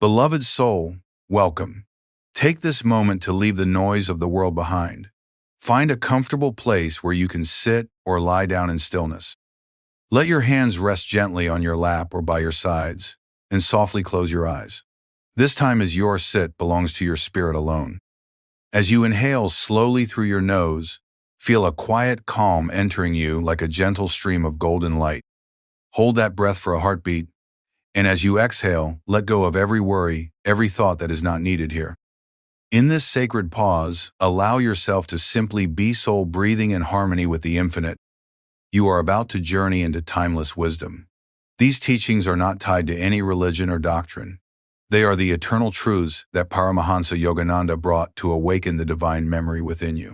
Beloved soul, welcome. Take this moment to leave the noise of the world behind. Find a comfortable place where you can sit or lie down in stillness. Let your hands rest gently on your lap or by your sides, and softly close your eyes. This time as your sit belongs to your spirit alone. As you inhale slowly through your nose, feel a quiet calm entering you like a gentle stream of golden light. Hold that breath for a heartbeat, and as you exhale, let go of every worry, every thought that is not needed here. In this sacred pause, allow yourself to simply be soul breathing in harmony with the infinite. You are about to journey into timeless wisdom. These teachings are not tied to any religion or doctrine. They are the eternal truths that Paramahansa Yogananda brought to awaken the divine memory within you.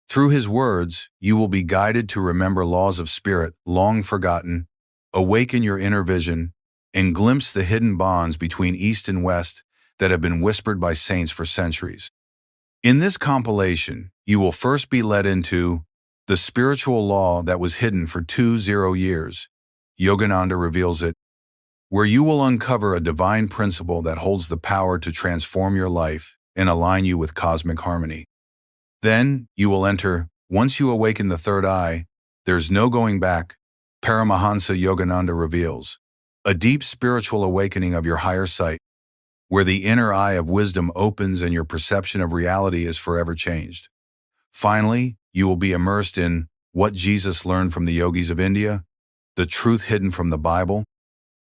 Through his words, you will be guided to remember laws of spirit long forgotten, awaken your inner vision, and glimpse the hidden bonds between East and West that have been whispered by saints for centuries. In this compilation, you will first be led into the spiritual law that was hidden for 20 years. Yogananda reveals it, where you will uncover a divine principle that holds the power to transform your life and align you with cosmic harmony. Then you will enter, once you awaken the third eye, there's no going back. Paramahansa Yogananda reveals a deep spiritual awakening of your higher sight, where the inner eye of wisdom opens and your perception of reality is forever changed. Finally, you will be immersed in what Jesus learned from the yogis of India, the truth hidden from the Bible,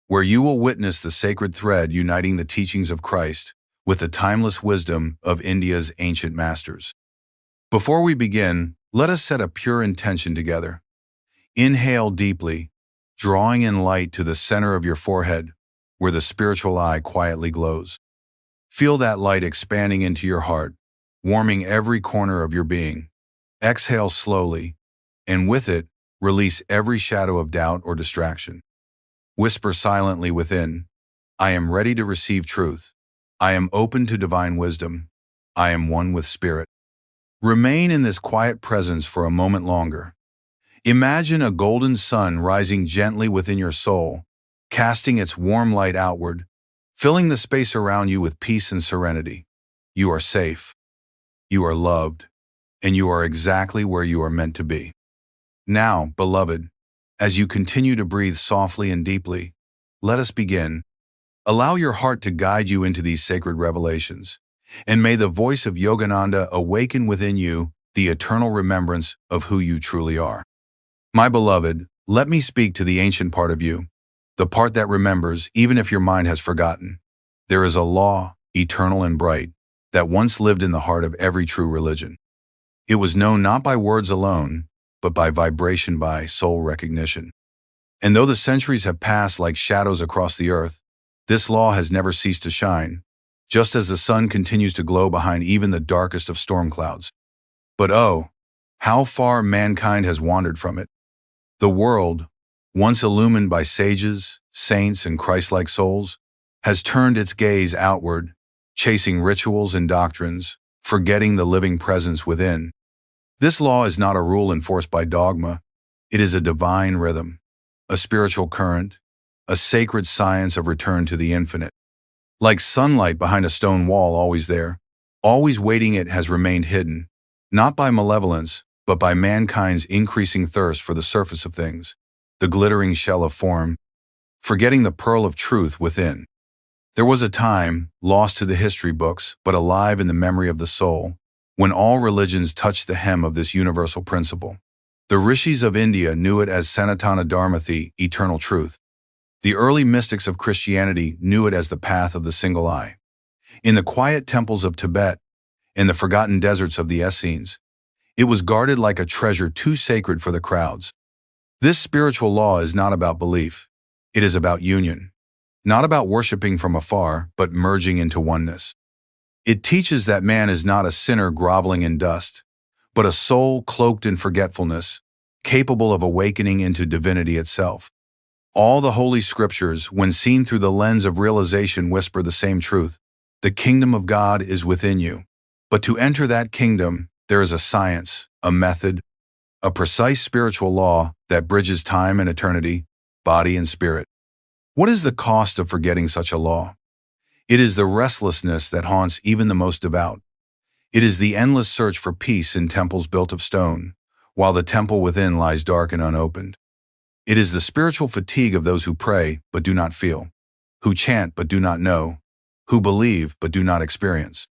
where you will witness the sacred thread uniting the teachings of Christ with the timeless wisdom of India's ancient masters. Before we begin, let us set a pure intention together. Inhale deeply, drawing in light to the center of your forehead, where the spiritual eye quietly glows. Feel that light expanding into your heart, warming every corner of your being. Exhale slowly, and with it, release every shadow of doubt or distraction. Whisper silently within, I am ready to receive truth. I am open to divine wisdom. I am one with spirit. Remain in this quiet presence for a moment longer. Imagine a golden sun rising gently within your soul, casting its warm light outward, filling the space around you with peace and serenity. You are safe. You are loved. And you are exactly where you are meant to be. Now, beloved, as you continue to breathe softly and deeply, let us begin. Allow your heart to guide you into these sacred revelations, and may the voice of Yogananda awaken within you the eternal remembrance of who you truly are. My beloved, let me speak to the ancient part of you, the part that remembers even if your mind has forgotten. There is a law, eternal and bright, that once lived in the heart of every true religion. It was known not by words alone, but by vibration, by soul recognition. And though the centuries have passed like shadows across the earth, this law has never ceased to shine, just as the sun continues to glow behind even the darkest of storm clouds. But oh, how far mankind has wandered from it. The world, once illumined by sages, saints, and Christ-like souls, has turned its gaze outward, chasing rituals and doctrines, forgetting the living presence within. This law is not a rule enforced by dogma. It is a divine rhythm, a spiritual current, a sacred science of return to the infinite. Like sunlight behind a stone wall, always there, always waiting, it has remained hidden, not by malevolence, but by mankind's increasing thirst for the surface of things, the glittering shell of form, forgetting the pearl of truth within. There was a time, lost to the history books, but alive in the memory of the soul, when all religions touched the hem of this universal principle. The rishis of India knew it as Sanatana Dharmathi, eternal truth. The early mystics of Christianity knew it as the path of the single eye. In the quiet temples of Tibet, in the forgotten deserts of the Essenes, it was guarded like a treasure too sacred for the crowds. This spiritual law is not about belief. It is about union. Not about worshiping from afar, but merging into oneness. It teaches that man is not a sinner groveling in dust, but a soul cloaked in forgetfulness, capable of awakening into divinity itself. All the holy scriptures, when seen through the lens of realization, whisper the same truth. The kingdom of God is within you. But to enter that kingdom, there is a science, a method, a precise spiritual law that bridges time and eternity, body and spirit. What is the cost of forgetting such a law? It is the restlessness that haunts even the most devout. It is the endless search for peace in temples built of stone, while the temple within lies dark and unopened. It is the spiritual fatigue of those who pray but do not feel, who chant but do not know, who believe but do not experience.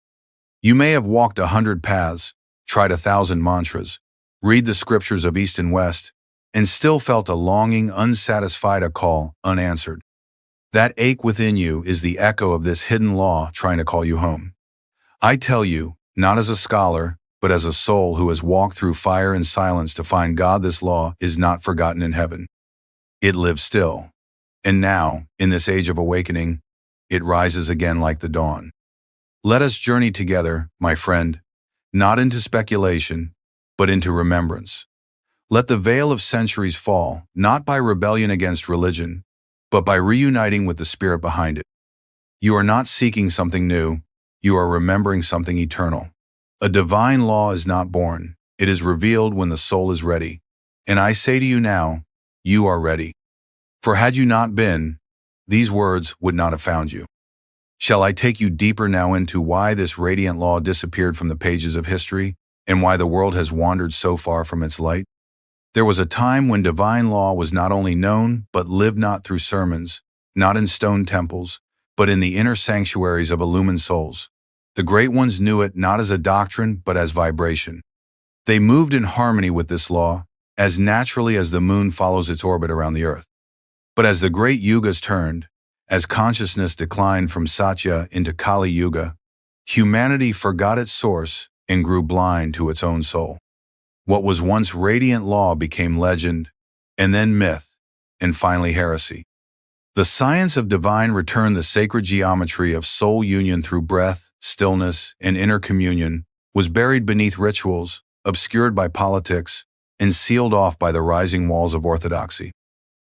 You may have walked 100 paths, tried 1,000 mantras, read the scriptures of East and West, and still felt a longing, unsatisfied, a call, unanswered. That ache within you is the echo of this hidden law trying to call you home. I tell you, not as a scholar, but as a soul who has walked through fire and silence to find God, this law is not forgotten in heaven. It lives still. And now, in this age of awakening, it rises again like the dawn. Let us journey together, my friend, not into speculation, but into remembrance. Let the veil of centuries fall, not by rebellion against religion, but by reuniting with the spirit behind it. You are not seeking something new, you are remembering something eternal. A divine law is not born, it is revealed when the soul is ready. And I say to you now, you are ready. For had you not been, these words would not have found you. Shall I take you deeper now into why this radiant law disappeared from the pages of history, and why the world has wandered so far from its light? There was a time when divine law was not only known, but lived not through sermons, not in stone temples, but in the inner sanctuaries of illumined souls. The great ones knew it not as a doctrine, but as vibration. They moved in harmony with this law, as naturally as the moon follows its orbit around the earth. But as the great yugas turned, as consciousness declined from Satya into Kali Yuga, humanity forgot its source and grew blind to its own soul. What was once radiant law became legend, and then myth, and finally heresy. The science of divine return, the sacred geometry of soul union through breath, stillness, and inner communion, was buried beneath rituals, obscured by politics, and sealed off by the rising walls of orthodoxy.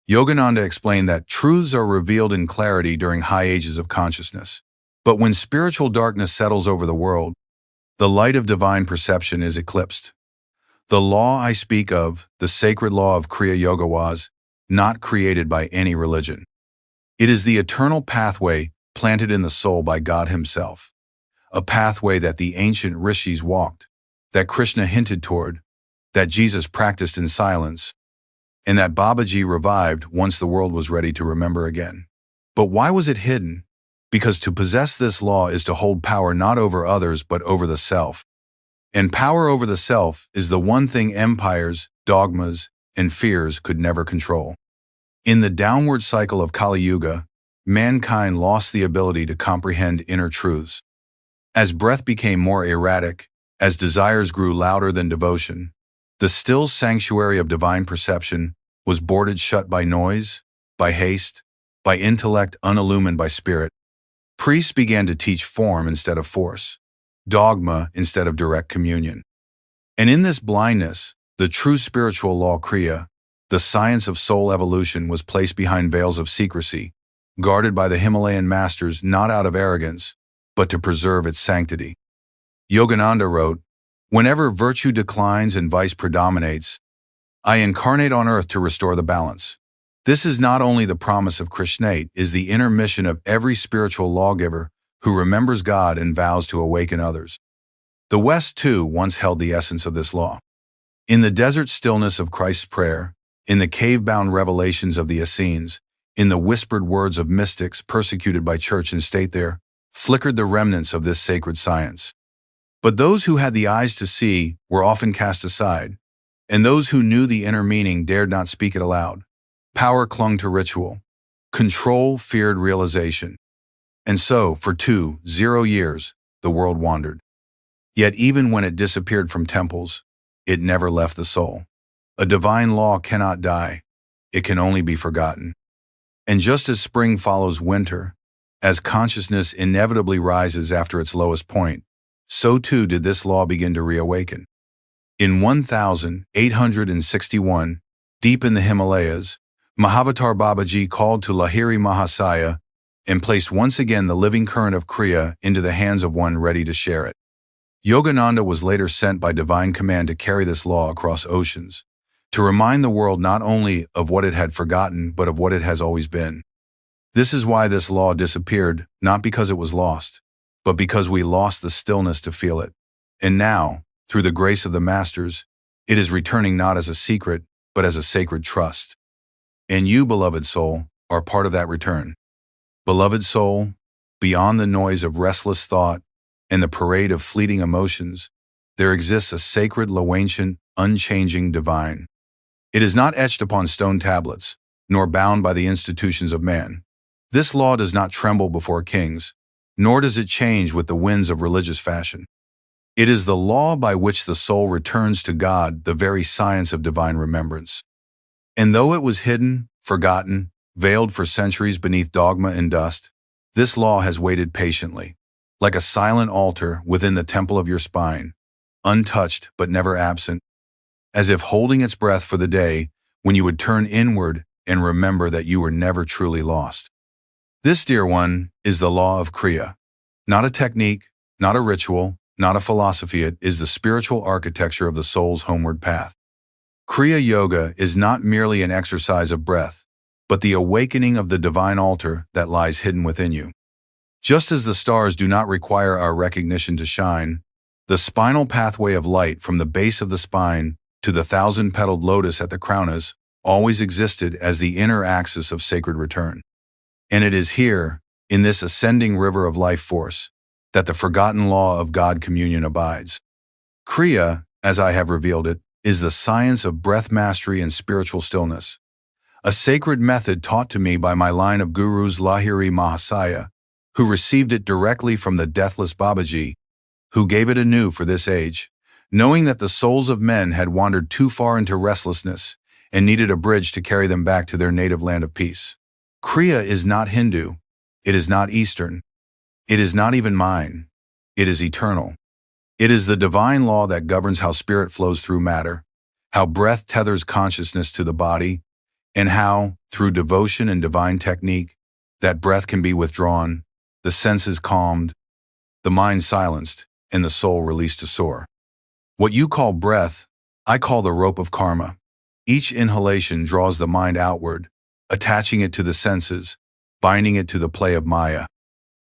Yogananda explained that truths are revealed in clarity during high ages of consciousness. But when spiritual darkness settles over the world, the light of divine perception is eclipsed. The law I speak of, the sacred law of Kriya Yoga, was not created by any religion. It is the eternal pathway planted in the soul by God Himself. A pathway that the ancient rishis walked, that Krishna hinted toward, that Jesus practiced in silence, and that Babaji revived once the world was ready to remember again. But why was it hidden? Because to possess this law is to hold power not over others but over the self. And power over the self is the one thing empires, dogmas, and fears could never control. In the downward cycle of Kali Yuga, mankind lost the ability to comprehend inner truths. As breath became more erratic, as desires grew louder than devotion, the still sanctuary of divine perception was boarded shut by noise, by haste, by intellect unillumined by spirit. Priests began to teach form instead of force, dogma instead of direct communion. And in this blindness, the true spiritual law Kriya, the science of soul evolution, was placed behind veils of secrecy, guarded by the Himalayan masters not out of arrogance, but to preserve its sanctity. Yogananda wrote, "Whenever virtue declines and vice predominates, I incarnate on earth to restore the balance." This is not only the promise of Krishna, it is the inner mission of every spiritual lawgiver who remembers God and vows to awaken others. The West, too, once held the essence of this law. In the desert stillness of Christ's prayer, in the cave-bound revelations of the Essenes, in the whispered words of mystics persecuted by church and state, there flickered the remnants of this sacred science. But those who had the eyes to see were often cast aside, and those who knew the inner meaning dared not speak it aloud. Power clung to ritual. Control feared realization. And so, for 20 years, the world wandered. Yet even when it disappeared from temples, it never left the soul. A divine law cannot die. It can only be forgotten. And just as spring follows winter, as consciousness inevitably rises after its lowest point, so too did this law begin to reawaken. In 1861, deep in the Himalayas, Mahavatar Babaji called to Lahiri Mahasaya and placed once again the living current of Kriya into the hands of one ready to share it. Yogananda was later sent by divine command to carry this law across oceans, to remind the world not only of what it had forgotten but of what it has always been. This is why this law disappeared, not because it was lost, but because we lost the stillness to feel it. And now, through the grace of the Masters, it is returning not as a secret, but as a sacred trust. And you, beloved soul, are part of that return. Beloved soul, beyond the noise of restless thought and the parade of fleeting emotions, there exists a sacred, ancient, unchanging divine. It is not etched upon stone tablets, nor bound by the institutions of man. This law does not tremble before kings, nor does it change with the winds of religious fashion. It is the law by which the soul returns to God, the very science of divine remembrance. And though it was hidden, forgotten, veiled for centuries beneath dogma and dust, this law has waited patiently, like a silent altar within the temple of your spine, untouched but never absent, as if holding its breath for the day when you would turn inward and remember that you were never truly lost. This, dear one, is the law of Kriya. Not a technique, not a ritual, not a philosophy. It is the spiritual architecture of the soul's homeward path. Kriya Yoga is not merely an exercise of breath, but the awakening of the divine altar that lies hidden within you. Just as the stars do not require our recognition to shine, the spinal pathway of light from the base of the spine to the thousand-petaled lotus at the crownas always existed as the inner axis of sacred return. And it is here, in this ascending river of life force, that the forgotten law of God communion abides. Kriya, as I have revealed it, is the science of breath mastery and spiritual stillness, a sacred method taught to me by my line of gurus Lahiri Mahasaya, who received it directly from the deathless Babaji, who gave it anew for this age, knowing that the souls of men had wandered too far into restlessness and needed a bridge to carry them back to their native land of peace. Kriya is not Hindu, it is not Eastern, it is not even mine, it is eternal. It is the divine law that governs how spirit flows through matter, how breath tethers consciousness to the body, and how, through devotion and divine technique, that breath can be withdrawn, the senses calmed, the mind silenced, and the soul released to soar. What you call breath, I call the rope of karma. Each inhalation draws the mind outward, attaching it to the senses, binding it to the play of Maya.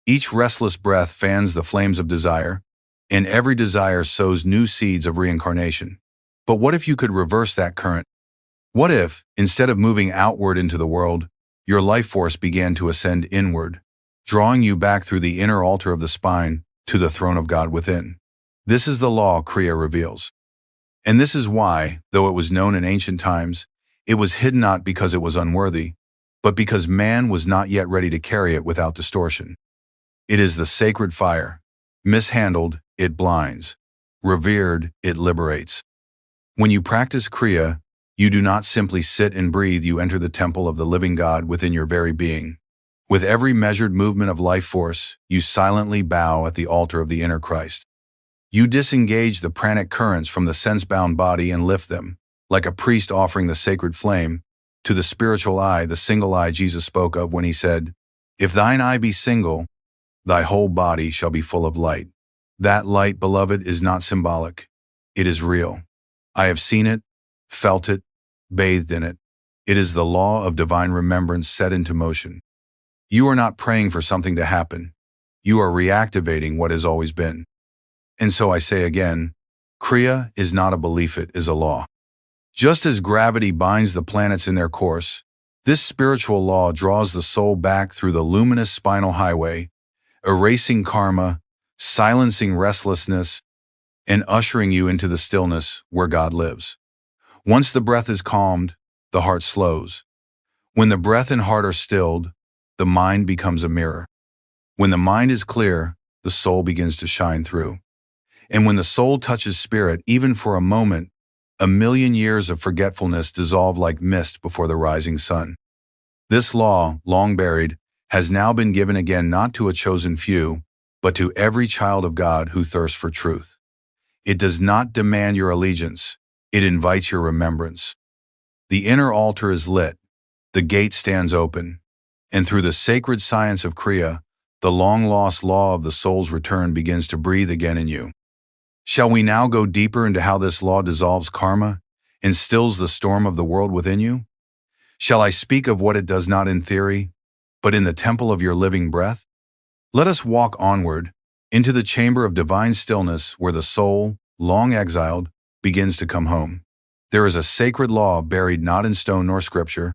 Each restless breath fans the flames of desire, and every desire sows new seeds of reincarnation. But what if you could reverse that current? What if, instead of moving outward into the world, your life force began to ascend inward, drawing you back through the inner altar of the spine to the throne of God within? This is the law Kriya reveals. And this is why, though it was known in ancient times, it was hidden not because it was unworthy, but because man was not yet ready to carry it without distortion. It is the sacred fire. Mishandled, it blinds. Revered, it liberates. When you practice Kriya, you do not simply sit and breathe, you enter the temple of the living God within your very being. With every measured movement of life force, you silently bow at the altar of the inner Christ. You disengage the pranic currents from the sense-bound body and lift them, like a priest offering the sacred flame, to the spiritual eye, the single eye Jesus spoke of when he said, "If thine eye be single, thy whole body shall be full of light." That light, beloved, is not symbolic. It is real. I have seen it, felt it, bathed in it. It is the law of divine remembrance set into motion. You are not praying for something to happen. You are reactivating what has always been. And so I say again, Kriya is not a belief, it is a law. Just as gravity binds the planets in their course, this spiritual law draws the soul back through the luminous spinal highway, erasing karma, silencing restlessness, and ushering you into the stillness where God lives. Once the breath is calmed, the heart slows. When the breath and heart are stilled, the mind becomes a mirror. When the mind is clear, the soul begins to shine through. And when the soul touches spirit, even for a moment, a million years of forgetfulness dissolve like mist before the rising sun. This law, long buried, has now been given again not to a chosen few, but to every child of God who thirsts for truth. It does not demand your allegiance, it invites your remembrance. The inner altar is lit, the gate stands open, and through the sacred science of Kriya, the long-lost law of the soul's return begins to breathe again in you. Shall we now go deeper into how this law dissolves karma and stills the storm of the world within you? Shall I speak of what it does not in theory, but in the temple of your living breath? Let us walk onward into the chamber of divine stillness where the soul, long exiled, begins to come home. There is a sacred law buried not in stone nor scripture,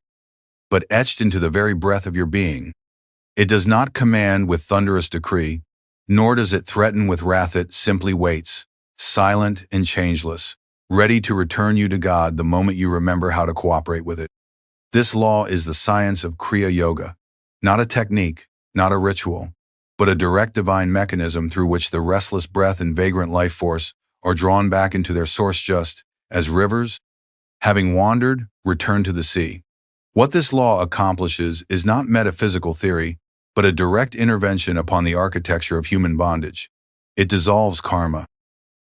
but etched into the very breath of your being. It does not command with thunderous decree, nor does it threaten with wrath. It simply waits, silent and changeless, ready to return you to God the moment you remember how to cooperate with it. This law is the science of Kriya Yoga, not a technique, not a ritual, but a direct divine mechanism through which the restless breath and vagrant life force are drawn back into their source, just as rivers, having wandered, return to the sea. What this law accomplishes is not metaphysical theory, but a direct intervention upon the architecture of human bondage. It dissolves karma.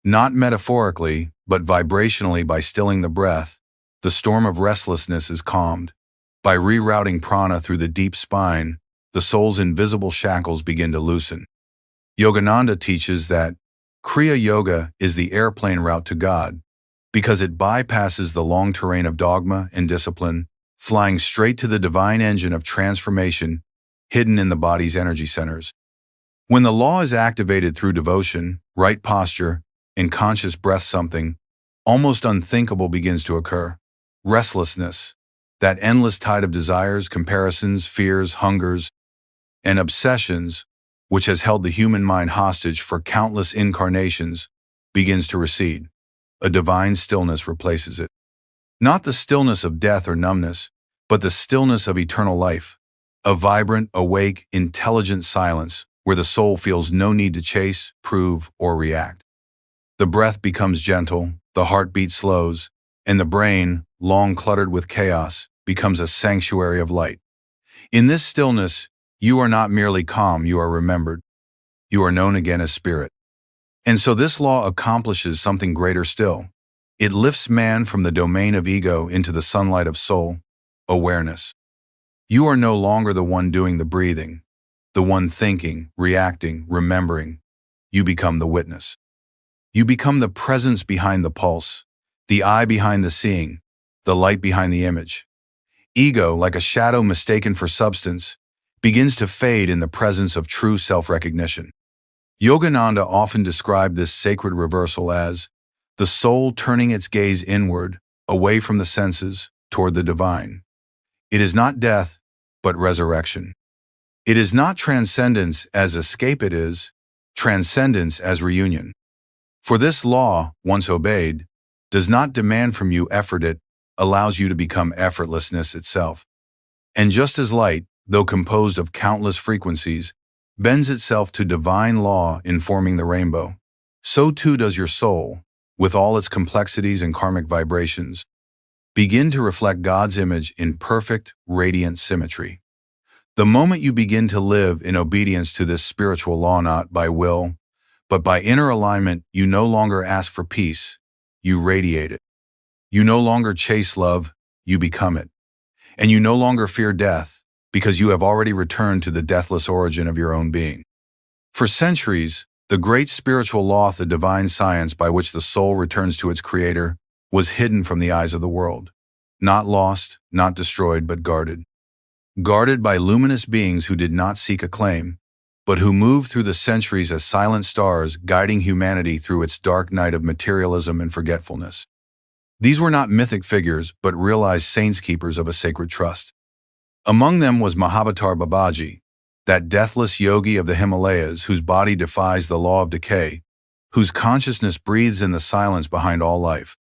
Not metaphorically, but vibrationally. By stilling the breath, the storm of restlessness is calmed. By rerouting prana through the deep spine, the soul's invisible shackles begin to loosen. Yogananda teaches that Kriya Yoga is the airplane route to God, because it bypasses the long terrain of dogma and discipline, flying straight to the divine engine of transformation hidden in the body's energy centers. When the law is activated through devotion, right posture, and conscious breath, something almost unthinkable begins to occur. Restlessness, that endless tide of desires, comparisons, fears, hungers, and obsessions, which has held the human mind hostage for countless incarnations, begins to recede. A divine stillness replaces it. Not the stillness of death or numbness, but the stillness of eternal life. A vibrant, awake, intelligent silence where the soul feels no need to chase, prove, or react. The breath becomes gentle, the heartbeat slows, and the brain, long cluttered with chaos, becomes a sanctuary of light. In this stillness, you are not merely calm, you are remembered. You are known again as spirit. And so this law accomplishes something greater still. It lifts man from the domain of ego into the sunlight of soul, awareness. You are no longer the one doing the breathing, the one thinking, reacting, remembering. You become the witness. You become the presence behind the pulse, the eye behind the seeing, the light behind the image. Ego, like a shadow mistaken for substance, begins to fade in the presence of true self-recognition. Yogananda often described this sacred reversal as the soul turning its gaze inward, away from the senses, toward the divine. It is not death, but resurrection. It is not transcendence as escape, it is transcendence as reunion. For this law, once obeyed, does not demand from you effort, it allows you to become effortlessness itself. And just as light, though composed of countless frequencies, bends itself to divine law informing the rainbow, so too does your soul, with all its complexities and karmic vibrations, begin to reflect God's image in perfect, radiant symmetry. The moment you begin to live in obedience to this spiritual law, not by will, but by inner alignment, you no longer ask for peace, you radiate it. You no longer chase love, you become it. And you no longer fear death, because you have already returned to the deathless origin of your own being. For centuries, the great spiritual law, the divine science by which the soul returns to its creator, was hidden from the eyes of the world. Not lost, not destroyed, but guarded. Guarded by luminous beings who did not seek acclaim, but who moved through the centuries as silent stars, guiding humanity through its dark night of materialism and forgetfulness. These were not mythic figures, but realized saints, keepers of a sacred trust. Among them was Mahavatar Babaji, that deathless yogi of the Himalayas whose body defies the law of decay, whose consciousness breathes in the silence behind all life.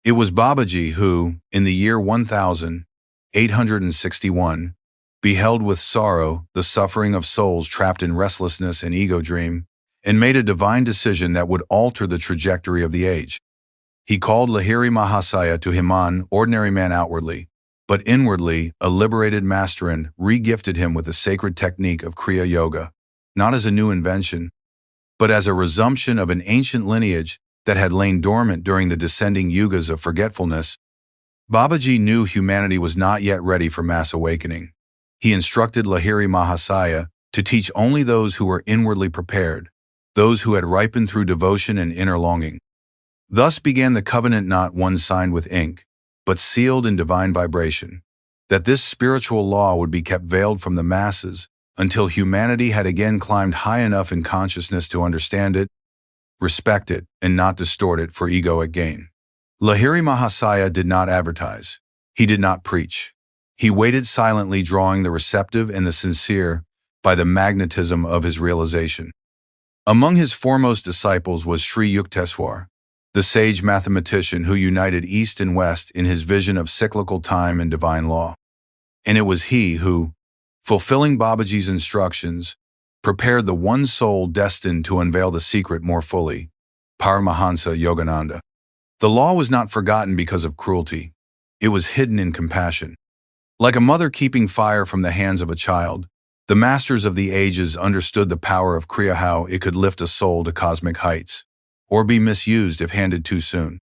It was Babaji who, in the year 1861, beheld with sorrow the suffering of souls trapped in restlessness and ego dream, and made a divine decision that would alter the trajectory of the age. He called Lahiri Mahasaya to him, an ordinary man outwardly, but inwardly a liberated master, and re-gifted him with the sacred technique of Kriya Yoga, not as a new invention, but as a resumption of an ancient lineage that had lain dormant during the descending yugas of forgetfulness. Babaji knew humanity was not yet ready for mass awakening. He instructed Lahiri Mahasaya to teach only those who were inwardly prepared, those who had ripened through devotion and inner longing. Thus began the covenant, not one signed with ink, but sealed in divine vibration. that this spiritual law would be kept veiled from the masses until humanity had again climbed high enough in consciousness to understand it, respect it, and not distort it for egoic gain. Lahiri Mahasaya did not advertise. He did not preach. He waited silently, drawing the receptive and the sincere by the magnetism of his realization. Among his foremost disciples was Sri Yukteswar, the sage mathematician who united East and West in his vision of cyclical time and divine law. And it was he who, fulfilling Babaji's instructions, prepared the one soul destined to unveil the secret more fully, Paramahansa Yogananda. The law was not forgotten because of cruelty. It was hidden in compassion. Like a mother keeping fire from the hands of a child, the masters of the ages understood the power of Kriya, how it could lift a soul to cosmic heights, or be misused if handed too soon.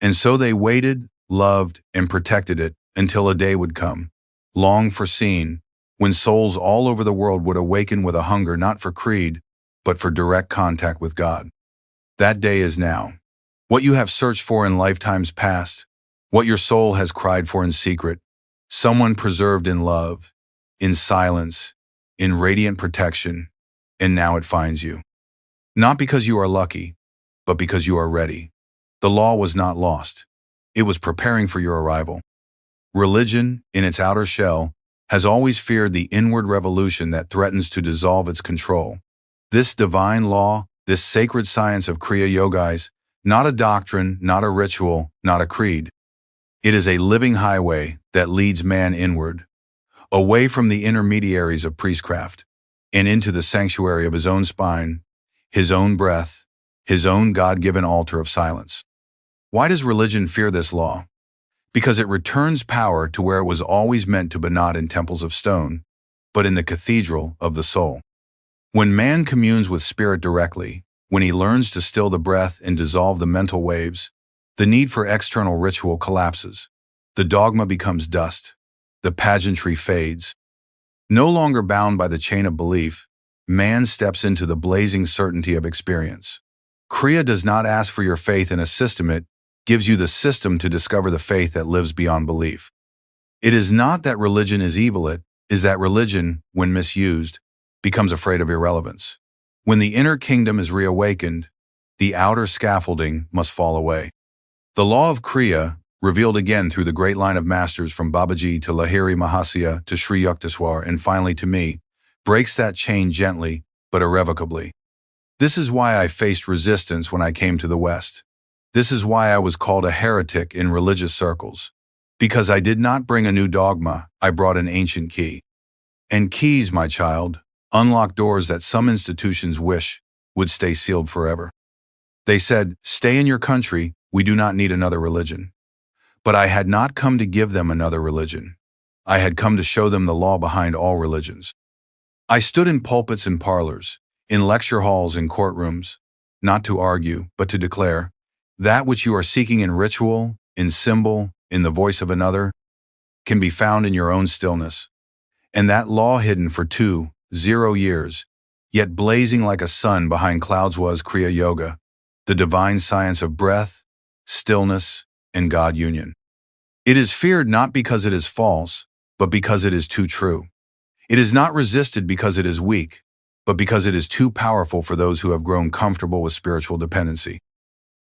And so they waited, loved, and protected it until a day would come, long foreseen, when souls all over the world would awaken with a hunger not for creed, but for direct contact with God. That day is now. What you have searched for in lifetimes past, what your soul has cried for in secret, someone preserved in love, in silence, in radiant protection, and now it finds you. Not because you are lucky, but because you are ready. The law was not lost. It was preparing for your arrival. Religion, in its outer shell, has always feared the inward revolution that threatens to dissolve its control. This divine law, this sacred science of Kriya Yoga is not a doctrine, not a ritual, not a creed. It is a living highway that leads man inward, away from the intermediaries of priestcraft, and into the sanctuary of his own spine, his own breath, his own God-given altar of silence. Why does religion fear this law? Because it returns power to where it was always meant to be, not in temples of stone, but in the cathedral of the soul. When man communes with spirit directly, when he learns to still the breath and dissolve the mental waves, the need for external ritual collapses. The dogma becomes dust. The pageantry fades. No longer bound by the chain of belief, man steps into the blazing certainty of experience. Kriya does not ask for your faith in a system, it gives you the system to discover the faith that lives beyond belief. It is not that religion is evil, it is that religion, when misused, becomes afraid of irrelevance. When the inner kingdom is reawakened, the outer scaffolding must fall away. The law of Kriya, revealed again through the great line of masters from Babaji to Lahiri Mahasaya to Sri Yukteswar and finally to me, breaks that chain gently but irrevocably. This is why I faced resistance when I came to the West. This is why I was called a heretic in religious circles. Because I did not bring a new dogma, I brought an ancient key. And keys, my child, unlock doors that some institutions wish would stay sealed forever. They said, "Stay in your country, we do not need another religion." But I had not come to give them another religion. I had come to show them the law behind all religions. I stood in pulpits and parlors, in lecture halls and courtrooms, not to argue, but to declare, that which you are seeking in ritual, in symbol, in the voice of another, can be found in your own stillness. And that law hidden for 20 years, yet blazing like a sun behind clouds was Kriya Yoga, the divine science of breath, stillness, and God union. It is feared not because it is false, but because it is too true. It is not resisted because it is weak, but because it is too powerful for those who have grown comfortable with spiritual dependency.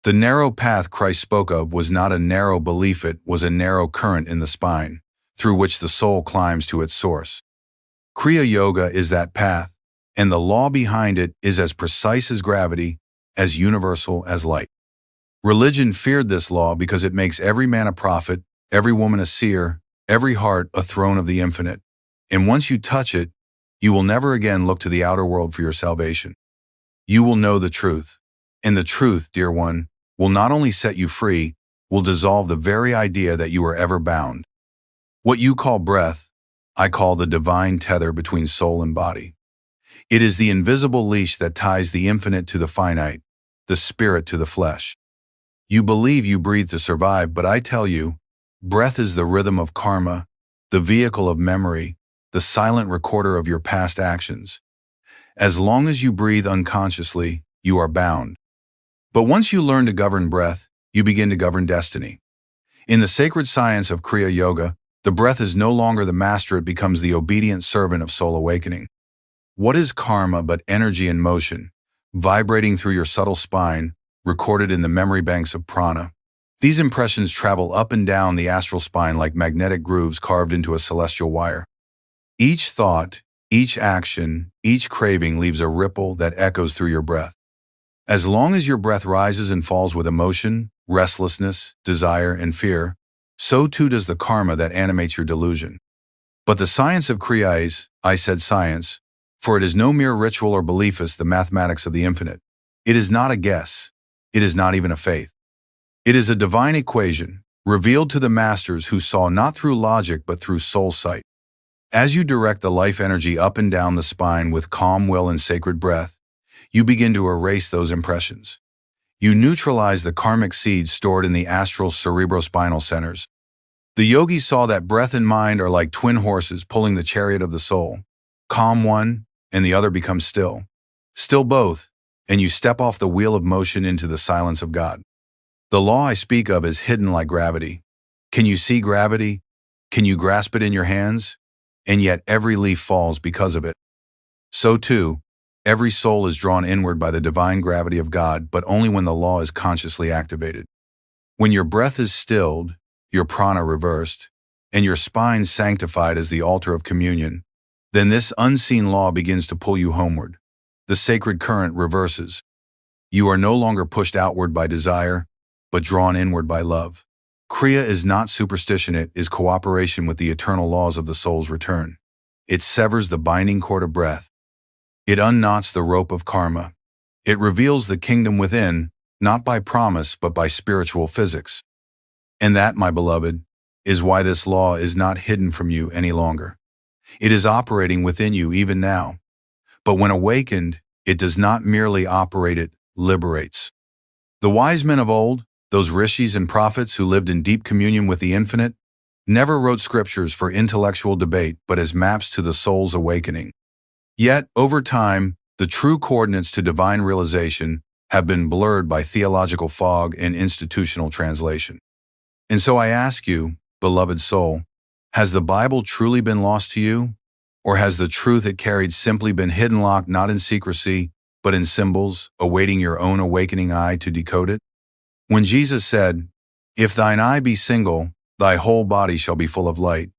The narrow path Christ spoke of was not a narrow belief, it was a narrow current in the spine, through which the soul climbs to its source. Kriya Yoga is that path, and the law behind it is as precise as gravity, as universal as light. Religion feared this law because it makes every man a prophet, every woman a seer, every heart a throne of the infinite. And once you touch it, you will never again look to the outer world for your salvation. You will know the truth. And the truth, dear one, will not only set you free, will dissolve the very idea that you were ever bound. What you call breath, I call the divine tether between soul and body. It is the invisible leash that ties the infinite to the finite, the spirit to the flesh. You believe you breathe to survive, but I tell you, breath is the rhythm of karma, the vehicle of memory, the silent recorder of your past actions. As long as you breathe unconsciously, you are bound. But once you learn to govern breath, you begin to govern destiny. In the sacred science of Kriya Yoga, The breath is no longer the master, it becomes the obedient servant of soul awakening. What is karma but energy in motion, vibrating through your subtle spine, recorded in the memory banks of prana? These impressions travel up and down the astral spine like magnetic grooves carved into a celestial wire. Each thought, each action, each craving leaves a ripple that echoes through your breath. As long as your breath rises and falls with emotion, restlessness, desire, and fear, so too does the karma that animates your delusion. But the science of Kriya is, I said science, for it is no mere ritual or belief, as the mathematics of the infinite. It is not a guess. It is not even a faith. It is a divine equation, revealed to the masters who saw not through logic but through soul sight. As you direct the life energy up and down the spine with calm will and sacred breath, you begin to erase those impressions. You neutralize the karmic seeds stored in the astral cerebrospinal centers. The yogi saw that breath and mind are like twin horses pulling the chariot of the soul. Calm one, and the other becomes still. Still both, and you step off the wheel of motion into the silence of God. The law I speak of is hidden like gravity. Can you see gravity? Can you grasp it in your hands? And yet every leaf falls because of it. So too, every soul is drawn inward by the divine gravity of God, but only when the law is consciously activated. When your breath is stilled, your prana reversed, and your spine sanctified as the altar of communion, then this unseen law begins to pull you homeward. The sacred current reverses. You are no longer pushed outward by desire, but drawn inward by love. Kriya is not superstition, it is cooperation with the eternal laws of the soul's return. It severs the binding cord of breath. It unknots the rope of karma. It reveals the kingdom within, not by promise but by spiritual physics. And that, my beloved, is why this law is not hidden from you any longer. It is operating within you even now. But when awakened, it does not merely operate, it liberates. The wise men of old, those rishis and prophets who lived in deep communion with the infinite, never wrote scriptures for intellectual debate but as maps to the soul's awakening. Yet, over time, the true coordinates to divine realization have been blurred by theological fog and institutional translation. And so I ask you, beloved soul, has the Bible truly been lost to you? Or has the truth it carried simply been hidden, locked not in secrecy, but in symbols, awaiting your own awakening eye to decode it? When Jesus said, "If thine eye be single, thy whole body shall be full of light,"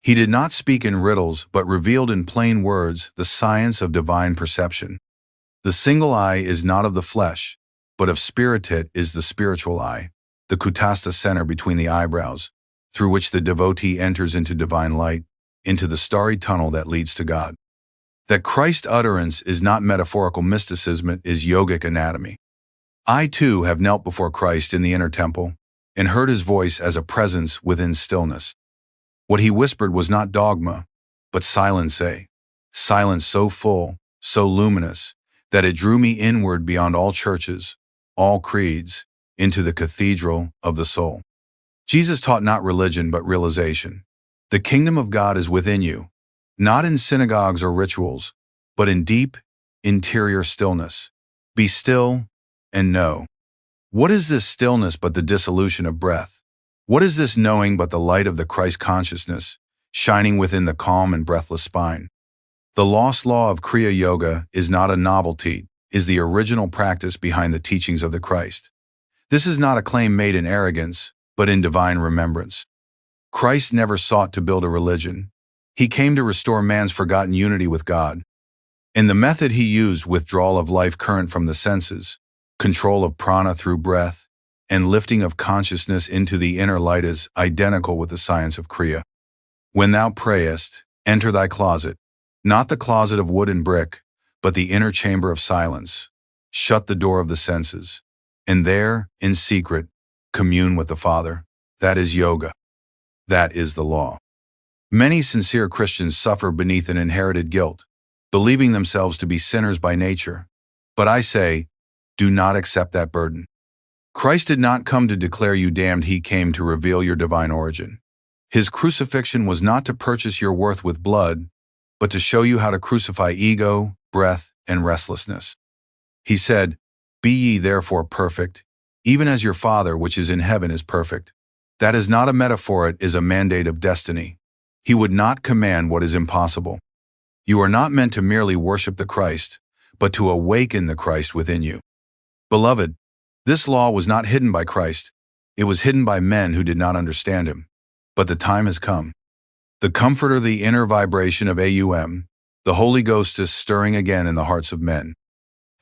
he did not speak in riddles but revealed in plain words the science of divine perception. The single eye is not of the flesh, but of spirit. It is the spiritual eye, the kutastha center between the eyebrows, through which the devotee enters into divine light, into the starry tunnel that leads to God. That Christ utterance is not metaphorical mysticism, it is yogic anatomy. I too have knelt before Christ in the inner temple and heard his voice as a presence within stillness. What he whispered was not dogma, but silence, silence so full, so luminous, that it drew me inward beyond all churches, all creeds, into the cathedral of the soul. Jesus taught not religion but realization. The kingdom of God is within you, not in synagogues or rituals, but in deep, interior stillness. Be still and know. What is this stillness but the dissolution of breath? What is this knowing but the light of the Christ consciousness, shining within the calm and breathless spine? The lost law of Kriya Yoga is not a novelty, is the original practice behind the teachings of the Christ. This is not a claim made in arrogance, but in divine remembrance. Christ never sought to build a religion. He came to restore man's forgotten unity with God. And the method he used, withdrawal of life current from the senses, control of prana through breath, and lifting of consciousness into the inner light, is identical with the science of Kriya. When thou prayest, enter thy closet, not the closet of wood and brick, but the inner chamber of silence. Shut the door of the senses, and there, in secret, commune with the Father. That is yoga. That is the law. Many sincere Christians suffer beneath an inherited guilt, believing themselves to be sinners by nature. But I say, do not accept that burden. Christ did not come to declare you damned, he came to reveal your divine origin. His crucifixion was not to purchase your worth with blood, but to show you how to crucify ego, breath, and restlessness. He said, "Be ye therefore perfect, even as your Father which is in heaven is perfect." That is not a metaphor, it is a mandate of destiny. He would not command what is impossible. You are not meant to merely worship the Christ, but to awaken the Christ within you. Beloved, this law was not hidden by Christ. It was hidden by men who did not understand him. But the time has come. The Comforter, the inner vibration of the Holy Ghost is stirring again in the hearts of men.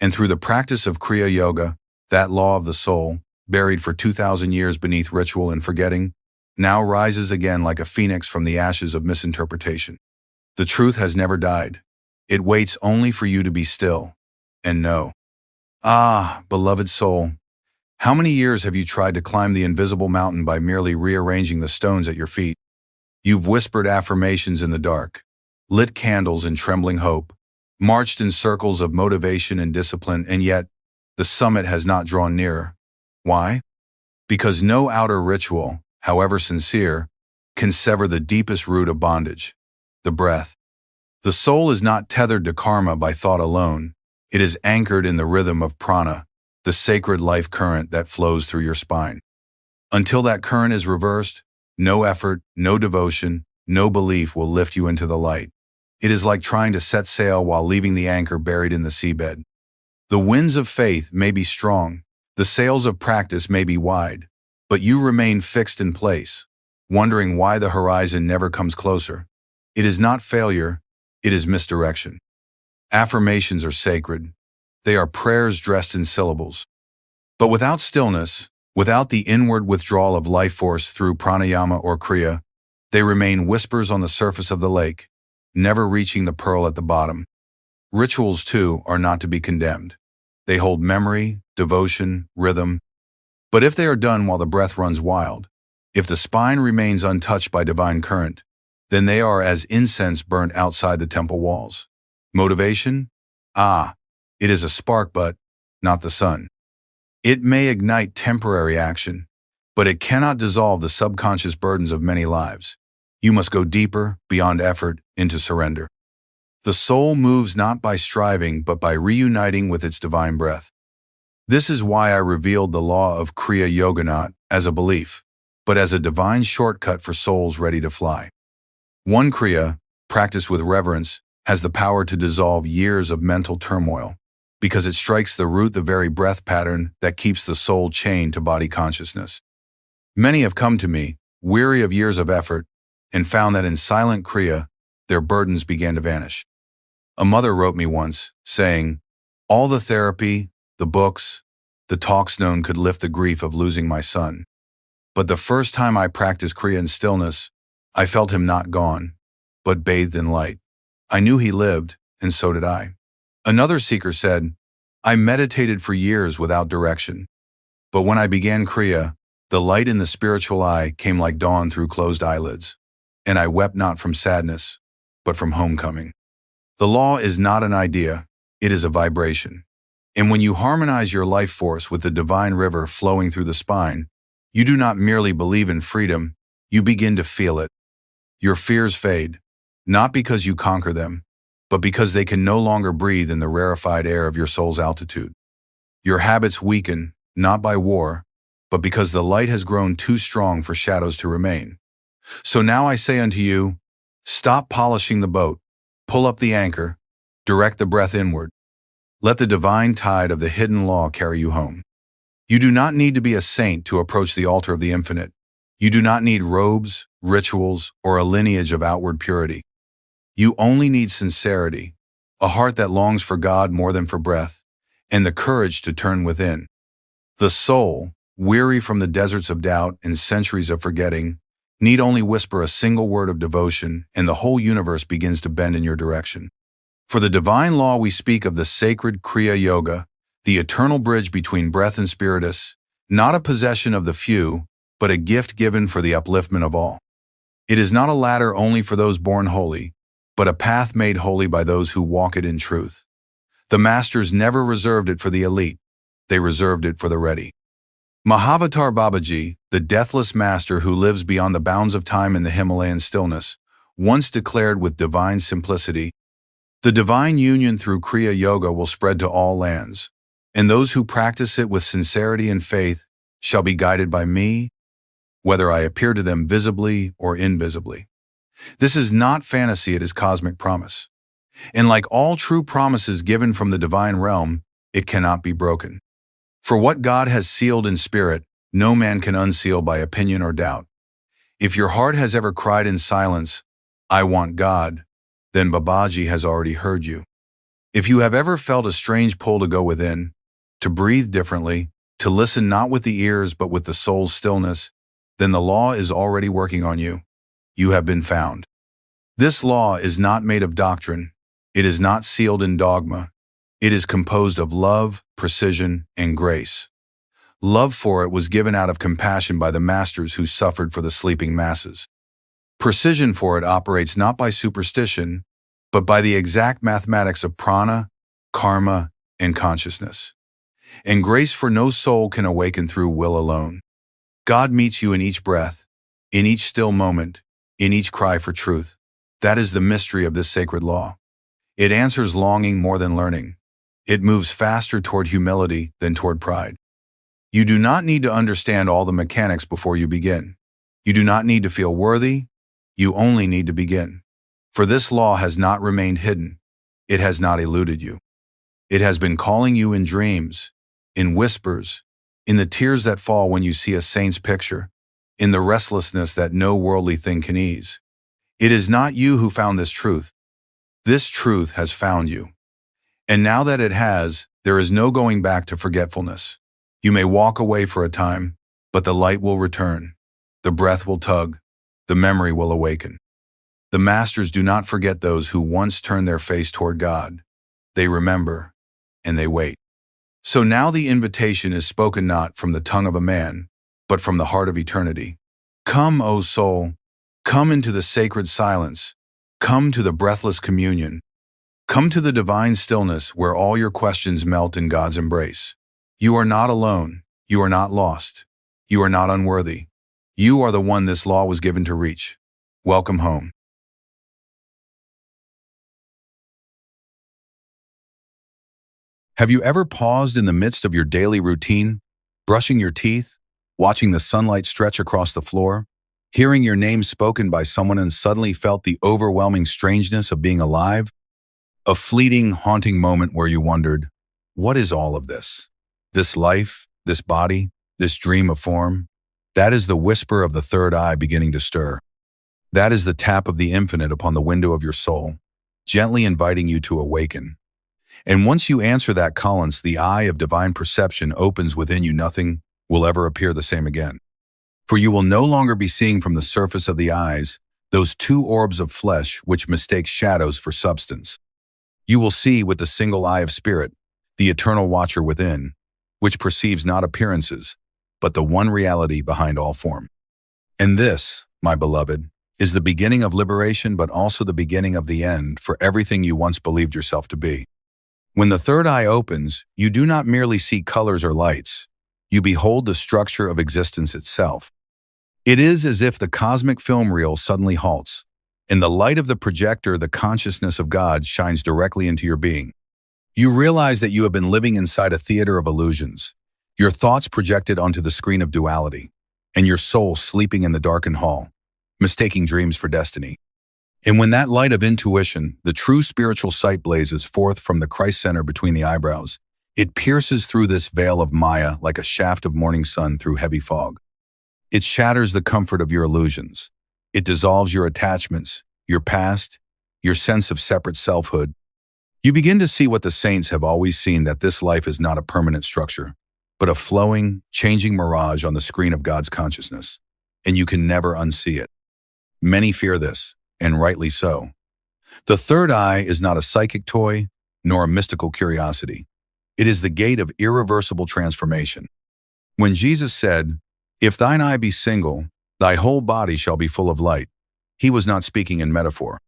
And through the practice of Kriya Yoga, that law of the soul, buried for 2,000 years beneath ritual and forgetting, now rises again like a phoenix from the ashes of misinterpretation. The truth has never died. It waits only for you to be still and know. Ah, beloved soul, how many years have you tried to climb the invisible mountain by merely rearranging the stones at your feet? You've whispered affirmations in the dark, lit candles in trembling hope, marched in circles of motivation and discipline, and yet the summit has not drawn nearer. Why? Because no outer ritual, however sincere, can sever the deepest root of bondage, the breath. The soul is not tethered to karma by thought alone. It is anchored in the rhythm of prana, the sacred life current that flows through your spine. Until that current is reversed, no effort, no devotion, no belief will lift you into the light. It is like trying to set sail while leaving the anchor buried in the seabed. The winds of faith may be strong, the sails of practice may be wide, but you remain fixed in place, wondering why the horizon never comes closer. It is not failure, it is misdirection. Affirmations are sacred. They are prayers dressed in syllables. But without stillness, without the inward withdrawal of life force through pranayama or kriya, they remain whispers on the surface of the lake, never reaching the pearl at the bottom. Rituals, too, are not to be condemned. They hold memory, devotion, rhythm. But if they are done while the breath runs wild, if the spine remains untouched by divine current, then they are as incense burnt outside the temple walls. Motivation? It is a spark, but not the sun. It may ignite temporary action, but it cannot dissolve the subconscious burdens of many lives. You must go deeper, beyond effort, into surrender. The soul moves not by striving, but by reuniting with its divine breath. This is why I revealed the law of Kriya Yoga not as a belief, but as a divine shortcut for souls ready to fly. One Kriya, practiced with reverence, has the power to dissolve years of mental turmoil, because it strikes the root, the very breath pattern that keeps the soul chained to body consciousness. Many have come to me, weary of years of effort, and found that in silent Kriya, their burdens began to vanish. A mother wrote me once, saying, "All the therapy, the books, the talks known could lift the grief of losing my son. But the first time I practiced Kriya in stillness, I felt him not gone, but bathed in light. I knew he lived, and so did I." Another seeker said, "I meditated for years without direction. But when I began Kriya, the light in the spiritual eye came like dawn through closed eyelids, and I wept not from sadness, but from homecoming." The law is not an idea, it is a vibration. And when you harmonize your life force with the divine river flowing through the spine, you do not merely believe in freedom, you begin to feel it. Your fears fade, not because you conquer them, but because they can no longer breathe in the rarefied air of your soul's altitude. Your habits weaken, not by war, but because the light has grown too strong for shadows to remain. So now I say unto you, stop polishing the boat, pull up the anchor, direct the breath inward. Let the divine tide of the hidden law carry you home. You do not need to be a saint to approach the altar of the infinite. You do not need robes, rituals, or a lineage of outward purity. You only need sincerity, a heart that longs for God more than for breath, and the courage to turn within. The soul, weary from the deserts of doubt and centuries of forgetting, need only whisper a single word of devotion, and the whole universe begins to bend in your direction. For the divine law we speak of the sacred Kriya Yoga, the eternal bridge between breath and spiritus, not a possession of the few, but a gift given for the upliftment of all. It is not a ladder only for those born holy, but a path made holy by those who walk it in truth. The masters never reserved it for the elite, they reserved it for the ready. Mahavatar Babaji, the deathless master who lives beyond the bounds of time in the Himalayan stillness, once declared with divine simplicity, "The divine union through Kriya Yoga will spread to all lands, and those who practice it with sincerity and faith shall be guided by me, whether I appear to them visibly or invisibly." This is not fantasy, it is cosmic promise. And like all true promises given from the divine realm, it cannot be broken. For what God has sealed in spirit, no man can unseal by opinion or doubt. If your heart has ever cried in silence, "I want God," then Babaji has already heard you. If you have ever felt a strange pull to go within, to breathe differently, to listen not with the ears but with the soul's stillness, then the law is already working on you. You have been found. This law is not made of doctrine. It is not sealed in dogma. It is composed of love, precision, and grace. Love for it was given out of compassion by the masters who suffered for the sleeping masses. Precision for it operates not by superstition, but by the exact mathematics of prana, karma, and consciousness. And grace for no soul can awaken through will alone. God meets you in each breath, in each still moment, in each cry for truth. That is the mystery of this sacred law. It answers longing more than learning. It moves faster toward humility than toward pride. You do not need to understand all the mechanics before you begin. You do not need to feel worthy. You only need to begin. For this law has not remained hidden. It has not eluded you. It has been calling you in dreams, in whispers, in the tears that fall when you see a saint's picture, in the restlessness that no worldly thing can ease. It is not you who found this truth. This truth has found you. And now that it has, there is no going back to forgetfulness. You may walk away for a time, but the light will return. The breath will tug. The memory will awaken. The masters do not forget those who once turned their face toward God. They remember, and they wait. So now the invitation is spoken not from the tongue of a man, but from the heart of eternity. Come, O soul, come into the sacred silence. Come to the breathless communion. Come to the divine stillness where all your questions melt in God's embrace. You are not alone. You are not lost. You are not unworthy. You are the one this law was given to reach. Welcome home. Have you ever paused in the midst of your daily routine, brushing your teeth, watching the sunlight stretch across the floor, hearing your name spoken by someone and suddenly felt the overwhelming strangeness of being alive? A fleeting, haunting moment where you wondered, what is all of this? This life, this body, this dream of form? That is the whisper of the third eye beginning to stir. That is the tap of the infinite upon the window of your soul, gently inviting you to awaken. And once you answer that callance, the eye of divine perception opens within you. Nothing will ever appear the same again. For you will no longer be seeing from the surface of the eyes, those two orbs of flesh which mistake shadows for substance. You will see with the single eye of spirit, the eternal watcher within, which perceives not appearances, but the one reality behind all form. And this, my beloved, is the beginning of liberation, but also the beginning of the end for everything you once believed yourself to be. When the third eye opens, you do not merely see colors or lights. You behold the structure of existence itself. It is as if the cosmic film reel suddenly halts. In the light of the projector, the consciousness of God shines directly into your being. You realize that you have been living inside a theater of illusions, your thoughts projected onto the screen of duality, and your soul sleeping in the darkened hall, mistaking dreams for destiny. And when that light of intuition, the true spiritual sight, blazes forth from the Christ center between the eyebrows, it pierces through this veil of Maya like a shaft of morning sun through heavy fog. It shatters the comfort of your illusions. It dissolves your attachments, your past, your sense of separate selfhood. You begin to see what the saints have always seen, that this life is not a permanent structure, but a flowing, changing mirage on the screen of God's consciousness, and you can never unsee it. Many fear this, and rightly so. The third eye is not a psychic toy, nor a mystical curiosity. It is the gate of irreversible transformation. When Jesus said, "If thine eye be single, thy whole body shall be full of light," he was not speaking in metaphor.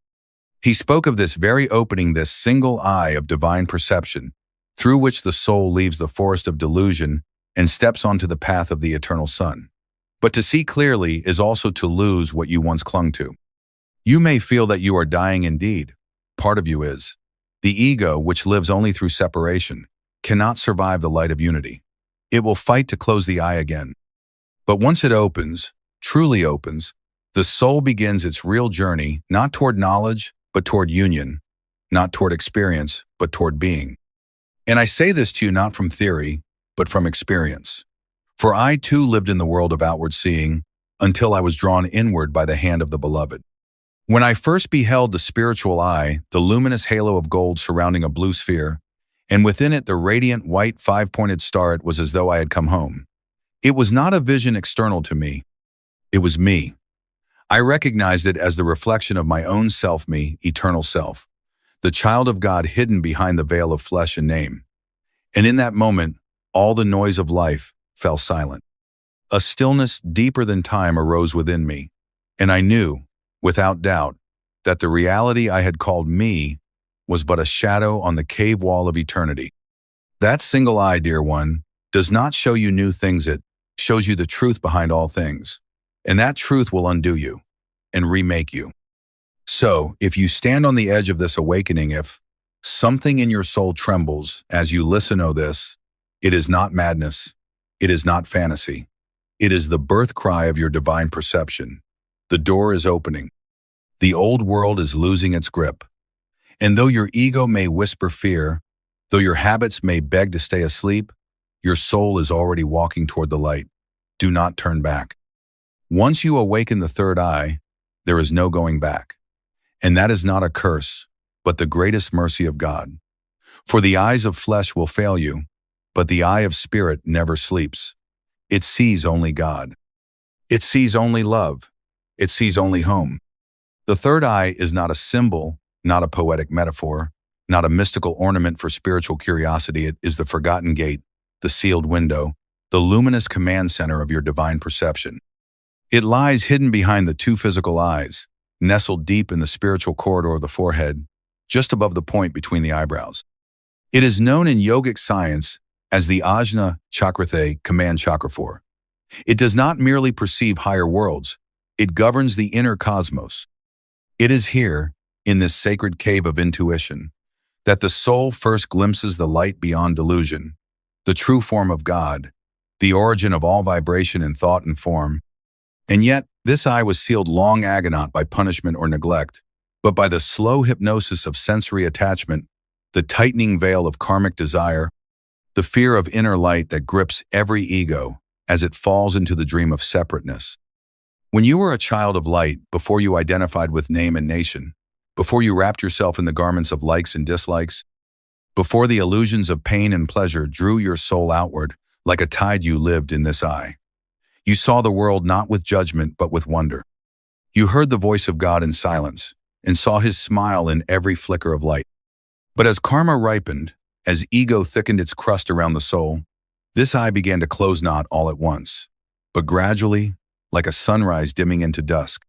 He spoke of this very opening, this single eye of divine perception, through which the soul leaves the forest of delusion and steps onto the path of the eternal sun. But to see clearly is also to lose what you once clung to. You may feel that you are dying indeed. Part of you is. The ego, which lives only through separation, cannot survive the light of unity. It will fight to close the eye again. But once it opens, truly opens, The soul begins its real journey not toward knowledge, but toward union, not toward experience, but toward being. And I say this to you not from theory, but from experience. For I too lived in the world of outward seeing until I was drawn inward by the hand of the beloved. When I first beheld the spiritual eye, the luminous halo of gold surrounding a blue sphere, and within it the radiant white five-pointed star, it was as though I had come home. It was not a vision external to me. It was me. I recognized it as the reflection of my own self-me, eternal self, the child of God hidden behind the veil of flesh and name. And in that moment, all the noise of life fell silent. A stillness deeper than time arose within me, and I knew, without doubt, that the reality I had called me was but a shadow on the cave wall of eternity. That single eye, dear one, does not show you new things, it shows you the truth behind all things, and that truth will undo you and remake you. So, if you stand on the edge of this awakening, if something in your soul trembles as you listen, know this: it is not madness, it is not fantasy, it is the birth cry of your divine perception. The door is opening. The old world is losing its grip. And though your ego may whisper fear, though your habits may beg to stay asleep, your soul is already walking toward the light. Do not turn back. Once you awaken the third eye, there is no going back. And that is not a curse, but the greatest mercy of God. For the eyes of flesh will fail you, but the eye of spirit never sleeps. It sees only God. It sees only love. It sees only home. The third eye is not a symbol, not a poetic metaphor, not a mystical ornament for spiritual curiosity. It is the forgotten gate, the sealed window, the luminous command center of your divine perception. It lies hidden behind the two physical eyes, nestled deep in the spiritual corridor of the forehead, just above the point between the eyebrows. It is known in yogic science as the Ajna Chakrathe command chakra 4. It does not merely perceive higher worlds, it governs the inner cosmos. It is here, in this sacred cave of intuition, that the soul first glimpses the light beyond delusion, the true form of God, the origin of all vibration in thought and form. And yet, this eye was sealed long ago not by punishment or neglect, but by the slow hypnosis of sensory attachment, the tightening veil of karmic desire, the fear of inner light that grips every ego as it falls into the dream of separateness. When you were a child of light, before you identified with name and nation, before you wrapped yourself in the garments of likes and dislikes, before the illusions of pain and pleasure drew your soul outward, like a tide, you lived in this eye. You saw the world not with judgment but with wonder. You heard the voice of God in silence and saw his smile in every flicker of light. But as karma ripened, as ego thickened its crust around the soul, this eye began to close not all at once, but gradually, like a sunrise dimming into dusk.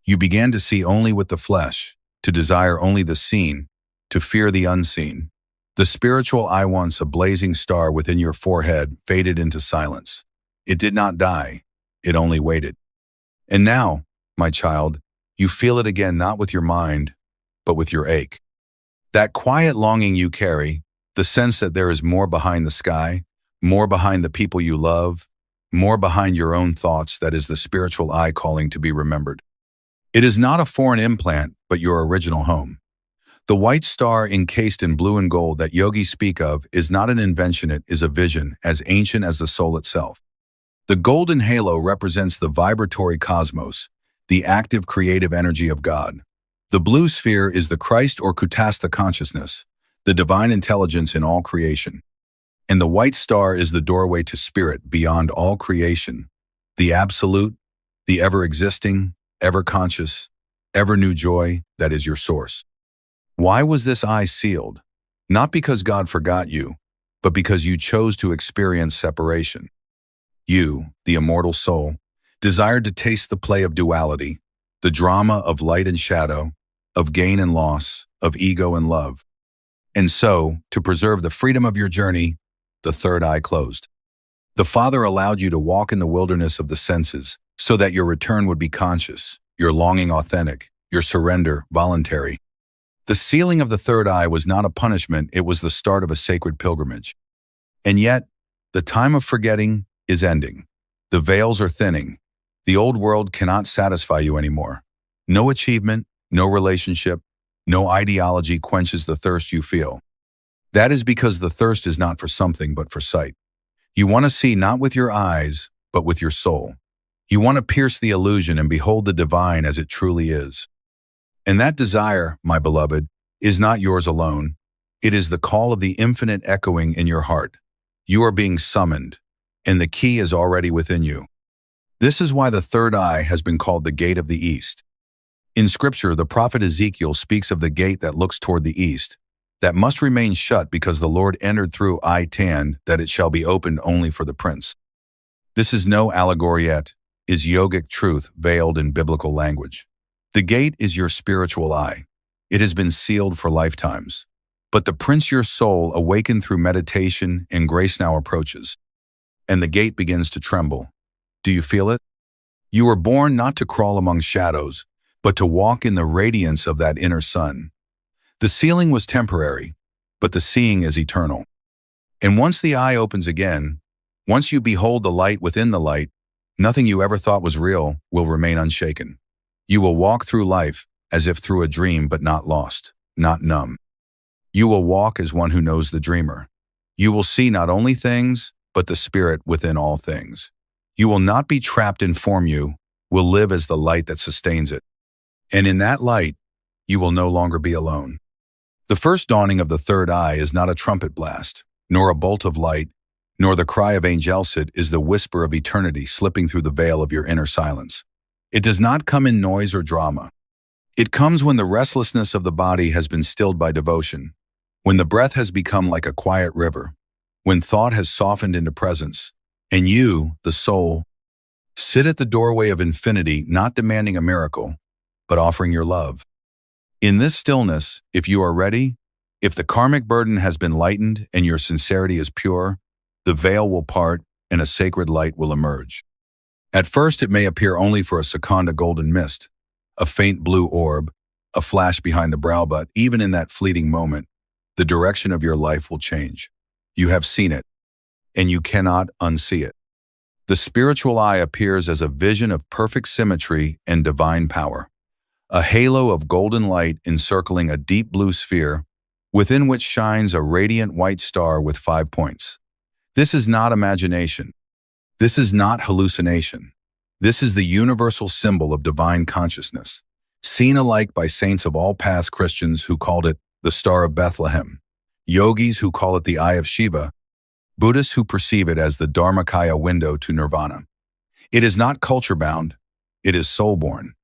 You began to see only with the flesh, to desire only the seen, to fear the unseen. The spiritual eye, once a blazing star within your forehead, faded into silence. It did not die, it only waited. And now, my child, you feel it again, not with your mind, but with your ache. That quiet longing you carry, the sense that there is more behind the sky, more behind the people you love, more behind your own thoughts, that is the spiritual eye calling to be remembered. It is not a foreign implant, but your original home. The white star encased in blue and gold that yogis speak of is not an invention, it is a vision as ancient as the soul itself. The golden halo represents the vibratory cosmos, the active creative energy of God. The blue sphere is the Christ or Kutastha consciousness, the divine intelligence in all creation. And the white star is the doorway to spirit beyond all creation, the absolute, the ever-existing, ever-conscious, ever-new joy that is your source. Why was this eye sealed? Not because God forgot you, but because you chose to experience separation. You, the immortal soul, desired to taste the play of duality, the drama of light and shadow, of gain and loss, of ego and love. And so, to preserve the freedom of your journey, the third eye closed. The Father allowed you to walk in the wilderness of the senses so that your return would be conscious, your longing authentic, your surrender voluntary. The sealing of the third eye was not a punishment, it was the start of a sacred pilgrimage. And yet, the time of forgetting is ending. The veils are thinning. The old world cannot satisfy you anymore. No achievement, no relationship, no ideology quenches the thirst you feel. That is because the thirst is not for something but for sight. You want to see not with your eyes, but with your soul. You want to pierce the illusion and behold the divine as it truly is. And that desire, my beloved, is not yours alone. It is the call of the infinite echoing in your heart. You are being summoned, and the key is already within you. This is why the third eye has been called the gate of the east. In Scripture, the prophet Ezekiel speaks of the gate that looks toward the east, that must remain shut because the Lord entered through eye tan, that it shall be opened only for the prince. This is no allegoriette, is yogic truth veiled in biblical language. The gate is your spiritual eye. It has been sealed for lifetimes. But the prince your soul awakened through meditation and grace now approaches. And the gate begins to tremble. Do you feel it? You were born not to crawl among shadows, but to walk in the radiance of that inner sun. The sealing was temporary, but the seeing is eternal. And once the eye opens again, once you behold the light within the light, nothing you ever thought was real will remain unshaken. You will walk through life as if through a dream, but not lost, not numb. You will walk as one who knows the dreamer. You will see not only things, but the spirit within all things. You will not be trapped in form, you will live as the light that sustains it. And in that light, you will no longer be alone. The first dawning of the third eye is not a trumpet blast, nor a bolt of light, nor the cry of angels. It is the whisper of eternity slipping through the veil of your inner silence. It does not come in noise or drama. It comes when the restlessness of the body has been stilled by devotion, when the breath has become like a quiet river, when thought has softened into presence, and you, the soul, sit at the doorway of infinity, not demanding a miracle, but offering your love. In this stillness, if you are ready, if the karmic burden has been lightened and your sincerity is pure, the veil will part and a sacred light will emerge. At first, it may appear only for a second, a golden mist, a faint blue orb, a flash behind the brow, but even in that fleeting moment, the direction of your life will change. You have seen it, and you cannot unsee it. The spiritual eye appears as a vision of perfect symmetry and divine power, a halo of golden light encircling a deep blue sphere, within which shines a radiant white star with 5 points. This is not imagination. This is not hallucination. This is the universal symbol of divine consciousness, seen alike by saints of all past, Christians who called it the Star of Bethlehem, yogis who call it the Eye of Shiva, Buddhists who perceive it as the Dharmakaya window to nirvana. It is not culture-bound. It is soul-born.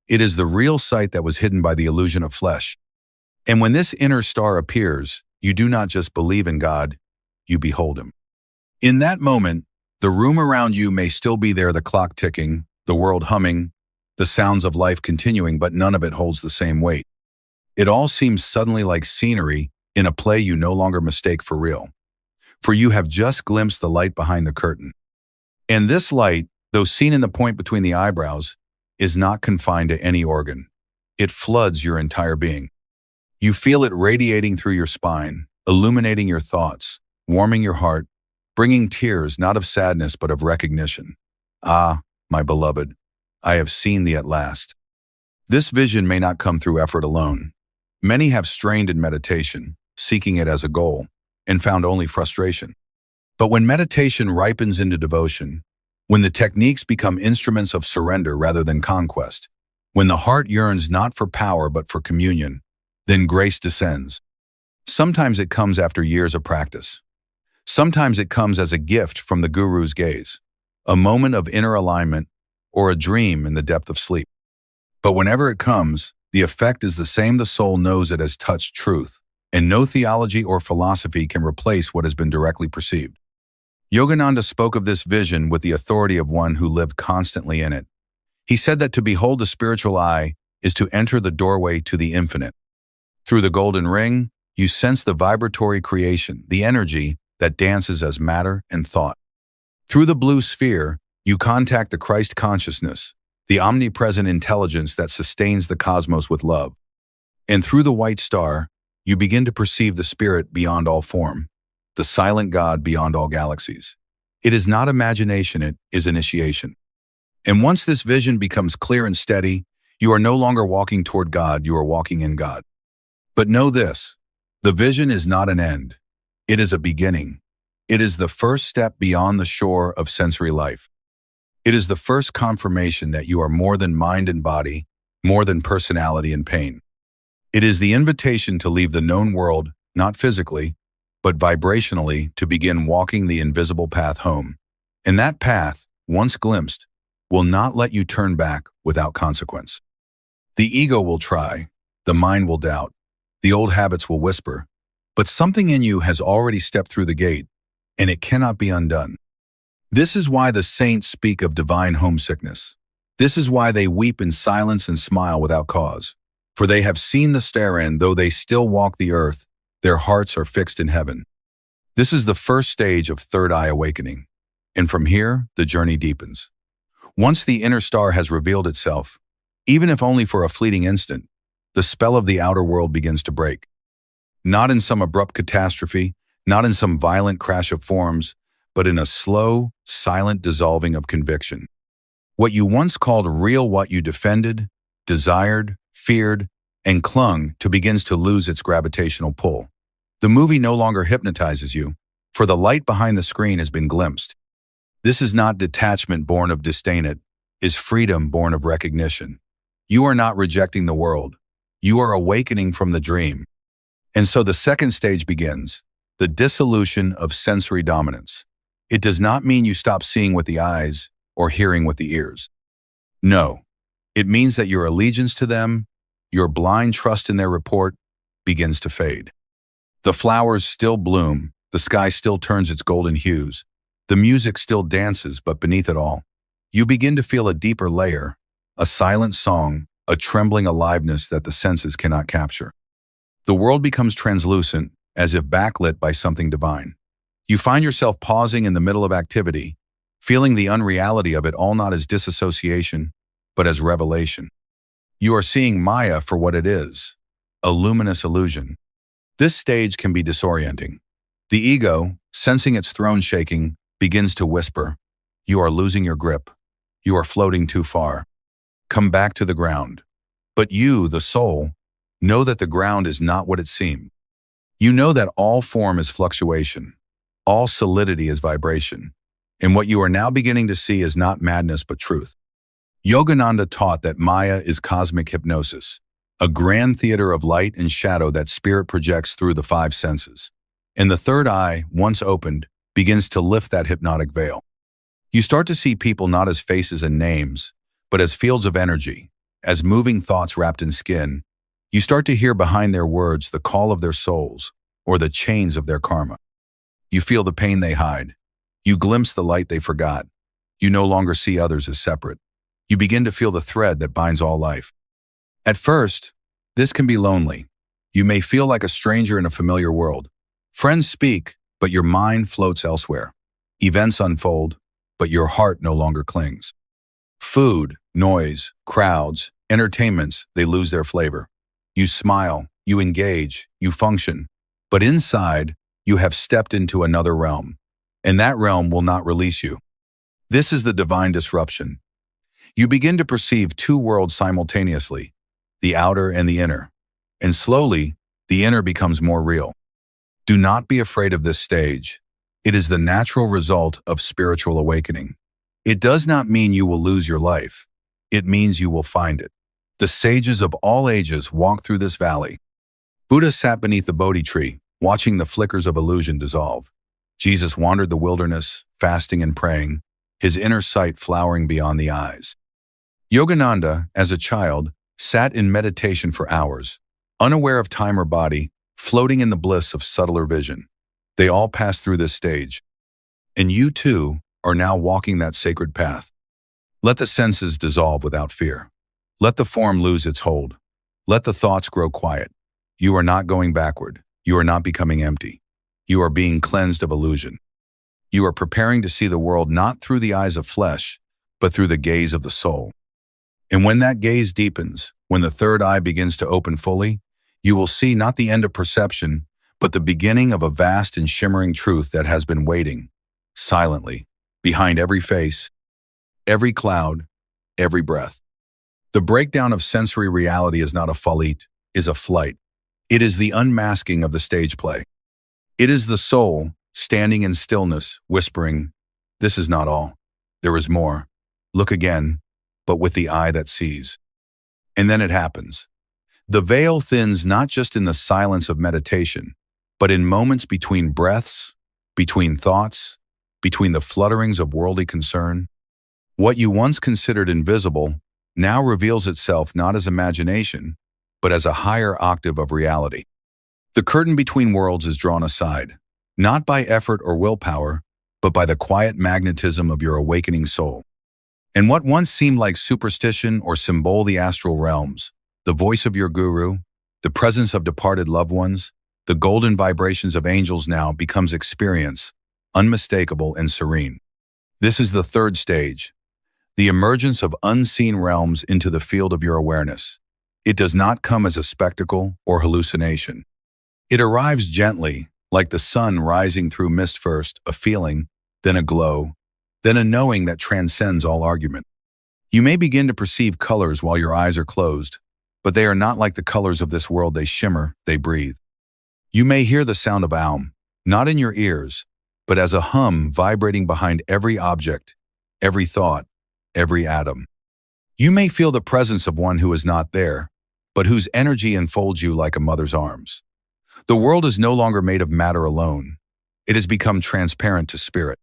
It is the real sight that was hidden by the illusion of flesh. And when this inner star appears, you do not just believe in God, you behold Him. In that moment, the room around you may still be there, the clock ticking, the world humming, the sounds of life continuing, but none of it holds the same weight. It all seems suddenly like scenery in a play you no longer mistake for real. For you have just glimpsed the light behind the curtain. And this light, though seen in the point between the eyebrows, is not confined to any organ. It floods your entire being. You feel it radiating through your spine, illuminating your thoughts, warming your heart, bringing tears not of sadness but of recognition. Ah, my beloved, I have seen thee at last. This vision may not come through effort alone. Many have strained in meditation, seeking it as a goal, and found only frustration. But when meditation ripens into devotion, when the techniques become instruments of surrender rather than conquest, when the heart yearns not for power but for communion, then grace descends. Sometimes it comes after years of practice. Sometimes it comes as a gift from the Guru's gaze, a moment of inner alignment, or a dream in the depth of sleep. But whenever it comes, the effect is the same. The soul knows it has touched truth, and no theology or philosophy can replace what has been directly perceived. Yogananda spoke of this vision with the authority of one who lived constantly in it. He said that to behold the spiritual eye is to enter the doorway to the infinite. Through the golden ring, you sense the vibratory creation, the energy that dances as matter and thought. Through the blue sphere, you contact the Christ consciousness, the omnipresent intelligence that sustains the cosmos with love. And through the white star, you begin to perceive the spirit beyond all form, the silent God beyond all galaxies. It is not imagination, it is initiation. And once this vision becomes clear and steady, you are no longer walking toward God, you are walking in God. But know this, the vision is not an end. It is a beginning. It is the first step beyond the shore of sensory life. It is the first confirmation that you are more than mind and body, more than personality and pain. It is the invitation to leave the known world, not physically, but vibrationally, to begin walking the invisible path home. And that path, once glimpsed, will not let you turn back without consequence. The ego will try, the mind will doubt, the old habits will whisper, but something in you has already stepped through the gate, and it cannot be undone. This is why the saints speak of divine homesickness. This is why they weep in silence and smile without cause. For they have seen the stair end, though they still walk the earth, their hearts are fixed in heaven. This is the first stage of third eye awakening. And from here, the journey deepens. Once the inner star has revealed itself, even if only for a fleeting instant, the spell of the outer world begins to break. Not in some abrupt catastrophe, not in some violent crash of forms, but in a slow, silent dissolving of conviction. What you once called real, what you defended, desired, feared, and clung to begins to lose its gravitational pull. The movie no longer hypnotizes you, for the light behind the screen has been glimpsed. This is not detachment born of disdain, it is freedom born of recognition. You are not rejecting the world. You are awakening from the dream. And so the second stage begins, the dissolution of sensory dominance. It does not mean you stop seeing with the eyes or hearing with the ears. No, it means that your allegiance to them, your blind trust in their report, begins to fade. The flowers still bloom, the sky still turns its golden hues, the music still dances, but beneath it all, you begin to feel a deeper layer, a silent song, a trembling aliveness that the senses cannot capture. The world becomes translucent, as if backlit by something divine. You find yourself pausing in the middle of activity, feeling the unreality of it all not as disassociation, but as revelation. You are seeing Maya for what it is, a luminous illusion. This stage can be disorienting. The ego, sensing its throne shaking, begins to whisper, "You are losing your grip. You are floating too far. Come back to the ground." But you, the soul, know that the ground is not what it seemed. You know that all form is fluctuation. All solidity is vibration. And what you are now beginning to see is not madness but truth. Yogananda taught that Maya is cosmic hypnosis, a grand theater of light and shadow that spirit projects through the five senses. And the third eye, once opened, begins to lift that hypnotic veil. You start to see people not as faces and names, but as fields of energy, as moving thoughts wrapped in skin. You start to hear behind their words the call of their souls, or the chains of their karma. You feel the pain they hide. You glimpse the light they forgot. You no longer see others as separate. You begin to feel the thread that binds all life. At first, this can be lonely. You may feel like a stranger in a familiar world. Friends speak, but your mind floats elsewhere. Events unfold, but your heart no longer clings. Food, noise, crowds, entertainments, they lose their flavor. You smile, you engage, you function, but inside, you have stepped into another realm, and that realm will not release you. This is the divine disruption. You begin to perceive two worlds simultaneously, the outer and the inner, and slowly, the inner becomes more real. Do not be afraid of this stage. It is the natural result of spiritual awakening. It does not mean you will lose your life. It means you will find it. The sages of all ages walked through this valley. Buddha sat beneath the Bodhi tree, watching the flickers of illusion dissolve. Jesus wandered the wilderness, fasting and praying, his inner sight flowering beyond the eyes. Yogananda, as a child, sat in meditation for hours, unaware of time or body, floating in the bliss of subtler vision. They all passed through this stage. And you too are now walking that sacred path. Let the senses dissolve without fear. Let the form lose its hold. Let the thoughts grow quiet. You are not going backward. You are not becoming empty. You are being cleansed of illusion. You are preparing to see the world not through the eyes of flesh, but through the gaze of the soul. And when that gaze deepens, when the third eye begins to open fully, you will see not the end of perception, but the beginning of a vast and shimmering truth that has been waiting, silently, behind every face, every cloud, every breath. The breakdown of sensory reality is not a falit, is a flight. It is the unmasking of the stage play. It is the soul, standing in stillness, whispering, "This is not all. There is more. Look again, but with the eye that sees." And then it happens. The veil thins not just in the silence of meditation, but in moments between breaths, between thoughts, between the flutterings of worldly concern. What you once considered invisible now reveals itself not as imagination, but as a higher octave of reality. The curtain between worlds is drawn aside, not by effort or willpower, but by the quiet magnetism of your awakening soul. And what once seemed like superstition or symbol the astral realms, the voice of your guru, the presence of departed loved ones, the golden vibrations of angels now becomes experience, unmistakable and serene. This is the third stage, the emergence of unseen realms into the field of your awareness. It does not come as a spectacle or hallucination. It arrives gently, like the sun rising through mist, first a feeling, then a glow, then a knowing that transcends all argument. You may begin to perceive colors while your eyes are closed, but they are not like the colors of this world. They shimmer, they breathe. You may hear the sound of Aum, not in your ears, but as a hum vibrating behind every object, every thought, every atom. You may feel the presence of one who is not there, but whose energy enfolds you like a mother's arms. The world is no longer made of matter alone. It has become transparent to spirit.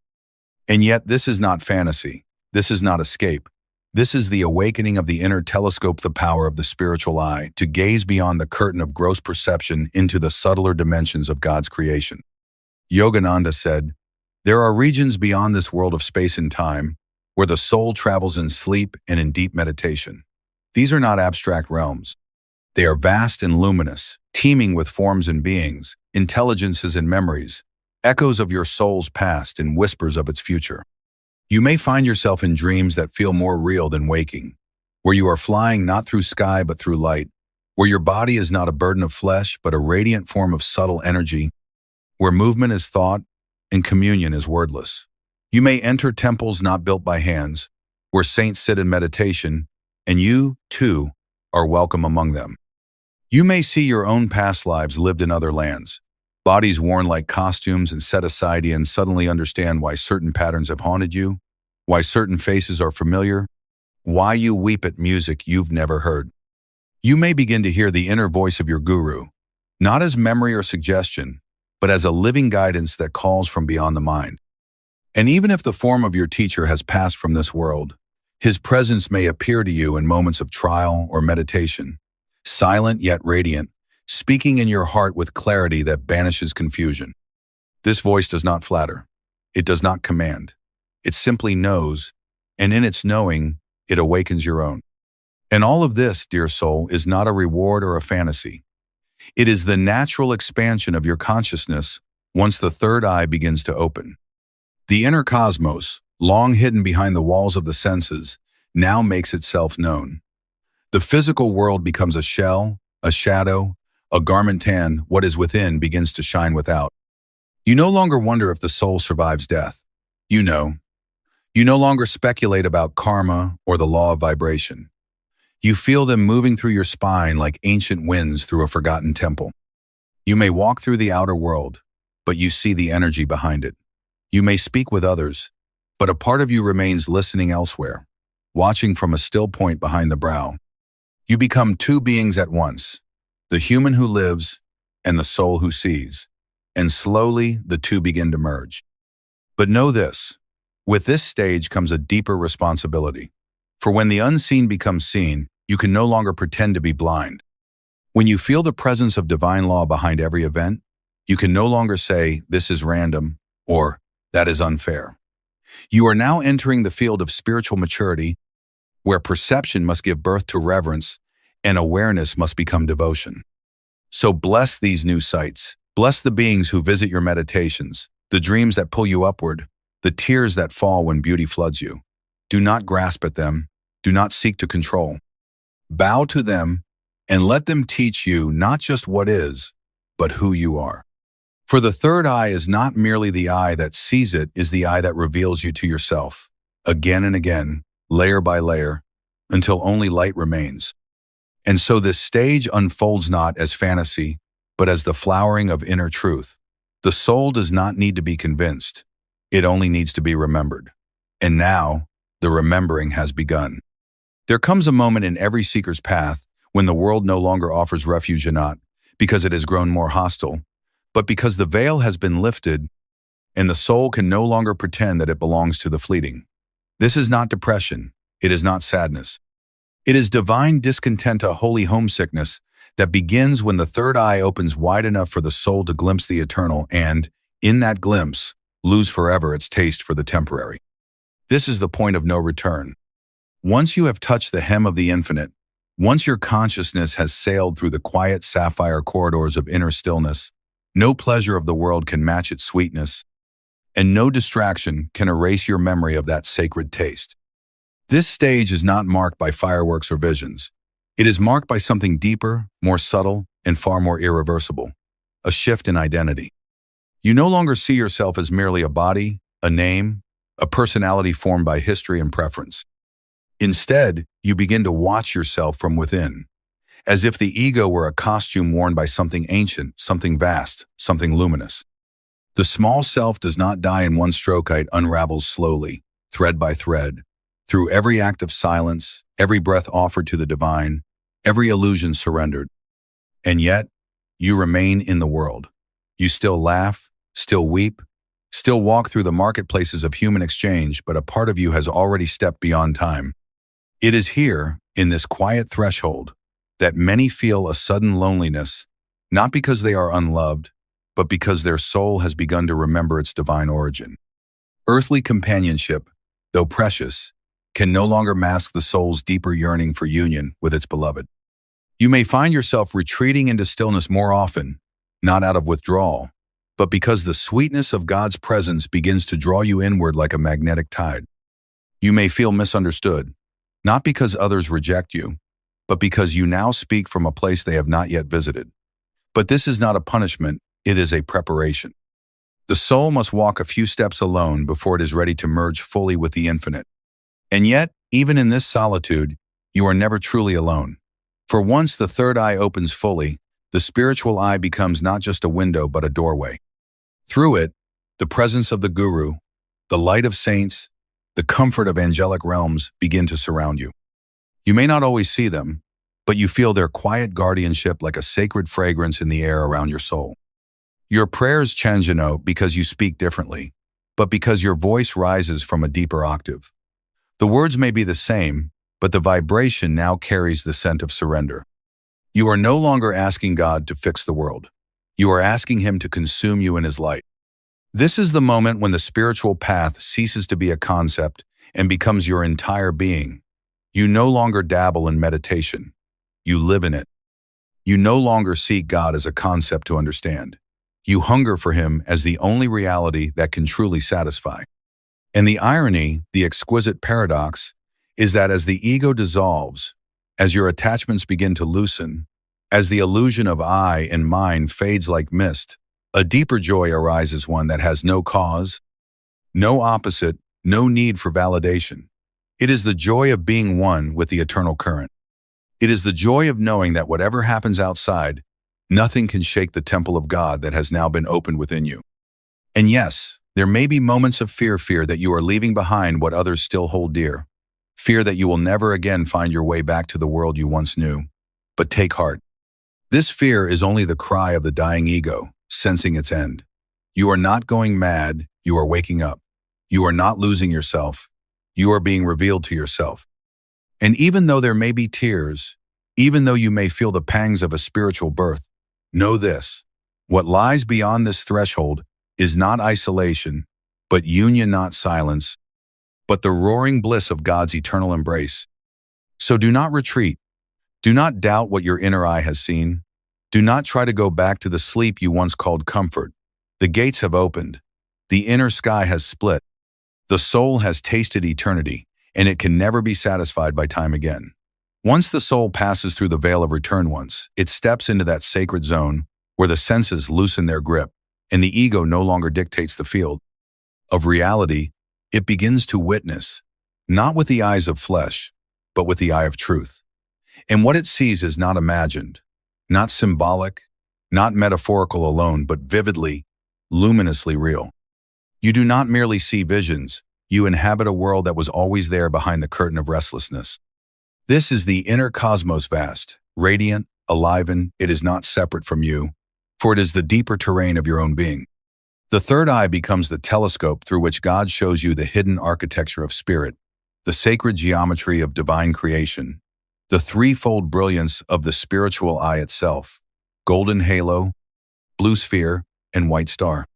And yet this is not fantasy. This is not escape. This is the awakening of the inner telescope, the power of the spiritual eye, to gaze beyond the curtain of gross perception into the subtler dimensions of God's creation. Yogananda said, "There are regions beyond this world of space and time, where the soul travels in sleep and in deep meditation. These are not abstract realms. They are vast and luminous, teeming with forms and beings, intelligences and memories, echoes of your soul's past and whispers of its future. You may find yourself in dreams that feel more real than waking, where you are flying not through sky but through light, where your body is not a burden of flesh but a radiant form of subtle energy, where movement is thought and communion is wordless. You may enter temples not built by hands, where saints sit in meditation, and you, too, are welcome among them. You may see your own past lives lived in other lands, bodies worn like costumes and set aside, and suddenly understand why certain patterns have haunted you, why certain faces are familiar, why you weep at music you've never heard. You may begin to hear the inner voice of your guru, not as memory or suggestion, but as a living guidance that calls from beyond the mind. And even if the form of your teacher has passed from this world, his presence may appear to you in moments of trial or meditation, silent yet radiant, speaking in your heart with clarity that banishes confusion. This voice does not flatter. It does not command. It simply knows, and in its knowing, it awakens your own. And all of this, dear soul, is not a reward or a fantasy. It is the natural expansion of your consciousness once the third eye begins to open. The inner cosmos, long hidden behind the walls of the senses, now makes itself known. The physical world becomes a shell, a shadow, a garment tan. What is within begins to shine without. You no longer wonder if the soul survives death. You know. You no longer speculate about karma or the law of vibration. You feel them moving through your spine like ancient winds through a forgotten temple. You may walk through the outer world, but you see the energy behind it. You may speak with others, but a part of you remains listening elsewhere, watching from a still point behind the brow. You become two beings at once, the human who lives and the soul who sees, and slowly the two begin to merge. But know this, with this stage comes a deeper responsibility. For when the unseen becomes seen, you can no longer pretend to be blind. When you feel the presence of divine law behind every event, you can no longer say, "This is random," or "That is unfair." You are now entering the field of spiritual maturity, where perception must give birth to reverence and awareness must become devotion. So bless these new sights. Bless the beings who visit your meditations, the dreams that pull you upward, the tears that fall when beauty floods you. Do not grasp at them. Do not seek to control. Bow to them and let them teach you not just what is, but who you are. For the third eye is not merely the eye that sees, it is the eye that reveals you to yourself. Again and again, layer by layer, until only light remains. And so this stage unfolds not as fantasy, but as the flowering of inner truth. The soul does not need to be convinced. It only needs to be remembered. And now, the remembering has begun. There comes a moment in every seeker's path when the world no longer offers refuge, and not because it has grown more hostile, but because the veil has been lifted and the soul can no longer pretend that it belongs to the fleeting. This is not depression. It is not sadness. It is divine discontent, a holy homesickness that begins when the third eye opens wide enough for the soul to glimpse the eternal and, in that glimpse, lose forever its taste for the temporary. This is the point of no return. Once you have touched the hem of the infinite, once your consciousness has sailed through the quiet sapphire corridors of inner stillness, no pleasure of the world can match its sweetness, and no distraction can erase your memory of that sacred taste. This stage is not marked by fireworks or visions. It is marked by something deeper, more subtle, and far more irreversible: a shift in identity. You no longer see yourself as merely a body, a name, a personality formed by history and preference. Instead, you begin to watch yourself from within, as if the ego were a costume worn by something ancient, something vast, something luminous. The small self does not die in one stroke. It unravels slowly, thread by thread, through every act of silence, every breath offered to the divine, every illusion surrendered. And yet, you remain in the world. You still laugh, still weep, still walk through the marketplaces of human exchange, but a part of you has already stepped beyond time. It is here, in this quiet threshold, that many feel a sudden loneliness, not because they are unloved, but because their soul has begun to remember its divine origin. Earthly companionship, though precious, can no longer mask the soul's deeper yearning for union with its beloved. You may find yourself retreating into stillness more often, not out of withdrawal, but because the sweetness of God's presence begins to draw you inward like a magnetic tide. You may feel misunderstood, not because others reject you, but because you now speak from a place they have not yet visited. But this is not a punishment, it is a preparation. The soul must walk a few steps alone before it is ready to merge fully with the infinite. And yet, even in this solitude, you are never truly alone. For once the third eye opens fully, the spiritual eye becomes not just a window but a doorway. Through it, the presence of the Guru, the light of saints, the comfort of angelic realms begin to surround you. You may not always see them, but you feel their quiet guardianship like a sacred fragrance in the air around your soul. Your prayers change because you speak differently, but because your voice rises from a deeper octave. The words may be the same, but the vibration now carries the scent of surrender. You are no longer asking God to fix the world. You are asking Him to consume you in His light. This is the moment when the spiritual path ceases to be a concept and becomes your entire being. You no longer dabble in meditation. You live in it. You no longer seek God as a concept to understand. You hunger for Him as the only reality that can truly satisfy. And the irony, the exquisite paradox, is that as the ego dissolves, as your attachments begin to loosen, as the illusion of I and mine fades like mist, a deeper joy arises, one that has no cause, no opposite, no need for validation. It is the joy of being one with the eternal current. It is the joy of knowing that whatever happens outside, nothing can shake the temple of God that has now been opened within you. And yes, there may be moments of fear that you are leaving behind what others still hold dear. Fear that you will never again find your way back to the world you once knew. But take heart. This fear is only the cry of the dying ego, sensing its end. You are not going mad, you are waking up. You are not losing yourself, you are being revealed to yourself. And even though there may be tears, even though you may feel the pangs of a spiritual birth, know this: what lies beyond this threshold is not isolation, but union, not silence, but the roaring bliss of God's eternal embrace. So do not retreat. Do not doubt what your inner eye has seen. Do not try to go back to the sleep you once called comfort. The gates have opened. The inner sky has split. The soul has tasted eternity, and it can never be satisfied by time again. Once the soul passes through the veil of return it steps into that sacred zone where the senses loosen their grip, and the ego no longer dictates the field of reality. It begins to witness, not with the eyes of flesh, but with the eye of truth. And what it sees is not imagined, not symbolic, not metaphorical alone, but vividly, luminously real. You do not merely see visions, you inhabit a world that was always there behind the curtain of restlessness. This is the inner cosmos, vast, radiant, alive, and it is not separate from you, for it is the deeper terrain of your own being. The third eye becomes the telescope through which God shows you the hidden architecture of spirit, the sacred geometry of divine creation, the threefold brilliance of the spiritual eye itself: golden halo, blue sphere, and white star.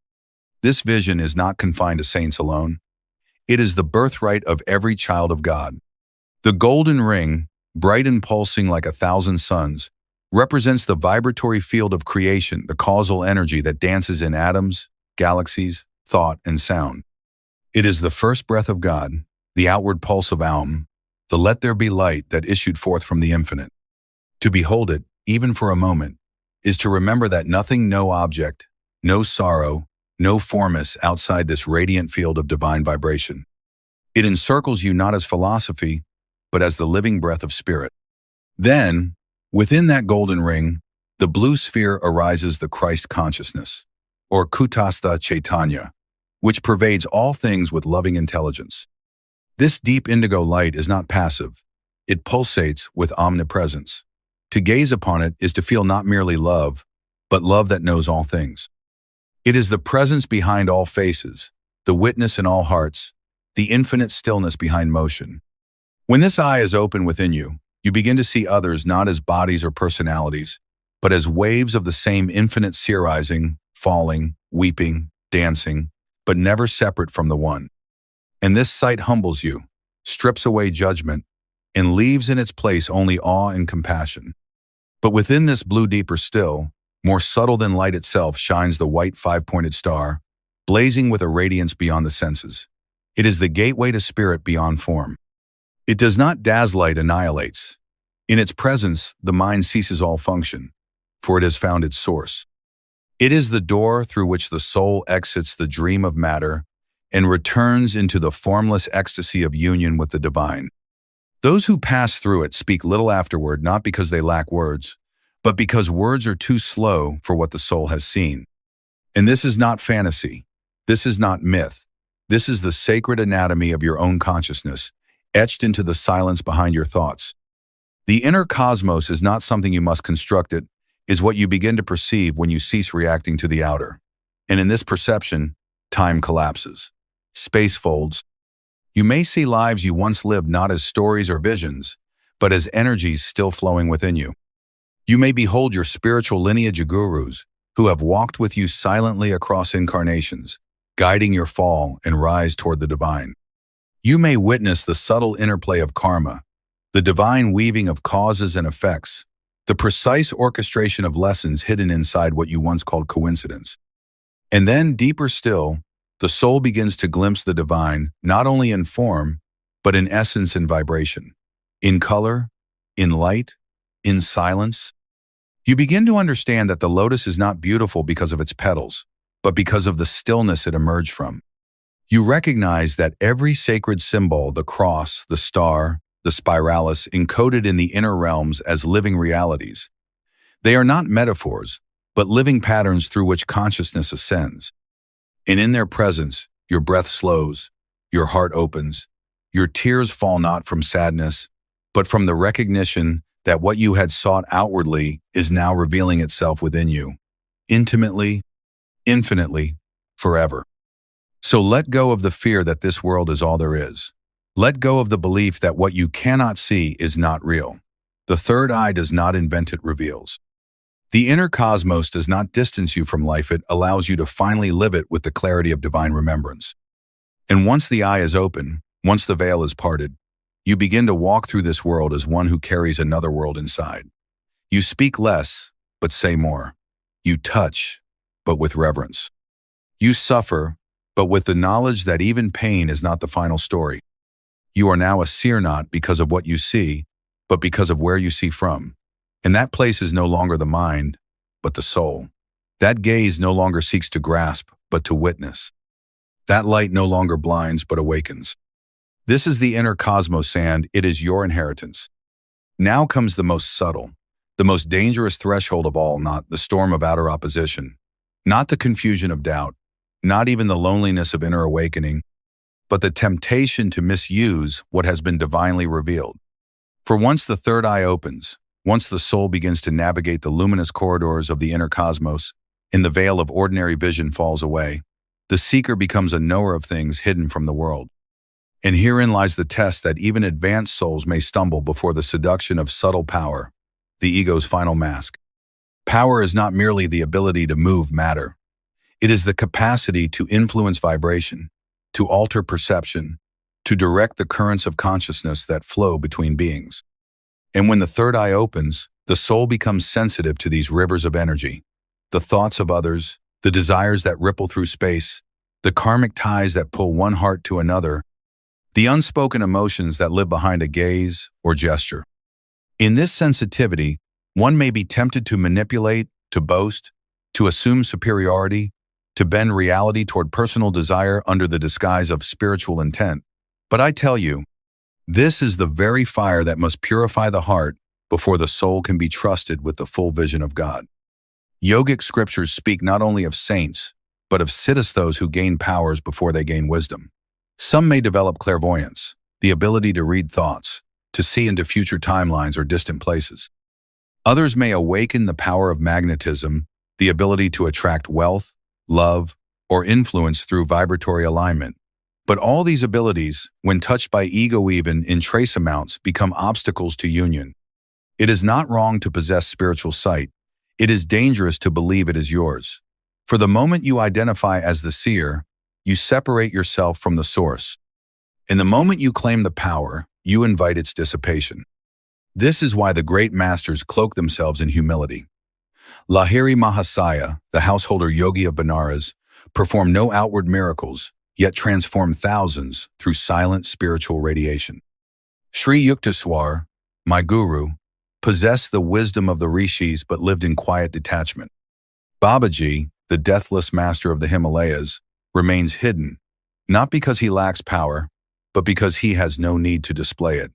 This vision is not confined to saints alone. It is the birthright of every child of God. The golden ring, bright and pulsing like 1,000 suns, represents the vibratory field of creation, the causal energy that dances in atoms, galaxies, thought, and sound. It is the first breath of God, the outward pulse of Aum, the let there be light that issued forth from the infinite. To behold it, even for a moment, is to remember that nothing, no object, no sorrow, no form is outside this radiant field of divine vibration. It encircles you not as philosophy, but as the living breath of spirit. Then, within that golden ring, the blue sphere arises the Christ consciousness, or Kutastha Chaitanya, which pervades all things with loving intelligence. This deep indigo light is not passive. It pulsates with omnipresence. To gaze upon it is to feel not merely love, but love that knows all things. It is the presence behind all faces, the witness in all hearts, the infinite stillness behind motion. When this eye is open within you, you begin to see others not as bodies or personalities, but as waves of the same infinite sea rising, falling, weeping, dancing, but never separate from the one. And this sight humbles you, strips away judgment, and leaves in its place only awe and compassion. But within this blue deeper still, more subtle than light itself, shines the white five-pointed star, blazing with a radiance beyond the senses. It is the gateway to spirit beyond form. It does not dazzle, it annihilates. In its presence, the mind ceases all function, for it has found its source. It is the door through which the soul exits the dream of matter and returns into the formless ecstasy of union with the divine. Those who pass through it speak little afterward, not because they lack words, but because words are too slow for what the soul has seen. And this is not fantasy. This is not myth. This is the sacred anatomy of your own consciousness, etched into the silence behind your thoughts. The inner cosmos is not something you must construct, it is what you begin to perceive when you cease reacting to the outer. And in this perception, time collapses. Space folds. You may see lives you once lived not as stories or visions, but as energies still flowing within you. You may behold your spiritual lineage of gurus who have walked with you silently across incarnations, guiding your fall and rise toward the divine. You may witness the subtle interplay of karma, the divine weaving of causes and effects, the precise orchestration of lessons hidden inside what you once called coincidence. And then, deeper still, the soul begins to glimpse the divine, not only in form, but in essence and vibration, in color, in light, in silence. You begin to understand that the lotus is not beautiful because of its petals, but because of the stillness it emerged from. You recognize that every sacred symbol, the cross, the star, the spiralis, encoded in the inner realms as living realities. They are not metaphors, but living patterns through which consciousness ascends. And in their presence, your breath slows, your heart opens, your tears fall not from sadness, but from the recognition that what you had sought outwardly is now revealing itself within you, intimately, infinitely, forever. So let go of the fear that this world is all there is. Let go of the belief that what you cannot see is not real. The third eye does not invent, it reveals. The inner cosmos does not distance you from life, it allows you to finally live it with the clarity of divine remembrance. And once the eye is open, once the veil is parted, you begin to walk through this world as one who carries another world inside. You speak less, but say more. You touch, but with reverence. You suffer, but with the knowledge that even pain is not the final story. You are now a seer not because of what you see, but because of where you see from. And that place is no longer the mind, but the soul. That gaze no longer seeks to grasp, but to witness. That light no longer blinds, but awakens. This is the inner cosmos and it is your inheritance. Now comes the most subtle, the most dangerous threshold of all, not the storm of outer opposition, not the confusion of doubt, not even the loneliness of inner awakening, but the temptation to misuse what has been divinely revealed. For once the third eye opens, once the soul begins to navigate the luminous corridors of the inner cosmos, and the veil of ordinary vision falls away, the seeker becomes a knower of things hidden from the world. And herein lies the test that even advanced souls may stumble before the seduction of subtle power, the ego's final mask. Power is not merely the ability to move matter. It is the capacity to influence vibration, to alter perception, to direct the currents of consciousness that flow between beings. And when the third eye opens, the soul becomes sensitive to these rivers of energy, the thoughts of others, the desires that ripple through space, the karmic ties that pull one heart to another, the unspoken emotions that live behind a gaze or gesture. In this sensitivity, one may be tempted to manipulate, to boast, to assume superiority, to bend reality toward personal desire under the disguise of spiritual intent. But I tell you, this is the very fire that must purify the heart before the soul can be trusted with the full vision of God. Yogic scriptures speak not only of saints, but of siddhas, who gain powers before they gain wisdom. Some may develop clairvoyance, the ability to read thoughts, to see into future timelines or distant places. Others may awaken the power of magnetism, the ability to attract wealth, love, or influence through vibratory alignment. But all these abilities, when touched by ego even in trace amounts, become obstacles to union. It is not wrong to possess spiritual sight. It is dangerous to believe it is yours. For the moment you identify as the seer, you separate yourself from the source. In the moment you claim the power, you invite its dissipation. This is why the great masters cloak themselves in humility. Lahiri Mahasaya, the householder yogi of Benares, performed no outward miracles, yet transformed thousands through silent spiritual radiation. Sri Yukteswar, my guru, possessed the wisdom of the rishis but lived in quiet detachment. Babaji, the deathless master of the Himalayas, remains hidden, not because he lacks power, but because he has no need to display it.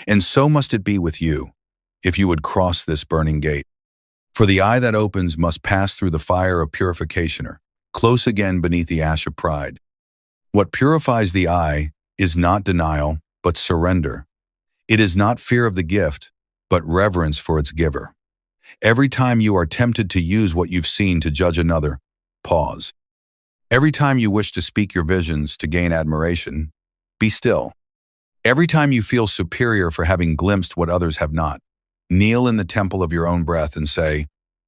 And so must it be with you, if you would cross this burning gate. For the eye that opens must pass through the fire of purification, or close again beneath the ash of pride. What purifies the eye is not denial, but surrender. It is not fear of the gift, but reverence for its giver. Every time you are tempted to use what you've seen to judge another, pause. Every time you wish to speak your visions to gain admiration, be still. Every time you feel superior for having glimpsed what others have not, kneel in the temple of your own breath and say,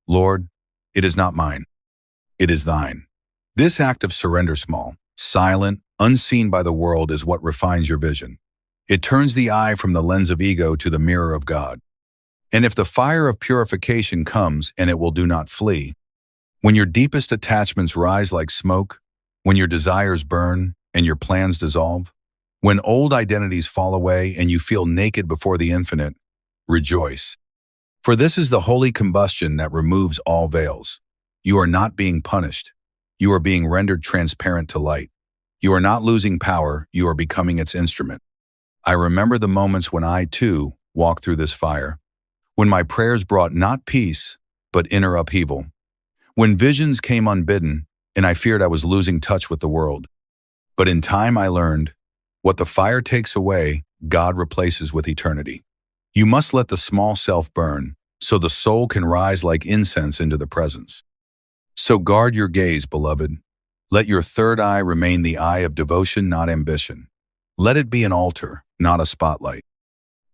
Lord, it is not mine, it is thine. This act of surrender, small, silent, unseen by the world, is what refines your vision. It turns the eye from the lens of ego to the mirror of God. And if the fire of purification comes, and it will do not flee, when your deepest attachments rise like smoke, when your desires burn and your plans dissolve, when old identities fall away and you feel naked before the infinite, rejoice. For this is the holy combustion that removes all veils. You are not being punished. You are being rendered transparent to light. You are not losing power, you are becoming its instrument. I remember the moments when I, too, walked through this fire, when my prayers brought not peace, but inner upheaval, when visions came unbidden, and I feared I was losing touch with the world. But in time I learned, what the fire takes away, God replaces with eternity. You must let the small self burn, so the soul can rise like incense into the presence. So guard your gaze, beloved. Let your third eye remain the eye of devotion, not ambition. Let it be an altar, not a spotlight.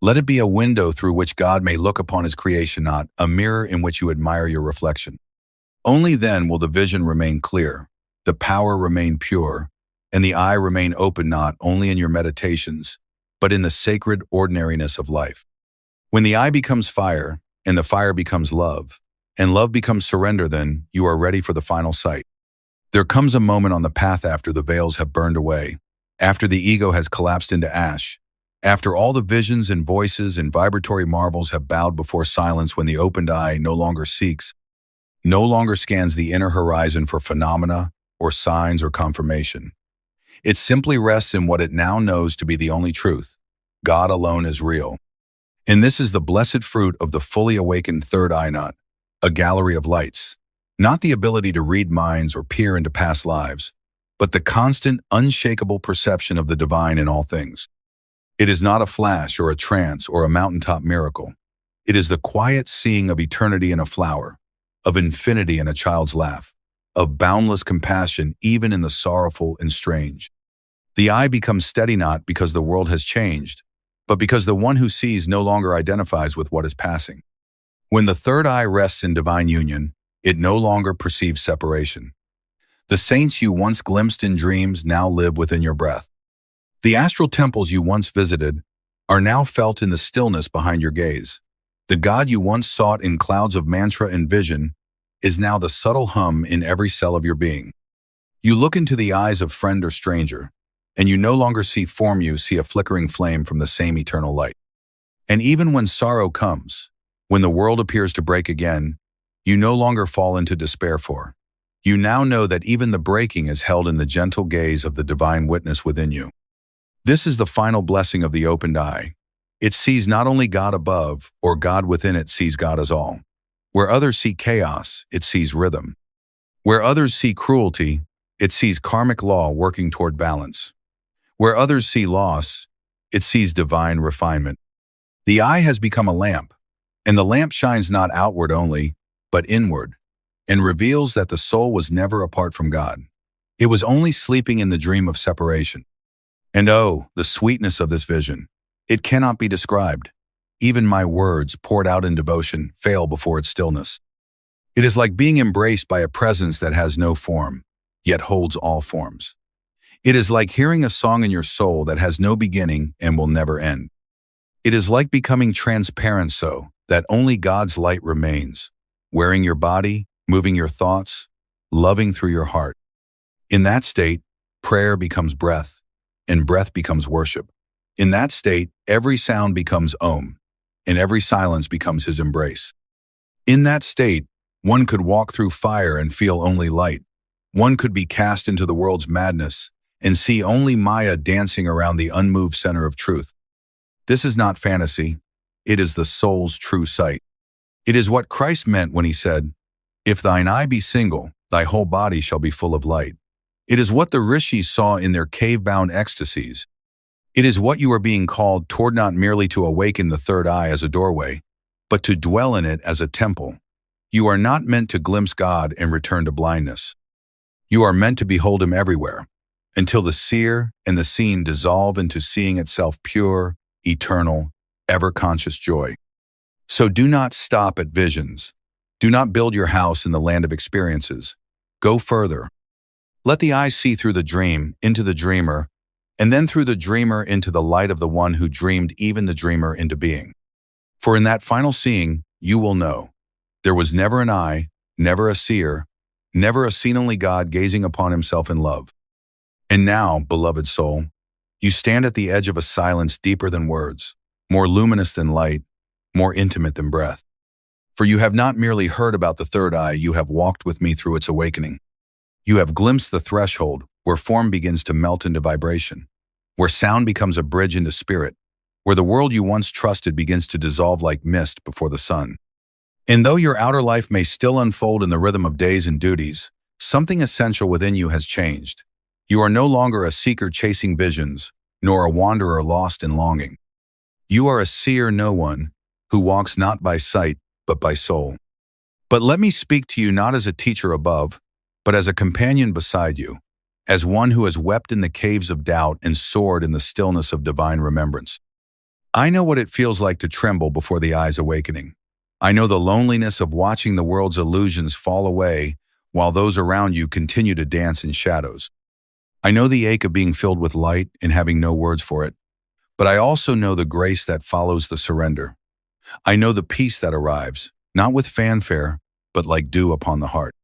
Let it be a window through which God may look upon his creation, not a mirror in which you admire your reflection. Only then will the vision remain clear, the power remain pure, and the eye remain open not only in your meditations, but in the sacred ordinariness of life. When the eye becomes fire, and the fire becomes love, and love becomes surrender, then you are ready for the final sight. There comes a moment on the path after the veils have burned away, after the ego has collapsed into ash, after all the visions and voices and vibratory marvels have bowed before silence, when the opened eye no longer seeks, no longer scans the inner horizon for phenomena or signs or confirmation. It simply rests in what it now knows to be the only truth. God alone is real. And this is the blessed fruit of the fully awakened third eye, not a gallery of lights, not the ability to read minds or peer into past lives, but the constant, unshakable perception of the divine in all things. It is not a flash or a trance or a mountaintop miracle. It is the quiet seeing of eternity in a flower, of infinity in a child's laugh, of boundless compassion even in the sorrowful and strange. The eye becomes steady not because the world has changed, but because the one who sees no longer identifies with what is passing. When the third eye rests in divine union, it no longer perceives separation. The saints you once glimpsed in dreams now live within your breath. The astral temples you once visited are now felt in the stillness behind your gaze. The God you once sought in clouds of mantra and vision is now the subtle hum in every cell of your being. You look into the eyes of friend or stranger, and you no longer see form, you see a flickering flame from the same eternal light. And even when sorrow comes, when the world appears to break again, you no longer fall into despair, for you now know that even the breaking is held in the gentle gaze of the divine witness within you. This is the final blessing of the opened eye. It sees not only God above, or God within, it sees God as all. Where others see chaos, it sees rhythm. Where others see cruelty, it sees karmic law working toward balance. Where others see loss, it sees divine refinement. The eye has become a lamp, and the lamp shines not outward only, but inward, and reveals that the soul was never apart from God. It was only sleeping in the dream of separation. And oh, the sweetness of this vision! It cannot be described. Even my words, poured out in devotion, fail before its stillness. It is like being embraced by a presence that has no form, yet holds all forms. It is like hearing a song in your soul that has no beginning and will never end. It is like becoming transparent so that only God's light remains, wearing your body, moving your thoughts, loving through your heart. In that state, prayer becomes breath, and breath becomes worship. In that state, every sound becomes Om, and every silence becomes His embrace. In that state, one could walk through fire and feel only light. One could be cast into the world's madness and see only Maya dancing around the unmoved center of truth. This is not fantasy. It is the soul's true sight. It is what Christ meant when He said, "If thine eye be single, thy whole body shall be full of light." It is what the rishis saw in their cave-bound ecstasies. It is what you are being called toward, not merely to awaken the third eye as a doorway, but to dwell in it as a temple. You are not meant to glimpse God and return to blindness. You are meant to behold Him everywhere, until the seer and the seen dissolve into seeing itself pure, eternal, ever-conscious joy. So do not stop at visions. Do not build your house in the land of experiences. Go further. Let the eye see through the dream into the dreamer, and then through the dreamer into the light of the one who dreamed even the dreamer into being. For in that final seeing, you will know. There was never an eye, never a seer, never a seen, only God gazing upon Himself in love. And now, beloved soul, you stand at the edge of a silence deeper than words, more luminous than light, more intimate than breath. For you have not merely heard about the third eye, you have walked with me through its awakening. You have glimpsed the threshold where form begins to melt into vibration, where sound becomes a bridge into spirit, where the world you once trusted begins to dissolve like mist before the sun. And though your outer life may still unfold in the rhythm of days and duties, something essential within you has changed. You are no longer a seeker chasing visions, nor a wanderer lost in longing. You are a seer, no one, who walks not by sight, but by soul. But let me speak to you not as a teacher above, but as a companion beside you, as one who has wept in the caves of doubt and soared in the stillness of divine remembrance. I know what it feels like to tremble before the eye's awakening. I know the loneliness of watching the world's illusions fall away while those around you continue to dance in shadows. I know the ache of being filled with light and having no words for it, but I also know the grace that follows the surrender. I know the peace that arrives, not with fanfare, but like dew upon the heart.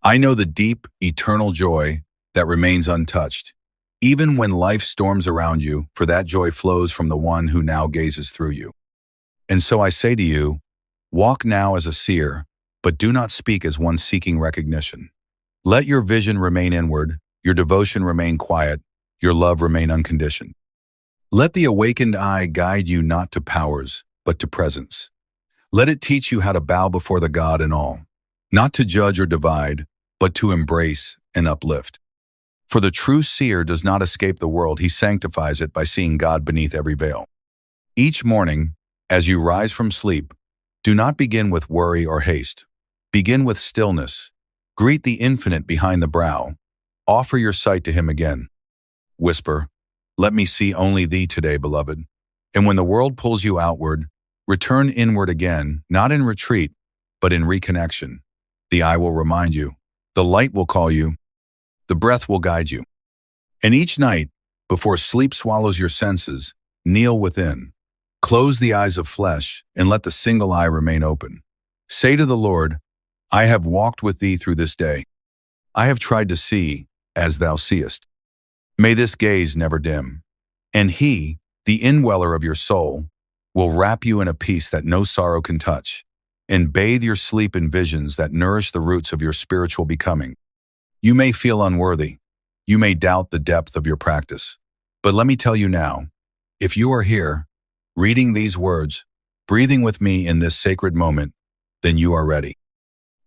I know the deep, eternal joy that remains untouched, even when life storms around you, for that joy flows from the one who now gazes through you. And so I say to you, walk now as a seer, but do not speak as one seeking recognition. Let your vision remain inward, your devotion remain quiet, your love remain unconditioned. Let the awakened eye guide you not to powers, but to presence. Let it teach you how to bow before the God in all, not to judge or divide, but to embrace and uplift. For the true seer does not escape the world, he sanctifies it by seeing God beneath every veil. Each morning, as you rise from sleep, do not begin with worry or haste. Begin with stillness. Greet the infinite behind the brow. Offer your sight to him again. Whisper, "Let me see only thee today, beloved." And when the world pulls you outward, return inward again, not in retreat, but in reconnection. The eye will remind you. The light will call you. The breath will guide you. And each night, before sleep swallows your senses, kneel within. Close the eyes of flesh and let the single eye remain open. Say to the Lord, "I have walked with thee through this day. I have tried to see as thou seest." May this gaze never dim. And he, the indweller of your soul, will wrap you in a peace that no sorrow can touch, and bathe your sleep in visions that nourish the roots of your spiritual becoming. You may feel unworthy. You may doubt the depth of your practice. But let me tell you now, if you are here, reading these words, breathing with me in this sacred moment, then you are ready.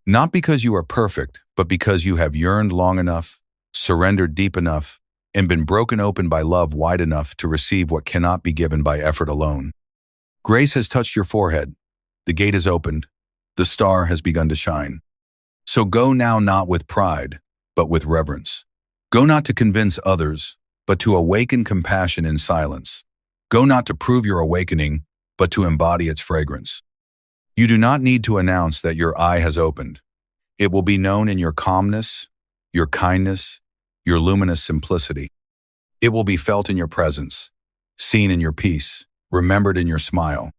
Not because you are perfect, but because you have yearned long enough, surrendered deep enough, and been broken open by love wide enough to receive what cannot be given by effort alone. Grace has touched your forehead. The gate is opened. The star has begun to shine. So go now not with pride, but with reverence. Go not to convince others, but to awaken compassion in silence. Go not to prove your awakening, but to embody its fragrance. You do not need to announce that your eye has opened. It will be known in your calmness, your kindness, your luminous simplicity. It will be felt in your presence, seen in your peace, remembered in your smile.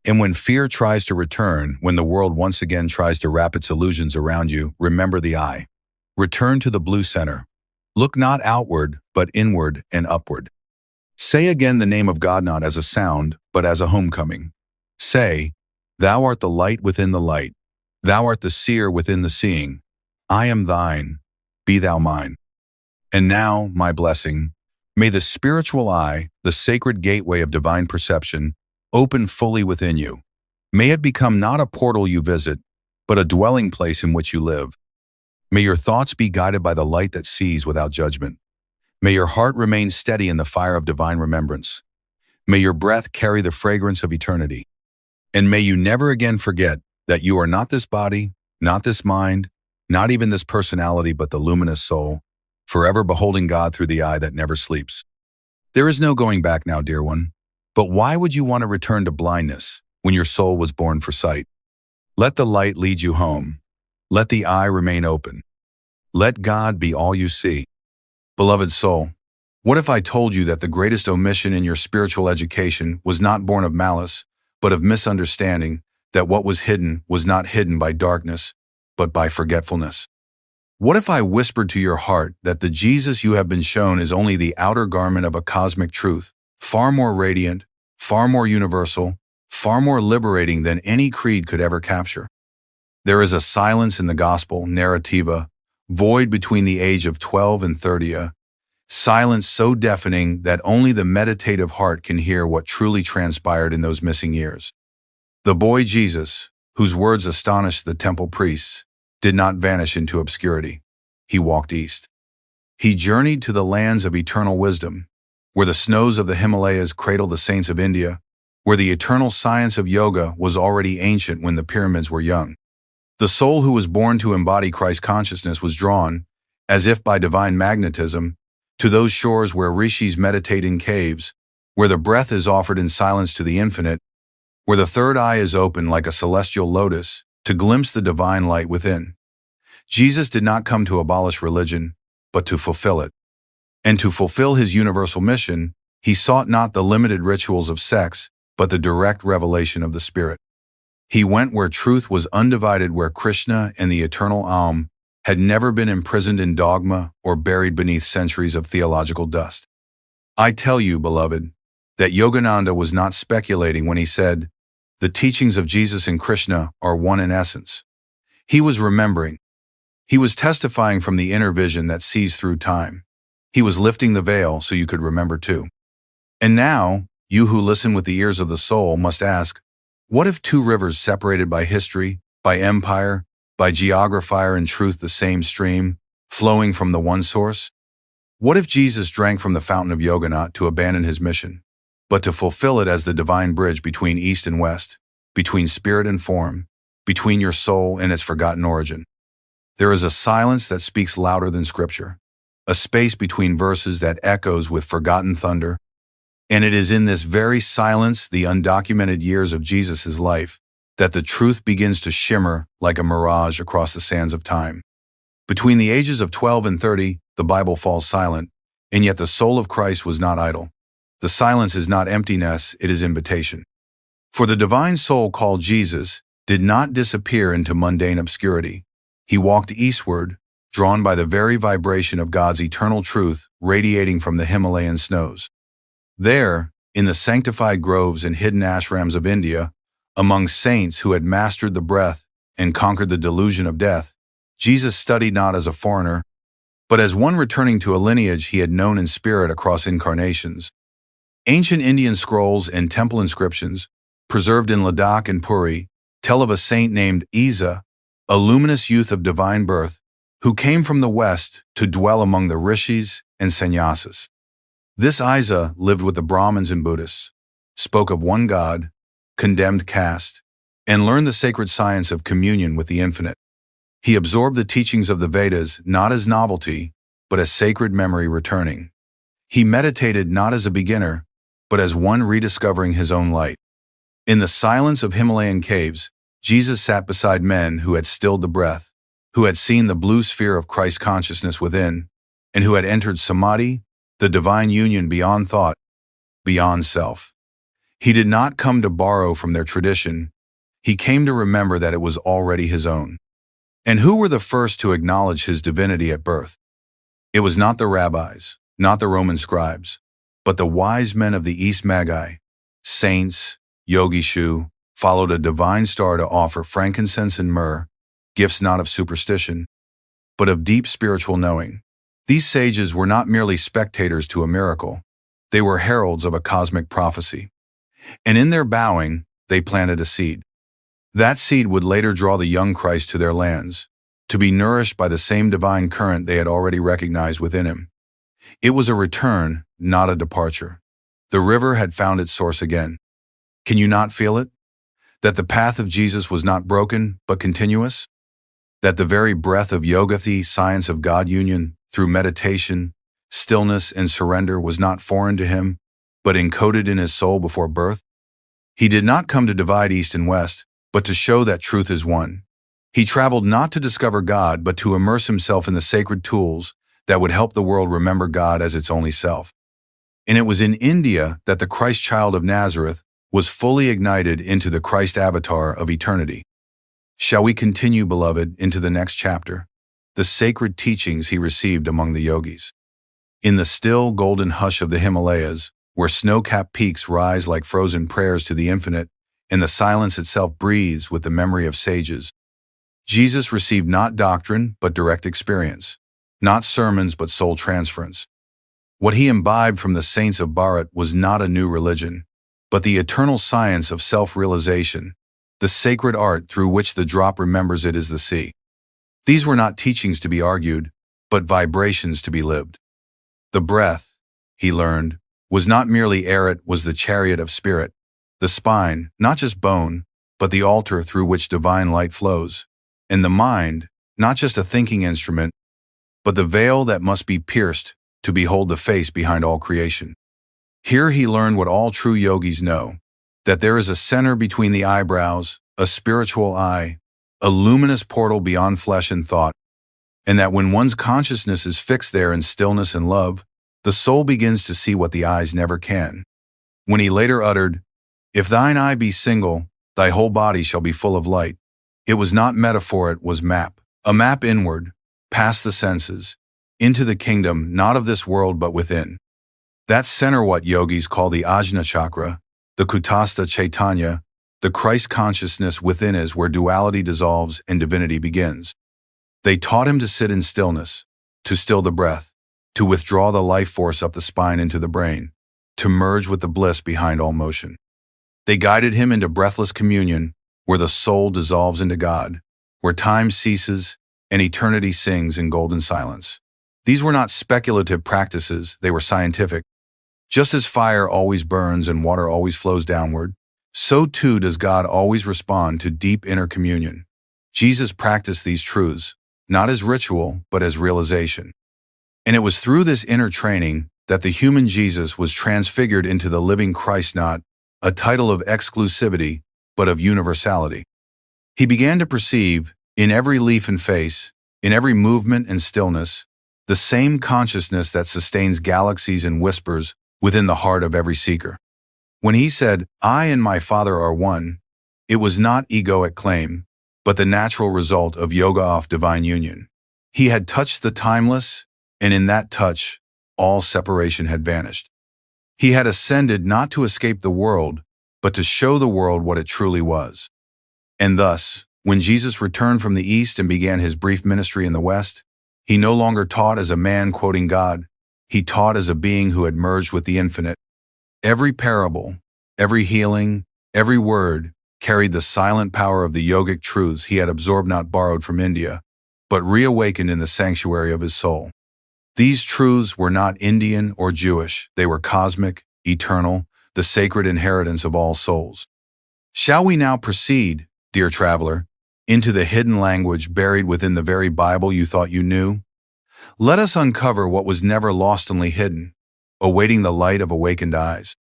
And when fear tries to return, when the world once again tries to wrap its illusions around you, remember the eye. Return to the blue center. Look not outward, but inward and upward. Say again the name of God not as a sound, but as a homecoming. Say, "Thou art the light within the light. Thou art the seer within the seeing. I am thine. Be thou mine." And now, my blessing, may the spiritual eye, the sacred gateway of divine perception, open fully within you. May it become not a portal you visit, but a dwelling place in which you live. May your thoughts be guided by the light that sees without judgment. May your heart remain steady in the fire of divine remembrance. May your breath carry the fragrance of eternity. And may you never again forget that you are not this body, not this mind, not even this personality, but the luminous soul, forever beholding God through the eye that never sleeps. There is no going back now, dear one. But why would you want to return to blindness when your soul was born for sight? Let the light lead you home. Let the eye remain open. Let God be all you see. Beloved soul, what if I told you that the greatest omission in your spiritual education was not born of malice, but of misunderstanding, that what was hidden was not hidden by darkness, but by forgetfulness? What if I whispered to your heart that the Jesus you have been shown is only the outer garment of a cosmic truth, far more radiant, far more universal, far more liberating than any creed could ever capture? There is a silence in the gospel narrativa, void between the age of 12 and 30, silence so deafening that only the meditative heart can hear what truly transpired in those missing years. The boy Jesus, whose words astonished the temple priests, did not vanish into obscurity. He walked east. He journeyed to the lands of eternal wisdom, where the snows of the Himalayas cradle the saints of India, where the eternal science of yoga was already ancient when the pyramids were young. The soul who was born to embody Christ consciousness was drawn, as if by divine magnetism, to those shores where rishis meditate in caves, where the breath is offered in silence to the infinite, where the third eye is open like a celestial lotus to glimpse the divine light within. Jesus did not come to abolish religion, but to fulfill it. And to fulfill his universal mission, he sought not the limited rituals of sex, but the direct revelation of the Spirit. He went where truth was undivided, where Krishna and the eternal Om had never been imprisoned in dogma or buried beneath centuries of theological dust. I tell you, beloved, that Yogananda was not speculating when he said, "The teachings of Jesus and Krishna are one in essence." He was remembering. He was testifying from the inner vision that sees through time. He was lifting the veil so you could remember too. And now, you who listen with the ears of the soul must ask, what if two rivers separated by history, by empire, by geography are in truth the same stream, flowing from the one source? What if Jesus drank from the fountain of yoga not to abandon his mission, but to fulfill it as the divine bridge between East and West, between spirit and form, between your soul and its forgotten origin? There is a silence that speaks louder than scripture, a space between verses that echoes with forgotten thunder, and it is in this very silence, the undocumented years of Jesus' life, that the truth begins to shimmer like a mirage across the sands of time. Between the ages of 12 and 30, the Bible falls silent, and yet the soul of Christ was not idle. The silence is not emptiness, it is invitation. For the divine soul called Jesus did not disappear into mundane obscurity. He walked eastward, drawn by the very vibration of God's eternal truth radiating from the Himalayan snows. There, in the sanctified groves and hidden ashrams of India, among saints who had mastered the breath and conquered the delusion of death, Jesus studied not as a foreigner, but as one returning to a lineage he had known in spirit across incarnations. Ancient Indian scrolls and temple inscriptions, preserved in Ladakh and Puri, tell of a saint named Isa, a luminous youth of divine birth, who came from the West to dwell among the rishis and sannyasis. This Isa lived with the Brahmins and Buddhists, spoke of one God, condemned caste, and learned the sacred science of communion with the infinite. He absorbed the teachings of the Vedas not as novelty, but as sacred memory returning. He meditated not as a beginner, but as one rediscovering his own light. In the silence of Himalayan caves, Jesus sat beside men who had stilled the breath, who had seen the blue sphere of Christ consciousness within, and who had entered samadhi, the divine union beyond thought, beyond self. He did not come to borrow from their tradition. He came to remember that it was already his own. And who were the first to acknowledge his divinity at birth? It was not the rabbis, not the Roman scribes, but the wise men of the East Magi, saints, Yogishu, followed a divine star to offer frankincense and myrrh, gifts not of superstition, but of deep spiritual knowing. These sages were not merely spectators to a miracle, they were heralds of a cosmic prophecy. And in their bowing, they planted a seed. That seed would later draw the young Christ to their lands, to be nourished by the same divine current they had already recognized within him. It was a return, not a departure. The river had found its source again. Can you not feel it? That the path of Jesus was not broken, but continuous? That the very breath of yoga, the science of God union, through meditation, stillness, and surrender was not foreign to him, but encoded in his soul before birth? He did not come to divide East and West, but to show that truth is one. He traveled not to discover God, but to immerse himself in the sacred tools that would help the world remember God as its only self. And it was in India that the Christ child of Nazareth was fully ignited into the Christ avatar of eternity. Shall we continue, beloved, into the next chapter? The sacred teachings he received among the yogis. In the still, golden hush of the Himalayas, where snow-capped peaks rise like frozen prayers to the infinite, and the silence itself breathes with the memory of sages, Jesus received not doctrine, but direct experience, not sermons, but soul transference. What he imbibed from the saints of Bharat was not a new religion, but the eternal science of self-realization, the sacred art through which the drop remembers it as the sea. These were not teachings to be argued, but vibrations to be lived. The breath, he learned, was not merely air, it was the chariot of spirit, the spine, not just bone, but the altar through which divine light flows, and the mind, not just a thinking instrument, but the veil that must be pierced to behold the face behind all creation. Here he learned what all true yogis know, that there is a center between the eyebrows, a spiritual eye, a luminous portal beyond flesh and thought, and that when one's consciousness is fixed there in stillness and love, the soul begins to see what the eyes never can. When he later uttered, "If thine eye be single, thy whole body shall be full of light," it was not metaphor, it was map. A map inward, past the senses, into the kingdom not of this world but within. That center what yogis call the Ajna chakra, the Kutastha Chaitanya, the Christ consciousness within is where duality dissolves and divinity begins. They taught him to sit in stillness, to still the breath, to withdraw the life force up the spine into the brain, to merge with the bliss behind all motion. They guided him into breathless communion, where the soul dissolves into God, where time ceases and eternity sings in golden silence. These were not speculative practices, they were scientific. Just as fire always burns and water always flows downward, so too does God always respond to deep inner communion. Jesus practiced these truths, not as ritual, but as realization. And it was through this inner training that the human Jesus was transfigured into the living Christ, not a title of exclusivity, but of universality. He began to perceive, in every leaf and face, in every movement and stillness, the same consciousness that sustains galaxies and whispers within the heart of every seeker. When he said, "I and my Father are one," it was not egoic claim, but the natural result of yoga of divine union. He had touched the timeless, and in that touch, all separation had vanished. He had ascended not to escape the world, but to show the world what it truly was. And thus, when Jesus returned from the East and began his brief ministry in the West, he no longer taught as a man quoting God, he taught as a being who had merged with the infinite. Every parable, every healing, every word carried the silent power of the yogic truths he had absorbed, not borrowed from India, but reawakened in the sanctuary of his soul. These truths were not Indian or Jewish, they were cosmic, eternal, the sacred inheritance of all souls. Shall we now proceed, dear traveler, into the hidden language buried within the very Bible you thought you knew? Let us uncover what was never lost, only hidden, awaiting the light of awakened eyes.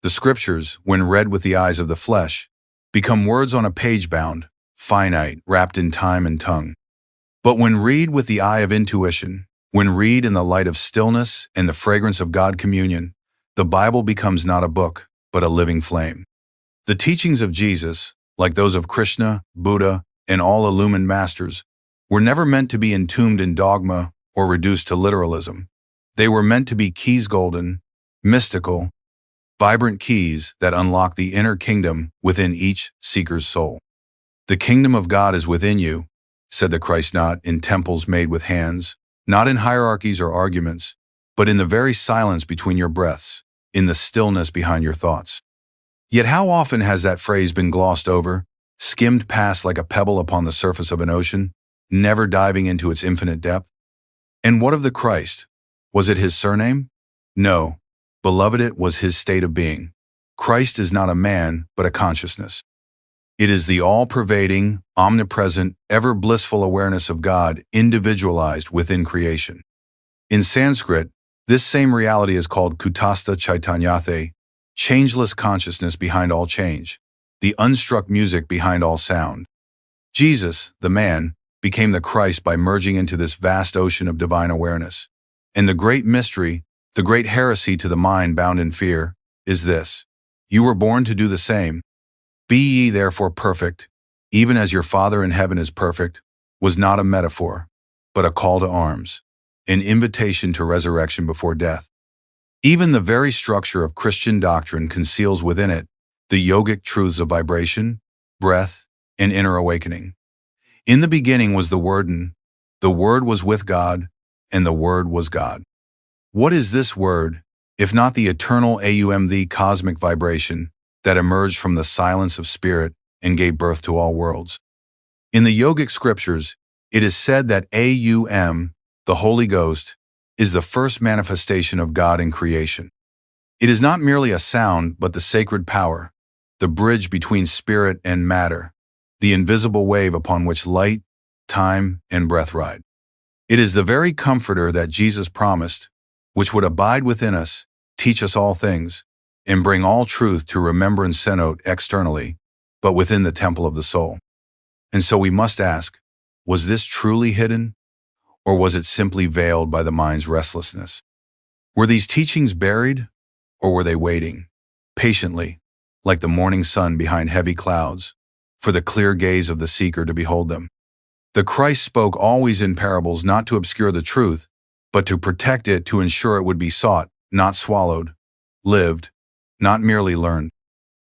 The scriptures, when read with the eyes of the flesh, become words on a page bound, finite, wrapped in time and tongue. But when read with the eye of intuition, when read in the light of stillness and the fragrance of God communion, the Bible becomes not a book, but a living flame. The teachings of Jesus, like those of Krishna, Buddha, and all illumined masters, were never meant to be entombed in dogma or reduced to literalism. They were meant to be keys, golden, mystical, vibrant keys that unlock the inner kingdom within each seeker's soul. The kingdom of God is within you, said the Christ, not in temples made with hands, not in hierarchies or arguments, but in the very silence between your breaths, in the stillness behind your thoughts. Yet how often has that phrase been glossed over, skimmed past like a pebble upon the surface of an ocean, never diving into its infinite depth? And what of the Christ? Was it his surname? No, beloved, it was his state of being. Christ is not a man, but a consciousness. It is the all-pervading, omnipresent, ever-blissful awareness of God individualized within creation. In Sanskrit, this same reality is called Kutastha Chaitanyathe, changeless consciousness behind all change, the unstruck music behind all sound. Jesus, the man, became the Christ by merging into this vast ocean of divine awareness. And the great mystery, the great heresy to the mind bound in fear, is this: you were born to do the same. Be ye therefore perfect, even as your Father in heaven is perfect, was not a metaphor, but a call to arms, an invitation to resurrection before death. Even the very structure of Christian doctrine conceals within it the yogic truths of vibration, breath, and inner awakening. In the beginning was the Word, and the Word was with God, and the Word was God. What is this Word, if not the eternal the cosmic vibration that emerged from the silence of spirit and gave birth to all worlds? In the yogic scriptures, it is said that the Holy Ghost, is the first manifestation of God in creation. It is not merely a sound, but the sacred power, the bridge between spirit and matter, the invisible wave upon which light, time, and breath ride. It is the very comforter that Jesus promised, which would abide within us, teach us all things, and bring all truth to remembrance not externally, but within the temple of the soul. And so we must ask, was this truly hidden, or was it simply veiled by the mind's restlessness? Were these teachings buried, or were they waiting, patiently, like the morning sun behind heavy clouds, for the clear gaze of the seeker to behold them? The Christ spoke always in parables, not to obscure the truth, but to protect it, to ensure it would be sought, not swallowed, lived, not merely learned.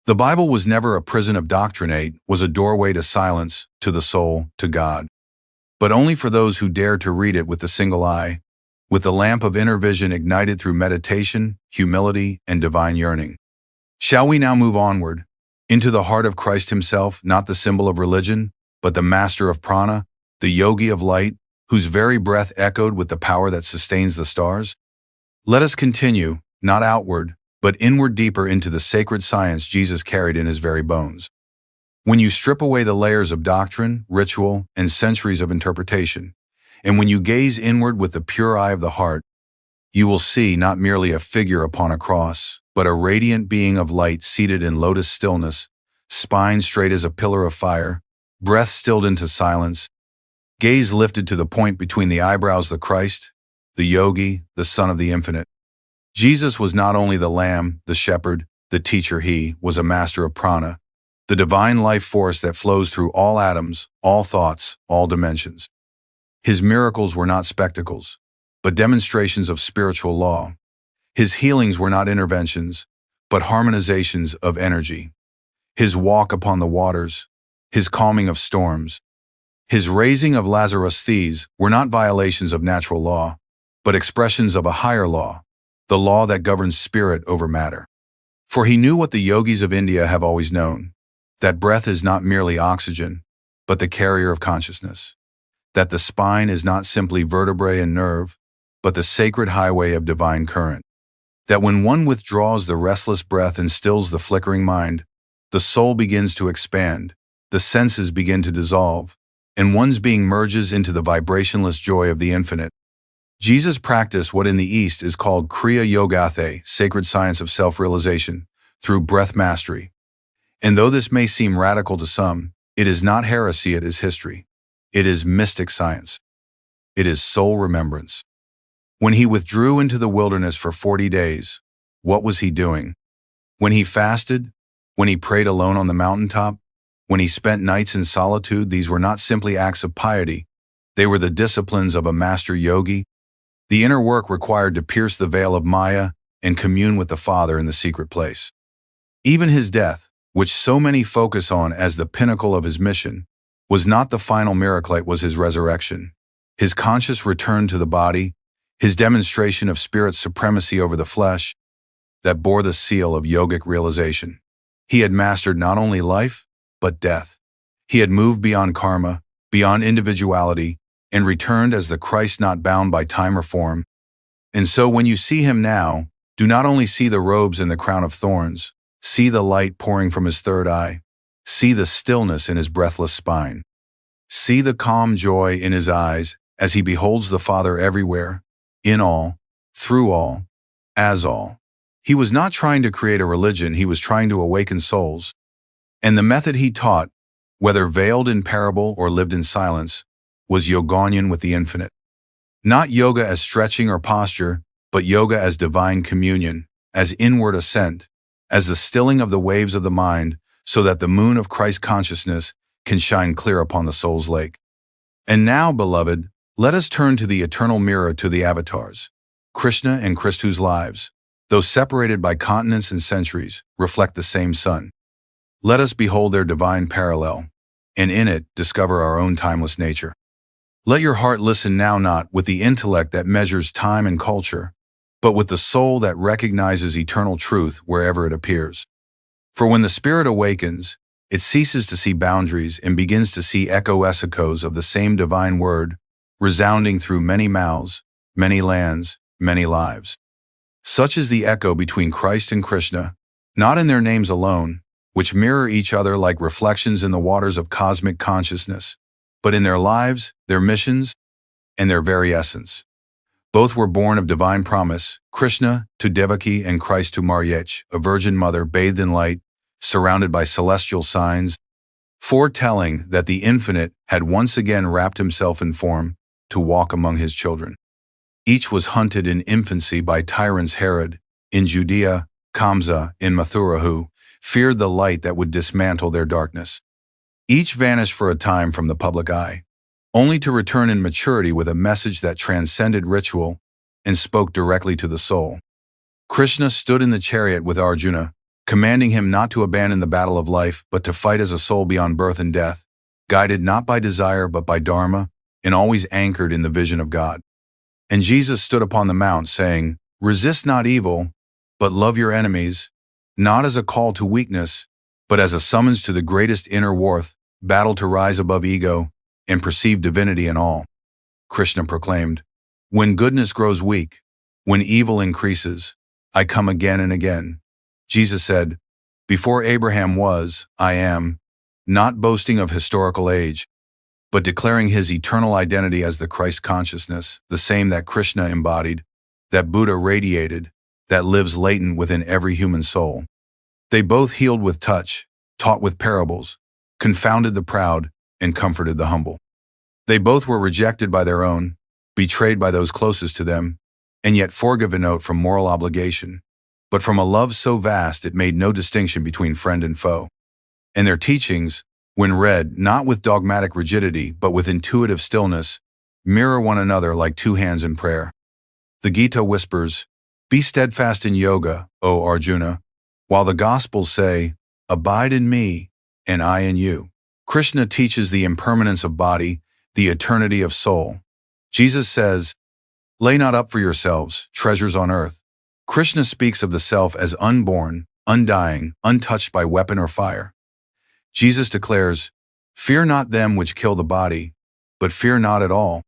The Bible was never a prison of doctrine, it was a doorway to silence, to the soul, to God. But only for those who dared to read it with the single eye, with the lamp of inner vision ignited through meditation, humility, and divine yearning. Shall we now move onward, into the heart of Christ himself, not the symbol of religion, but the master of prana, the yogi of light, whose very breath echoed with the power that sustains the stars? Let us continue, not outward, but inward deeper into the sacred science Jesus carried in his very bones. When you strip away the layers of doctrine, ritual, and centuries of interpretation, and when you gaze inward with the pure eye of the heart, you will see not merely a figure upon a cross, but a radiant being of light seated in lotus stillness, spine straight as a pillar of fire, breath stilled into silence, gaze lifted to the point between the eyebrows, the Christ, the yogi, the Son of the Infinite. Jesus was not only the Lamb, the Shepherd, the teacher, he was a master of prana, the divine life force that flows through all atoms, all thoughts, all dimensions. His miracles were not spectacles, but demonstrations of spiritual law. His healings were not interventions, but harmonizations of energy. His walk upon the waters, his calming of storms, his raising of Lazarus, these were not violations of natural law, but expressions of a higher law, the law that governs spirit over matter. For he knew what the yogis of India have always known, that breath is not merely oxygen, but the carrier of consciousness, that the spine is not simply vertebrae and nerve, but the sacred highway of divine current, that when one withdraws the restless breath and stills the flickering mind, the soul begins to expand, the senses begin to dissolve, and one's being merges into the vibrationless joy of the infinite. Jesus practiced what in the East is called Kriya Yoga, sacred science of self-realization, through breath mastery. And though this may seem radical to some, it is not heresy, it is history. It is mystic science. It is soul remembrance. When he withdrew into the wilderness for 40 days, what was he doing? When he fasted, when he prayed alone on the mountaintop, when he spent nights in solitude, these were not simply acts of piety. They were the disciplines of a master yogi. The inner work required to pierce the veil of Maya and commune with the Father in the secret place. Even his death, which so many focus on as the pinnacle of his mission, was not the final miracle, it was his resurrection, his conscious return to the body, his demonstration of spirit's supremacy over the flesh, that bore the seal of yogic realization. He had mastered not only life, but death. He had moved beyond karma, beyond individuality, and returned as the Christ not bound by time or form. And so when you see him now, do not only see the robes and the crown of thorns, see the light pouring from his third eye, see the stillness in his breathless spine, see the calm joy in his eyes as he beholds the Father everywhere, in all, through all, as all. He was not trying to create a religion, he was trying to awaken souls. And the method he taught, whether veiled in parable or lived in silence, was yoganian with the infinite. Not yoga as stretching or posture, but yoga as divine communion, as inward ascent, as the stilling of the waves of the mind, so that the moon of Christ consciousness can shine clear upon the soul's lake. And now, beloved, let us turn to the eternal mirror, to the avatars, Krishna and Christu's lives, though separated by continents and centuries, reflect the same sun. Let us behold their divine parallel, and in it discover our own timeless nature. Let your heart listen now, not with the intellect that measures time and culture, but with the soul that recognizes eternal truth wherever it appears. For when the spirit awakens, it ceases to see boundaries and begins to see echoes of the same divine word, resounding through many mouths, many lands, many lives. Such is the echo between Christ and Krishna, not in their names alone, which mirror each other like reflections in the waters of cosmic consciousness, but in their lives, their missions, and their very essence. Both were born of divine promise, Krishna to Devaki and Christ to Mariach, a virgin mother bathed in light, surrounded by celestial signs, foretelling that the infinite had once again wrapped himself in form to walk among his children. Each was hunted in infancy by tyrants Herod, in Judea, Kamsa, in Mathura, who feared the light that would dismantle their darkness. Each vanished for a time from the public eye, only to return in maturity with a message that transcended ritual and spoke directly to the soul. Krishna stood in the chariot with Arjuna, commanding him not to abandon the battle of life, but to fight as a soul beyond birth and death, guided not by desire but by dharma, and always anchored in the vision of God. And Jesus stood upon the mount, saying, "Resist not evil, but love your enemies," not as a call to weakness, but as a summons to the greatest inner worth, battle to rise above ego and perceive divinity in all. Krishna proclaimed, "When goodness grows weak, when evil increases, I come again and again." Jesus said, "Before Abraham was, I am," not boasting of historical age, but declaring his eternal identity as the Christ consciousness, the same that Krishna embodied, that Buddha radiated, that lives latent within every human soul. They both healed with touch, taught with parables, confounded the proud, and comforted the humble. They both were rejected by their own, betrayed by those closest to them, and yet forgiven not from moral obligation, but from a love so vast it made no distinction between friend and foe. And their teachings, when read not with dogmatic rigidity but with intuitive stillness, mirror one another like two hands in prayer. The Gita whispers, "Be steadfast in yoga, O Arjuna," while the Gospels say, "Abide in me, and I in you." Krishna teaches the impermanence of body, the eternity of soul. Jesus says, "Lay not up for yourselves treasures on earth." Krishna speaks of the self as unborn, undying, untouched by weapon or fire. Jesus declares, "Fear not them which kill the body, but fear not at all,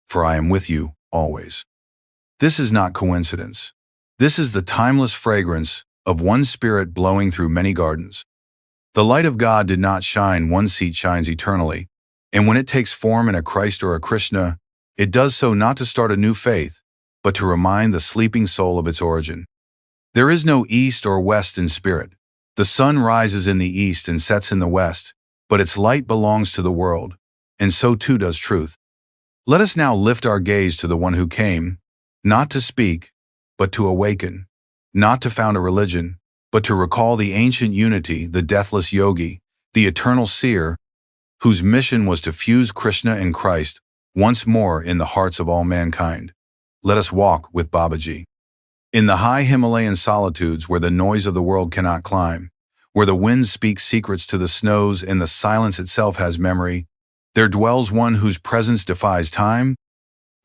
for I am with you always." This is not coincidence. This is the timeless fragrance of one spirit blowing through many gardens. The light of God did not shine one seat shines eternally, and when it takes form in a Christ or a Krishna, it does so not to start a new faith, but to remind the sleeping soul of its origin. There is no east or west in spirit. The sun rises in the east and sets in the west, but its light belongs to the world, and so too does truth. Let us now lift our gaze to the one who came, not to speak, but to awaken, not to found a religion, but to recall the ancient unity, the deathless yogi, the eternal seer, whose mission was to fuse Krishna and Christ once more in the hearts of all mankind. Let us walk with Babaji. In the high Himalayan solitudes where the noise of the world cannot climb, where the winds speak secrets to the snows and the silence itself has memory, there dwells one whose presence defies time,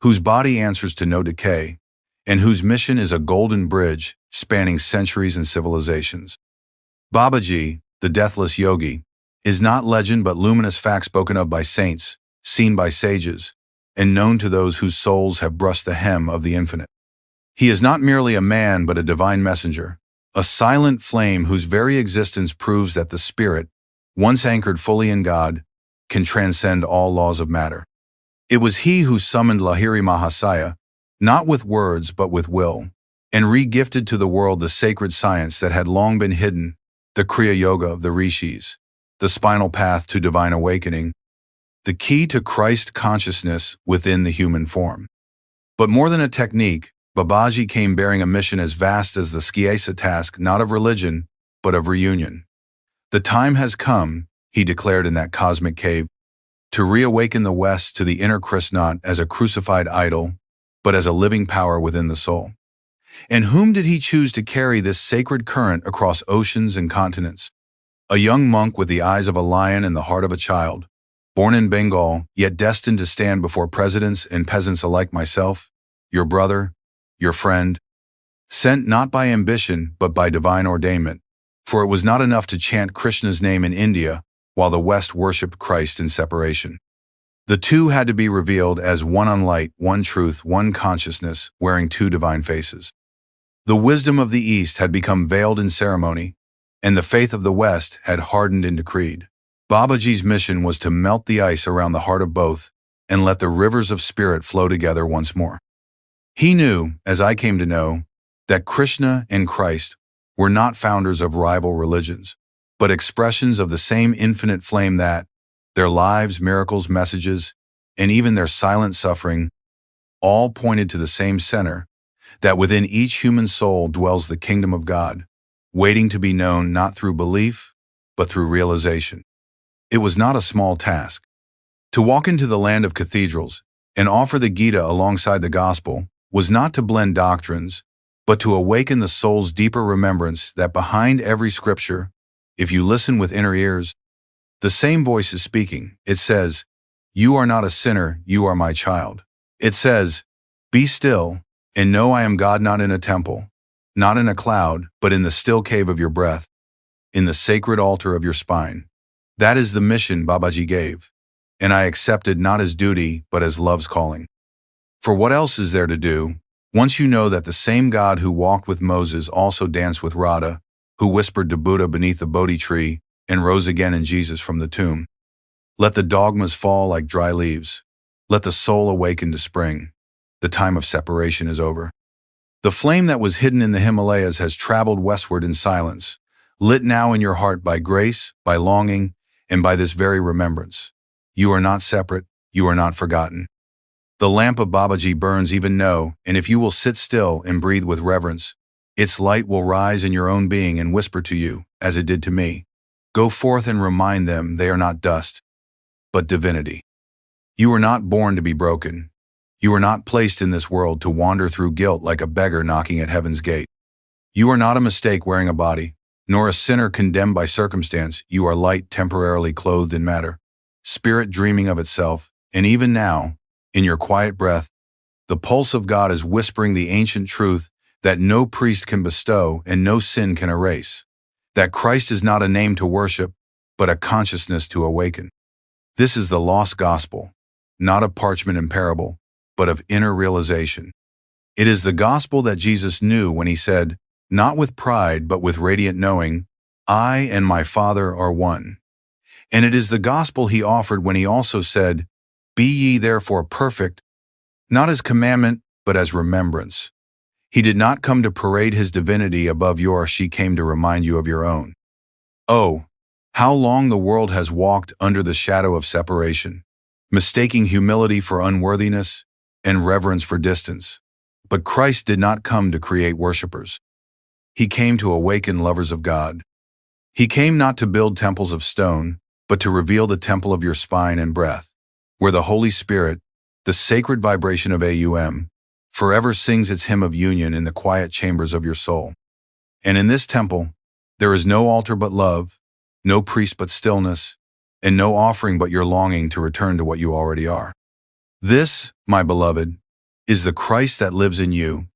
whose body answers to no decay, and whose mission is a golden bridge spanning centuries and civilizations. Babaji, the deathless yogi, is not legend but luminous fact spoken of by saints, seen by sages, and known to those whose souls have brushed the hem of the infinite. He is not merely a man but a divine messenger, a silent flame whose very existence proves that the spirit, once anchored fully in God, can transcend all laws of matter. It was he who summoned Lahiri Mahasaya, not with words but with will, and re-gifted to the world the sacred science that had long been hidden, the Kriya Yoga of the Rishis, the spinal path to divine awakening, the key to Christ consciousness within the human form. But more than a technique, Babaji came bearing a mission as vast as the Skyesa task not of religion, but of reunion. The time has come, he declared in that cosmic cave, to reawaken the West to the inner Christ not as a crucified idol, but as a living power within the soul. And whom did he choose to carry this sacred current across oceans and continents? A young monk with the eyes of a lion and the heart of a child, born in Bengal, yet destined to stand before presidents and peasants alike myself, your brother, your friend, sent not by ambition but by divine ordainment, for it was not enough to chant Krishna's name in India while the West worshipped Christ in separation. The two had to be revealed as one unlight, one truth, one consciousness, wearing two divine faces. The wisdom of the East had become veiled in ceremony, and the faith of the West had hardened into creed. Babaji's mission was to melt the ice around the heart of both and let the rivers of spirit flow together once more. He knew, as I came to know, that Krishna and Christ were not founders of rival religions, but expressions of the same infinite flame that, their lives, miracles, messages, and even their silent suffering, all pointed to the same center, that within each human soul dwells the kingdom of God, waiting to be known not through belief, but through realization. It was not a small task. To walk into the land of cathedrals and offer the Gita alongside the gospel was not to blend doctrines, but to awaken the soul's deeper remembrance that behind every scripture, if you listen with inner ears, the same voice is speaking. It says, "You are not a sinner, you are my child." It says, Be still, and know I am God, not in a temple, not in a cloud, but in the still cave of your breath, in the sacred altar of your spine. That is the mission Babaji gave, and I accepted not as duty, but as love's calling. For what else is there to do, once you know that the same God who walked with Moses also danced with Radha, who whispered to Buddha beneath the Bodhi tree, and rose again in Jesus from the tomb? Let the dogmas fall like dry leaves. Let the soul awaken to spring. The time of separation is over. The flame that was hidden in the Himalayas has traveled westward in silence, lit now in your heart by grace, by longing, and by this very remembrance. You are not separate, you are not forgotten. The lamp of Babaji burns even now, and if you will sit still and breathe with reverence, its light will rise in your own being and whisper to you, as it did to me, go forth and remind them they are not dust, but divinity. You were not born to be broken. You are not placed in this world to wander through guilt like a beggar knocking at heaven's gate. You are not a mistake wearing a body, nor a sinner condemned by circumstance. You are light temporarily clothed in matter, spirit dreaming of itself, and even now, in your quiet breath, the pulse of God is whispering the ancient truth that no priest can bestow and no sin can erase, that Christ is not a name to worship, but a consciousness to awaken. This is the lost gospel, not of parchment and parable, but of inner realization. It is the gospel that Jesus knew when he said, not with pride, but with radiant knowing, I and my Father are one. And it is the gospel he offered when he also said, be ye therefore perfect, not as commandment, but as remembrance. He did not come to parade his divinity above yours, she came to remind you of your own. Oh, how long the world has walked under the shadow of separation, mistaking humility for unworthiness and reverence for distance. But Christ did not come to create worshipers. He came to awaken lovers of God. He came not to build temples of stone, but to reveal the temple of your spine and breath, where the Holy Spirit, the sacred vibration of Aum, forever sings its hymn of union in the quiet chambers of your soul. And in this temple, there is no altar but love, no priest but stillness, and no offering but your longing to return to what you already are. This, my beloved, is the Christ that lives in you,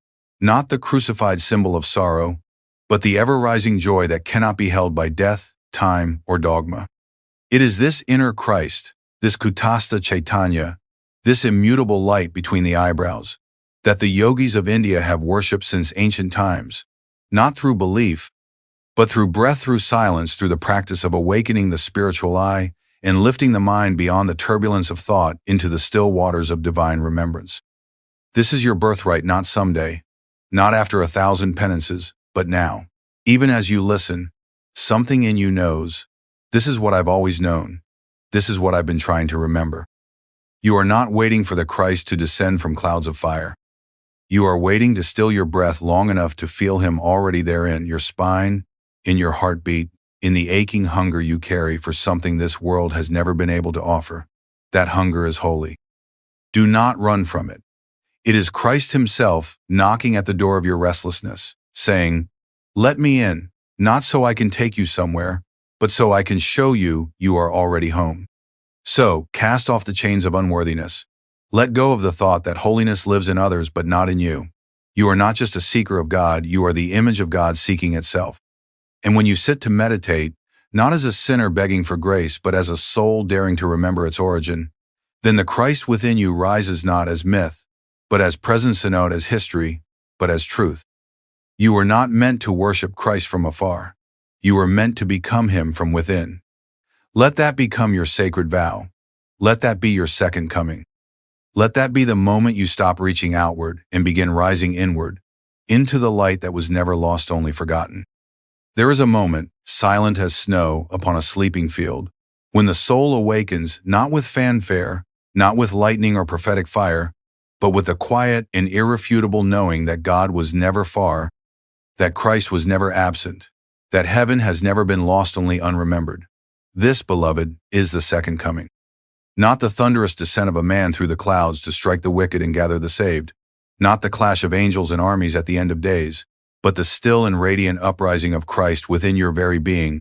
not the crucified symbol of sorrow, but the ever-rising joy that cannot be held by death, time, or dogma. It is this inner Christ, this Kutastha Chaitanya, this immutable light between the eyebrows, that the yogis of India have worshipped since ancient times, not through belief, but through breath, through silence, through the practice of awakening the spiritual eye and lifting the mind beyond the turbulence of thought into the still waters of divine remembrance. This is your birthright, not someday, not after 1,000 penances, but now. Even as you listen, something in you knows, this is what I've always known. This is what I've been trying to remember. You are not waiting for the Christ to descend from clouds of fire. You are waiting to still your breath long enough to feel him already there in your spine, in your heartbeat, in the aching hunger you carry for something this world has never been able to offer. That hunger is holy. Do not run from it. It is Christ himself knocking at the door of your restlessness, saying, let me in, not so I can take you somewhere, but so I can show you you are already home. So, cast off the chains of unworthiness. Let go of the thought that holiness lives in others but not in you. You are not just a seeker of God, you are the image of God seeking itself. And when you sit to meditate, not as a sinner begging for grace, but as a soul daring to remember its origin, then the Christ within you rises not as myth, but as presence, and not as history, but as truth. You were not meant to worship Christ from afar. You were meant to become him from within. Let that become your sacred vow. Let that be your second coming. Let that be the moment you stop reaching outward and begin rising inward, into the light that was never lost, only forgotten. There is a moment, silent as snow upon a sleeping field, when the soul awakens not with fanfare, not with lightning or prophetic fire, but with the quiet and irrefutable knowing that God was never far, that Christ was never absent, that heaven has never been lost, only unremembered. This, beloved, is the second coming. Not the thunderous descent of a man through the clouds to strike the wicked and gather the saved, not the clash of angels and armies at the end of days, but the still and radiant uprising of Christ within your very being,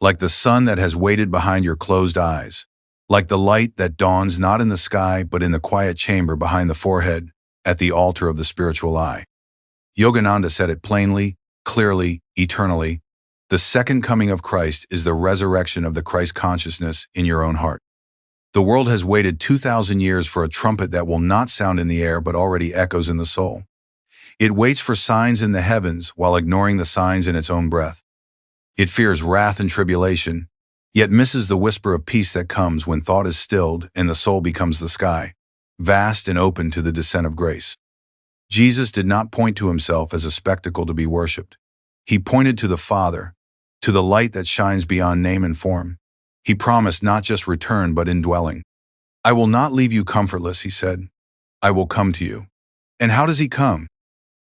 like the sun that has waited behind your closed eyes, like the light that dawns not in the sky but in the quiet chamber behind the forehead, at the altar of the spiritual eye. Yogananda said it plainly, clearly, eternally. The second coming of Christ is the resurrection of the Christ consciousness in your own heart. The world has waited 2,000 years for a trumpet that will not sound in the air but already echoes in the soul. It waits for signs in the heavens while ignoring the signs in its own breath. It fears wrath and tribulation, yet misses the whisper of peace that comes when thought is stilled and the soul becomes the sky, vast and open to the descent of grace. Jesus did not point to himself as a spectacle to be worshipped. He pointed to the Father, to the light that shines beyond name and form. He promised not just return but indwelling. I will not leave you comfortless, he said. I will come to you. And how does he come?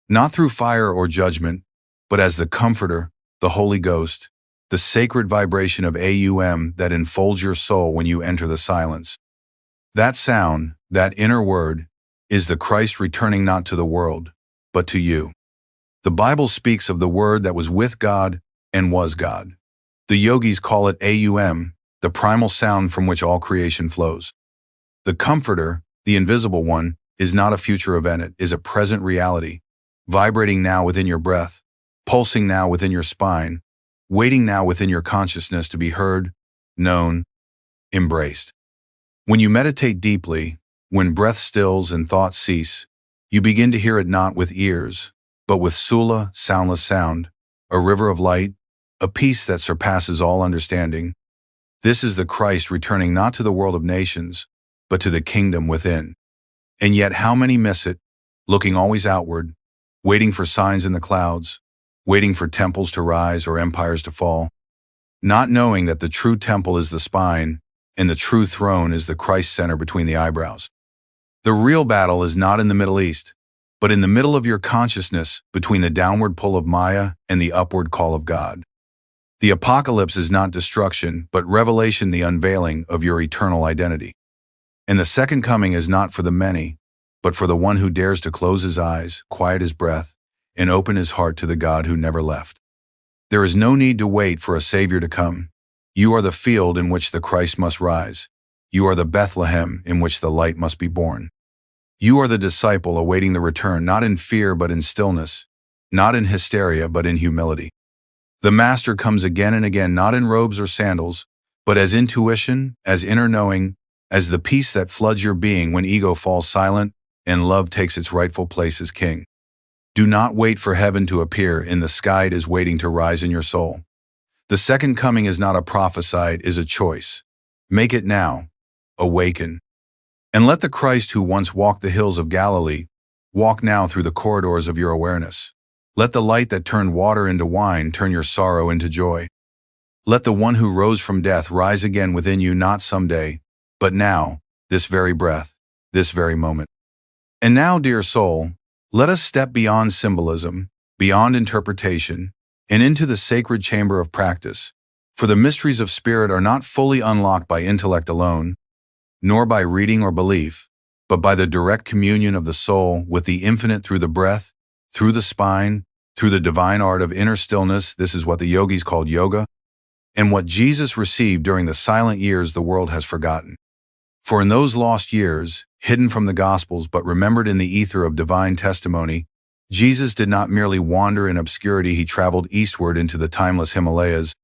Not through fire or judgment, but as the Comforter, the Holy Ghost, the sacred vibration of Aum that enfolds your soul when you enter the silence. That sound, that inner word, is the Christ returning not to the world, but to you. The Bible speaks of the Word that was with God and was God. The yogis call it Aum, the primal sound from which all creation flows. The Comforter, the invisible one, is not a future event, it is a present reality, vibrating now within your breath, pulsing now within your spine, waiting now within your consciousness to be heard, known, embraced. When you meditate deeply, when breath stills and thoughts cease, you begin to hear it not with ears, but with sula, soundless sound, a river of light, a peace that surpasses all understanding. This is the Christ returning not to the world of nations, but to the kingdom within. And yet how many miss it, looking always outward, waiting for signs in the clouds, waiting for temples to rise or empires to fall, not knowing that the true temple is the spine, and the true throne is the Christ center between the eyebrows. The real battle is not in the Middle East, but in the middle of your consciousness between the downward pull of Maya and the upward call of God. The apocalypse is not destruction, but revelation, the unveiling of your eternal identity. And the second coming is not for the many, but for the one who dares to close his eyes, quiet his breath, and open his heart to the God who never left. There is no need to wait for a Savior to come. You are the field in which the Christ must rise. You are the Bethlehem in which the light must be born. You are the disciple awaiting the return, not in fear but in stillness, not in hysteria but in humility. The Master comes again and again, not in robes or sandals, but as intuition, as inner knowing, as the peace that floods your being when ego falls silent and love takes its rightful place as king. Do not wait for heaven to appear in the sky, it is waiting to rise in your soul. The second coming is not a prophesied, is a choice. Make it now. Awaken. And let the Christ who once walked the hills of Galilee walk now through the corridors of your awareness. Let the light that turned water into wine turn your sorrow into joy. Let the one who rose from death rise again within you, not someday, but now, this very breath, this very moment. And now, dear soul, let us step beyond symbolism, beyond interpretation, and into the sacred chamber of practice. For the mysteries of spirit are not fully unlocked by intellect alone, nor by reading or belief, but by the direct communion of the soul with the infinite through the breath, through the spine, through the divine art of inner stillness. This is what the yogis called yoga, and what Jesus received during the silent years the world has forgotten. For in those lost years, hidden from the Gospels but remembered in the ether of divine testimony, Jesus did not merely wander in obscurity, he traveled eastward into the timeless Himalayas,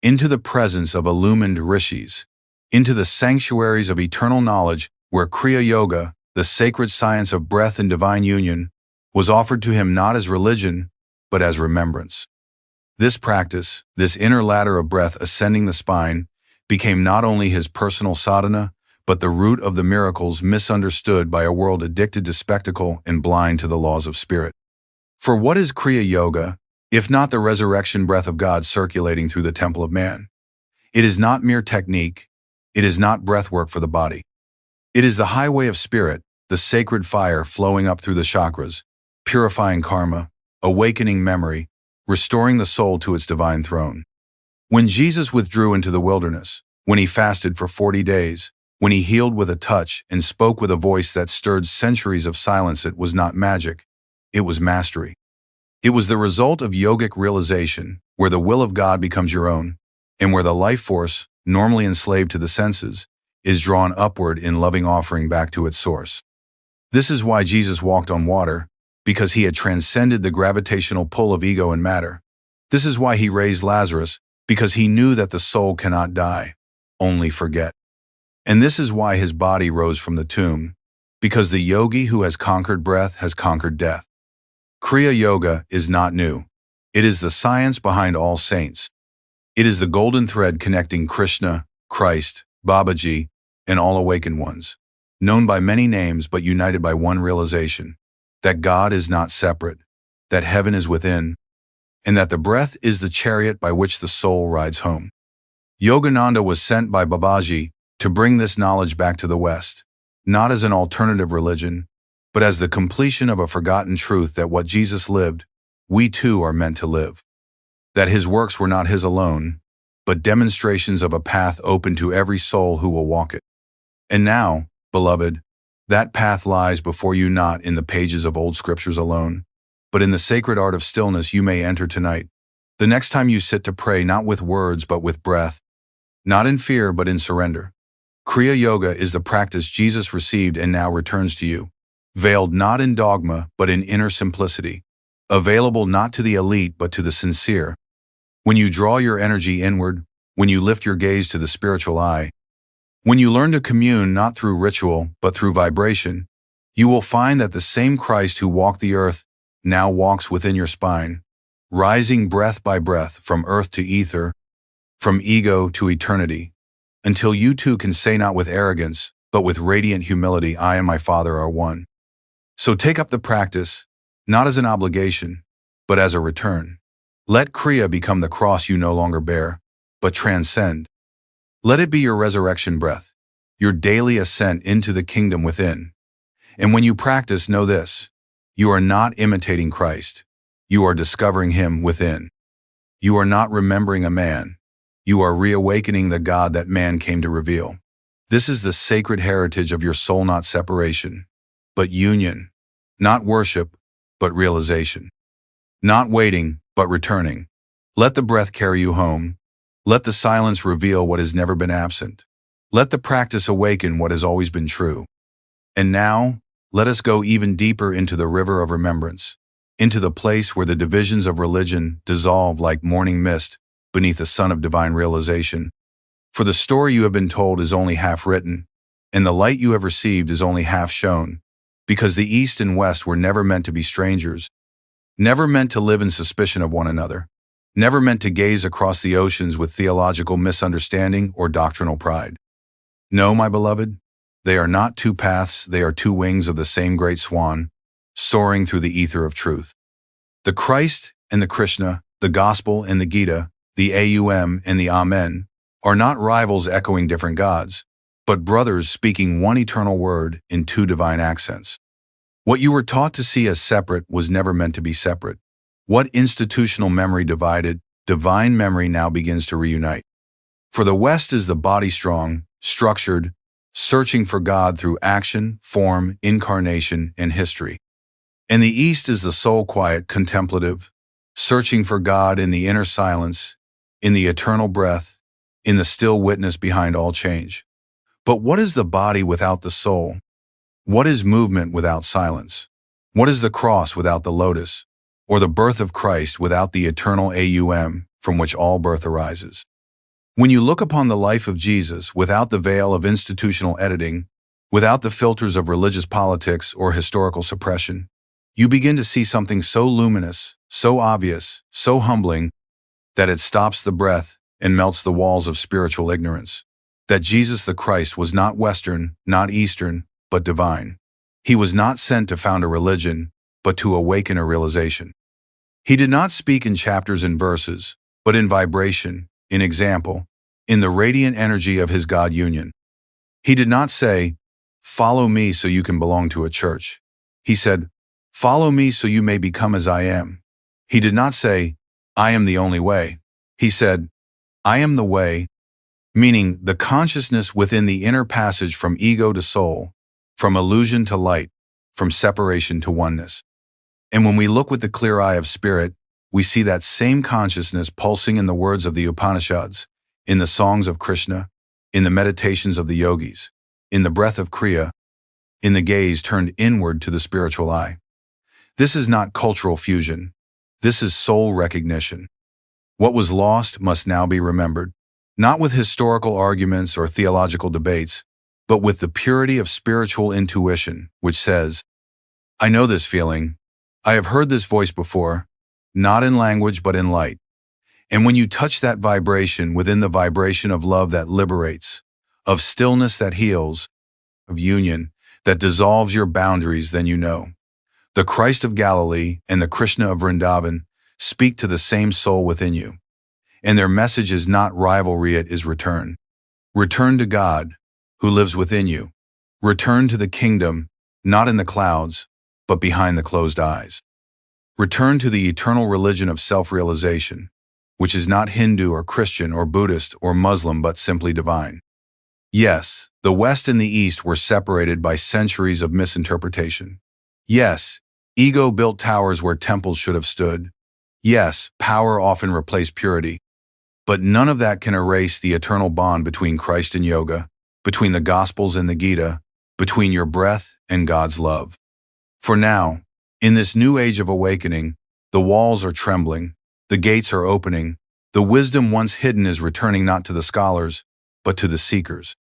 into the presence of illumined rishis, into the sanctuaries of eternal knowledge where Kriya Yoga, the sacred science of breath and divine union, was offered to him not as religion, but as remembrance. This practice, this inner ladder of breath ascending the spine, became not only his personal sadhana, but the root of the miracles misunderstood by a world addicted to spectacle and blind to the laws of spirit. For what is Kriya Yoga, if not the resurrection breath of God circulating through the temple of man? It is not mere technique. It is not breathwork for the body. It is the highway of spirit, the sacred fire flowing up through the chakras, purifying karma, awakening memory, restoring the soul to its divine throne. When Jesus withdrew into the wilderness, when he fasted for 40 days, when he healed with a touch and spoke with a voice that stirred centuries of silence, it was not magic, it was mastery. It was the result of yogic realization, where the will of God becomes your own, and where the life force, normally enslaved to the senses, is drawn upward in loving offering back to its source. This is why Jesus walked on water, because he had transcended the gravitational pull of ego and matter. This is why he raised Lazarus, because he knew that the soul cannot die, only forget. And this is why his body rose from the tomb, because the yogi who has conquered breath has conquered death. Kriya Yoga is not new. It is the science behind all saints. It is the golden thread connecting Krishna, Christ, Babaji, and all awakened ones, known by many names but united by one realization, that God is not separate, that heaven is within, and that the breath is the chariot by which the soul rides home. Yogananda was sent by Babaji to bring this knowledge back to the West, not as an alternative religion, but as the completion of a forgotten truth that what Jesus lived, we too are meant to live. That his works were not his alone, but demonstrations of a path open to every soul who will walk it. And now, beloved, that path lies before you not in the pages of old scriptures alone, but in the sacred art of stillness you may enter tonight. The next time you sit to pray, not with words but with breath, not in fear but in surrender. Kriya Yoga is the practice Jesus received and now returns to you, veiled not in dogma but in inner simplicity, available not to the elite but to the sincere. When you draw your energy inward, when you lift your gaze to the spiritual eye, when you learn to commune not through ritual but through vibration, you will find that the same Christ who walked the earth now walks within your spine, rising breath by breath from earth to ether, from ego to eternity, until you too can say not with arrogance, but with radiant humility, I and my Father are one. So take up the practice, not as an obligation, but as a return. Let Kriya become the cross you no longer bear, but transcend. Let it be your resurrection breath, your daily ascent into the kingdom within. And when you practice, know this: you are not imitating Christ. You are discovering him within. You are not remembering a man. You are reawakening the God that man came to reveal. This is the sacred heritage of your soul, not separation, but union, not worship, but realization, not waiting, but returning. Let the breath carry you home. Let the silence reveal what has never been absent. Let the practice awaken what has always been true. And now, let us go even deeper into the river of remembrance, into the place where the divisions of religion dissolve like morning mist beneath the sun of divine realization. For the story you have been told is only half written, and the light you have received is only half shown, because the East and West were never meant to be strangers, never meant to live in suspicion of one another, never meant to gaze across the oceans with theological misunderstanding or doctrinal pride. No, my beloved, they are not two paths, they are two wings of the same great swan, soaring through the ether of truth. The Christ and the Krishna, the Gospel and the Gita, the Aum and the Amen, are not rivals echoing different gods, but brothers speaking one eternal word in two divine accents. What you were taught to see as separate was never meant to be separate. What institutional memory divided, divine memory now begins to reunite. For the West is the body strong, structured, searching for God through action, form, incarnation, and history. And the East is the soul quiet, contemplative, searching for God in the inner silence, in the eternal breath, in the still witness behind all change. But what is the body without the soul? What is movement without silence? What is the cross without the lotus? Or the birth of Christ without the eternal Aum, from which all birth arises? When you look upon the life of Jesus without the veil of institutional editing, without the filters of religious politics or historical suppression, you begin to see something so luminous, so obvious, so humbling, that it stops the breath and melts the walls of spiritual ignorance. That Jesus the Christ was not Western, not Eastern, but divine. He was not sent to found a religion, but to awaken a realization. He did not speak in chapters and verses, but in vibration, in example, in the radiant energy of his God union. He did not say, "Follow me so you can belong to a church." He said, "Follow me so you may become as I am." He did not say, "I am the only way." He said, "I am the way," meaning the consciousness within the inner passage from ego to soul, from illusion to light, from separation to oneness. And when we look with the clear eye of spirit, we see that same consciousness pulsing in the words of the Upanishads, in the songs of Krishna, in the meditations of the yogis, in the breath of Kriya, in the gaze turned inward to the spiritual eye. This is not cultural fusion. This is soul recognition. What was lost must now be remembered, not with historical arguments or theological debates, but with the purity of spiritual intuition, which says, I know this feeling. I have heard this voice before, not in language but in light. And when you touch that vibration within the vibration of love that liberates, of stillness that heals, of union that dissolves your boundaries, then you know. The Christ of Galilee and the Krishna of Vrindavan speak to the same soul within you. And their message is not rivalry, it is return. Return to God, who lives within you. Return to the kingdom, not in the clouds, but behind the closed eyes. Return to the eternal religion of self-realization, which is not Hindu or Christian or Buddhist or Muslim but simply divine. Yes, the West and the East were separated by centuries of misinterpretation. Yes, ego built towers where temples should have stood. Yes, power often replaced purity. But none of that can erase the eternal bond between Christ and yoga, between the Gospels and the Gita, between your breath and God's love. For now, in this new age of awakening, the walls are trembling, the gates are opening, the wisdom once hidden is returning not to the scholars, but to the seekers.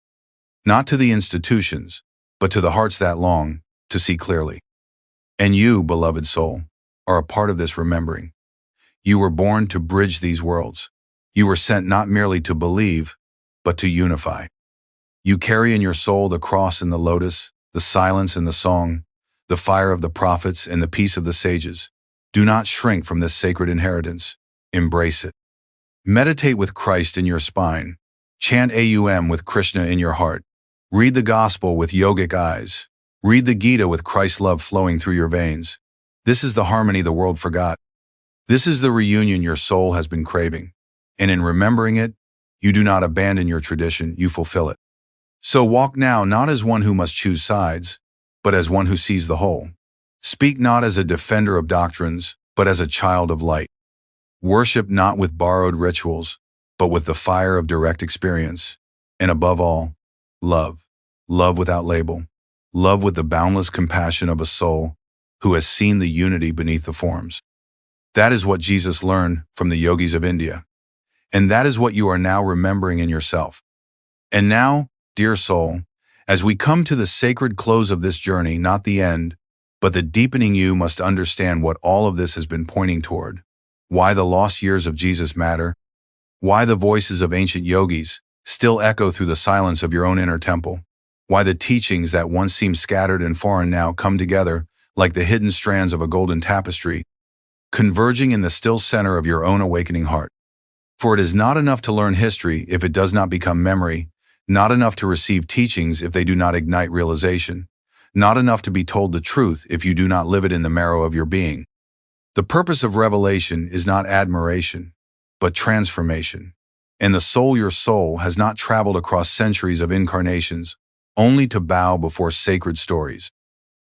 Not to the institutions, but to the hearts that long to see clearly. And you, beloved soul, are a part of this remembering. You were born to bridge these worlds. You were sent not merely to believe, but to unify. You carry in your soul the cross and the lotus, the silence and the song, the fire of the prophets and the peace of the sages. Do not shrink from this sacred inheritance. Embrace it. Meditate with Christ in your spine. Chant Aum with Krishna in your heart. Read the Gospel with yogic eyes. Read the Gita with Christ's love flowing through your veins. This is the harmony the world forgot. This is the reunion your soul has been craving. And in remembering it, you do not abandon your tradition, you fulfill it. So walk now not as one who must choose sides, but as one who sees the whole. Speak not as a defender of doctrines, but as a child of light. Worship not with borrowed rituals, but with the fire of direct experience. And above all, love. Love without label. Love with the boundless compassion of a soul who has seen the unity beneath the forms. That is what Jesus learned from the yogis of India. And that is what you are now remembering in yourself. And now, dear soul, as we come to the sacred close of this journey, not the end, but the deepening, you must understand what all of this has been pointing toward. Why the lost years of Jesus matter. Why the voices of ancient yogis still echo through the silence of your own inner temple. Why the teachings that once seemed scattered and foreign now come together like the hidden strands of a golden tapestry, converging in the still center of your own awakening heart. For it is not enough to learn history if it does not become memory, not enough to receive teachings if they do not ignite realization, not enough to be told the truth if you do not live it in the marrow of your being. The purpose of revelation is not admiration, but transformation. And the soul, your soul, has not traveled across centuries of incarnations only to bow before sacred stories.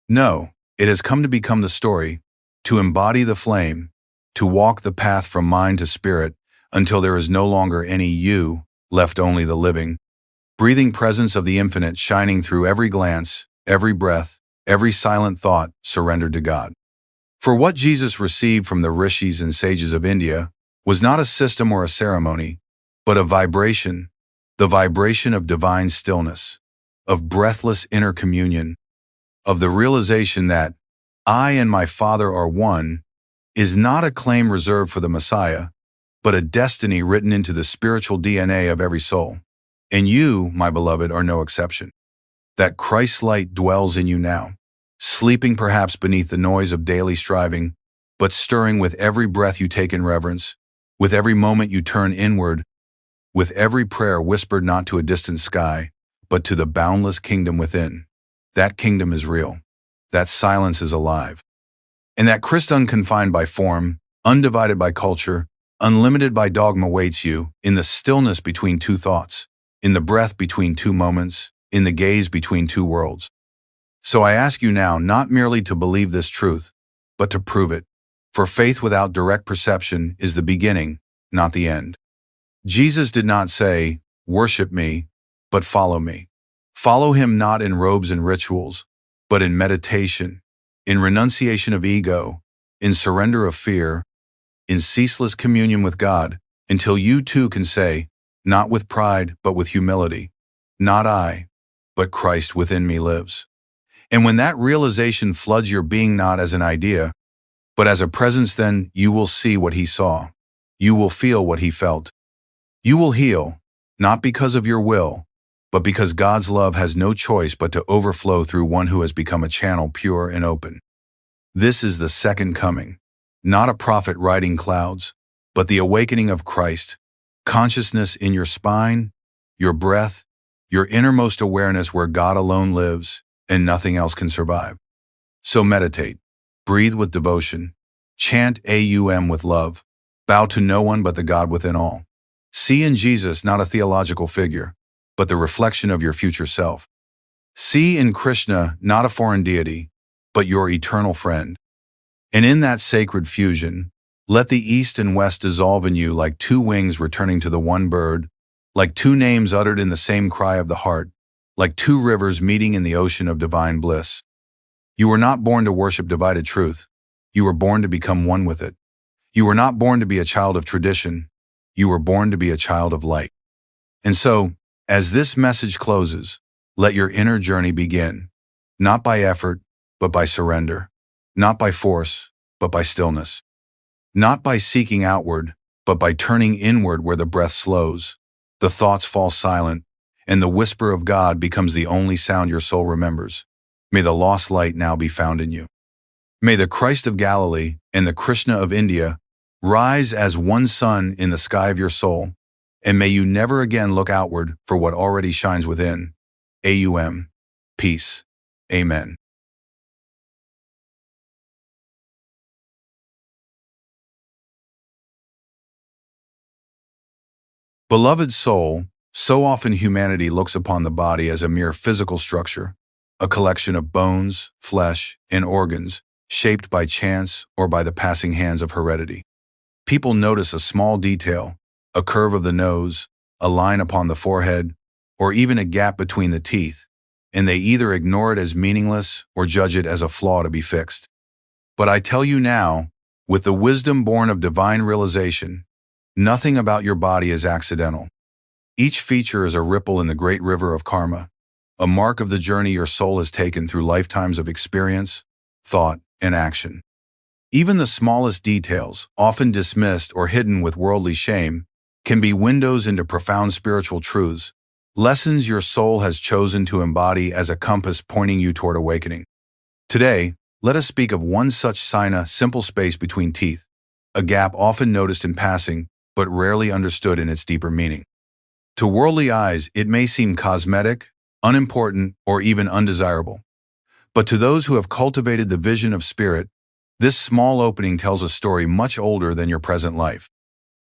No, it has come to become the story, to embody the flame, to walk the path from mind to spirit until there is no longer any you, left only the living, breathing presence of the infinite shining through every glance, every breath, every silent thought surrendered to God. For what Jesus received from the rishis and sages of India was not a system or a ceremony, but a vibration, the vibration of divine stillness, of breathless inner communion, of the realization that I and my Father are one, is not a claim reserved for the Messiah, but a destiny written into the spiritual DNA of every soul. And you, my beloved, are no exception. That Christ's light dwells in you now, sleeping perhaps beneath the noise of daily striving, but stirring with every breath you take in reverence, with every moment you turn inward, with every prayer whispered not to a distant sky, but to the boundless kingdom within. That kingdom is real. That silence is alive. And that Christ, unconfined by form, undivided by culture, unlimited by dogma, waits you in the stillness between two thoughts, in the breath between two moments, in the gaze between two worlds. So I ask you now not merely to believe this truth, but to prove it. For faith without direct perception is the beginning, not the end. Jesus did not say, worship me, but follow me. Follow him not in robes and rituals, but in meditation, in renunciation of ego, in surrender of fear, in ceaseless communion with God, until you too can say, not with pride, but with humility, not I, but Christ within me lives. And when that realization floods your being not as an idea, but as a presence, then you will see what he saw. You will feel what he felt. You will heal, not because of your will, but because God's love has no choice but to overflow through one who has become a channel pure and open. This is the second coming, not a prophet riding clouds, but the awakening of Christ, consciousness in your spine, your breath, your innermost awareness where God alone lives and nothing else can survive. So meditate, breathe with devotion, chant Aum with love, bow to no one but the God within all. See in Jesus not a theological figure, but the reflection of your future self. See in Krishna not a foreign deity, but your eternal friend. And in that sacred fusion, let the east and west dissolve in you like two wings returning to the one bird, like two names uttered in the same cry of the heart, like two rivers meeting in the ocean of divine bliss. You were not born to worship divided truth. You were born to become one with it. You were not born to be a child of tradition. You were born to be a child of light. And so, as this message closes, let your inner journey begin, not by effort, but by surrender, not by force, but by stillness, not by seeking outward, but by turning inward where the breath slows, the thoughts fall silent, and the whisper of God becomes the only sound your soul remembers. May the lost light now be found in you. May the Christ of Galilee and the Krishna of India rise as one sun in the sky of your soul, and may you never again look outward for what already shines within. Aum. Peace. Amen. Beloved soul, so often humanity looks upon the body as a mere physical structure, a collection of bones, flesh, and organs, shaped by chance or by the passing hands of heredity. People notice a small detail, a curve of the nose, a line upon the forehead, or even a gap between the teeth, and they either ignore it as meaningless or judge it as a flaw to be fixed. But I tell you now, with the wisdom born of divine realization, nothing about your body is accidental. Each feature is a ripple in the great river of karma, a mark of the journey your soul has taken through lifetimes of experience, thought, and action. Even the smallest details, often dismissed or hidden with worldly shame, can be windows into profound spiritual truths, lessons your soul has chosen to embody as a compass pointing you toward awakening. Today, let us speak of one such sign, a simple space between teeth, a gap often noticed in passing, but rarely understood in its deeper meaning. To worldly eyes, it may seem cosmetic, unimportant, or even undesirable. But to those who have cultivated the vision of spirit, this small opening tells a story much older than your present life.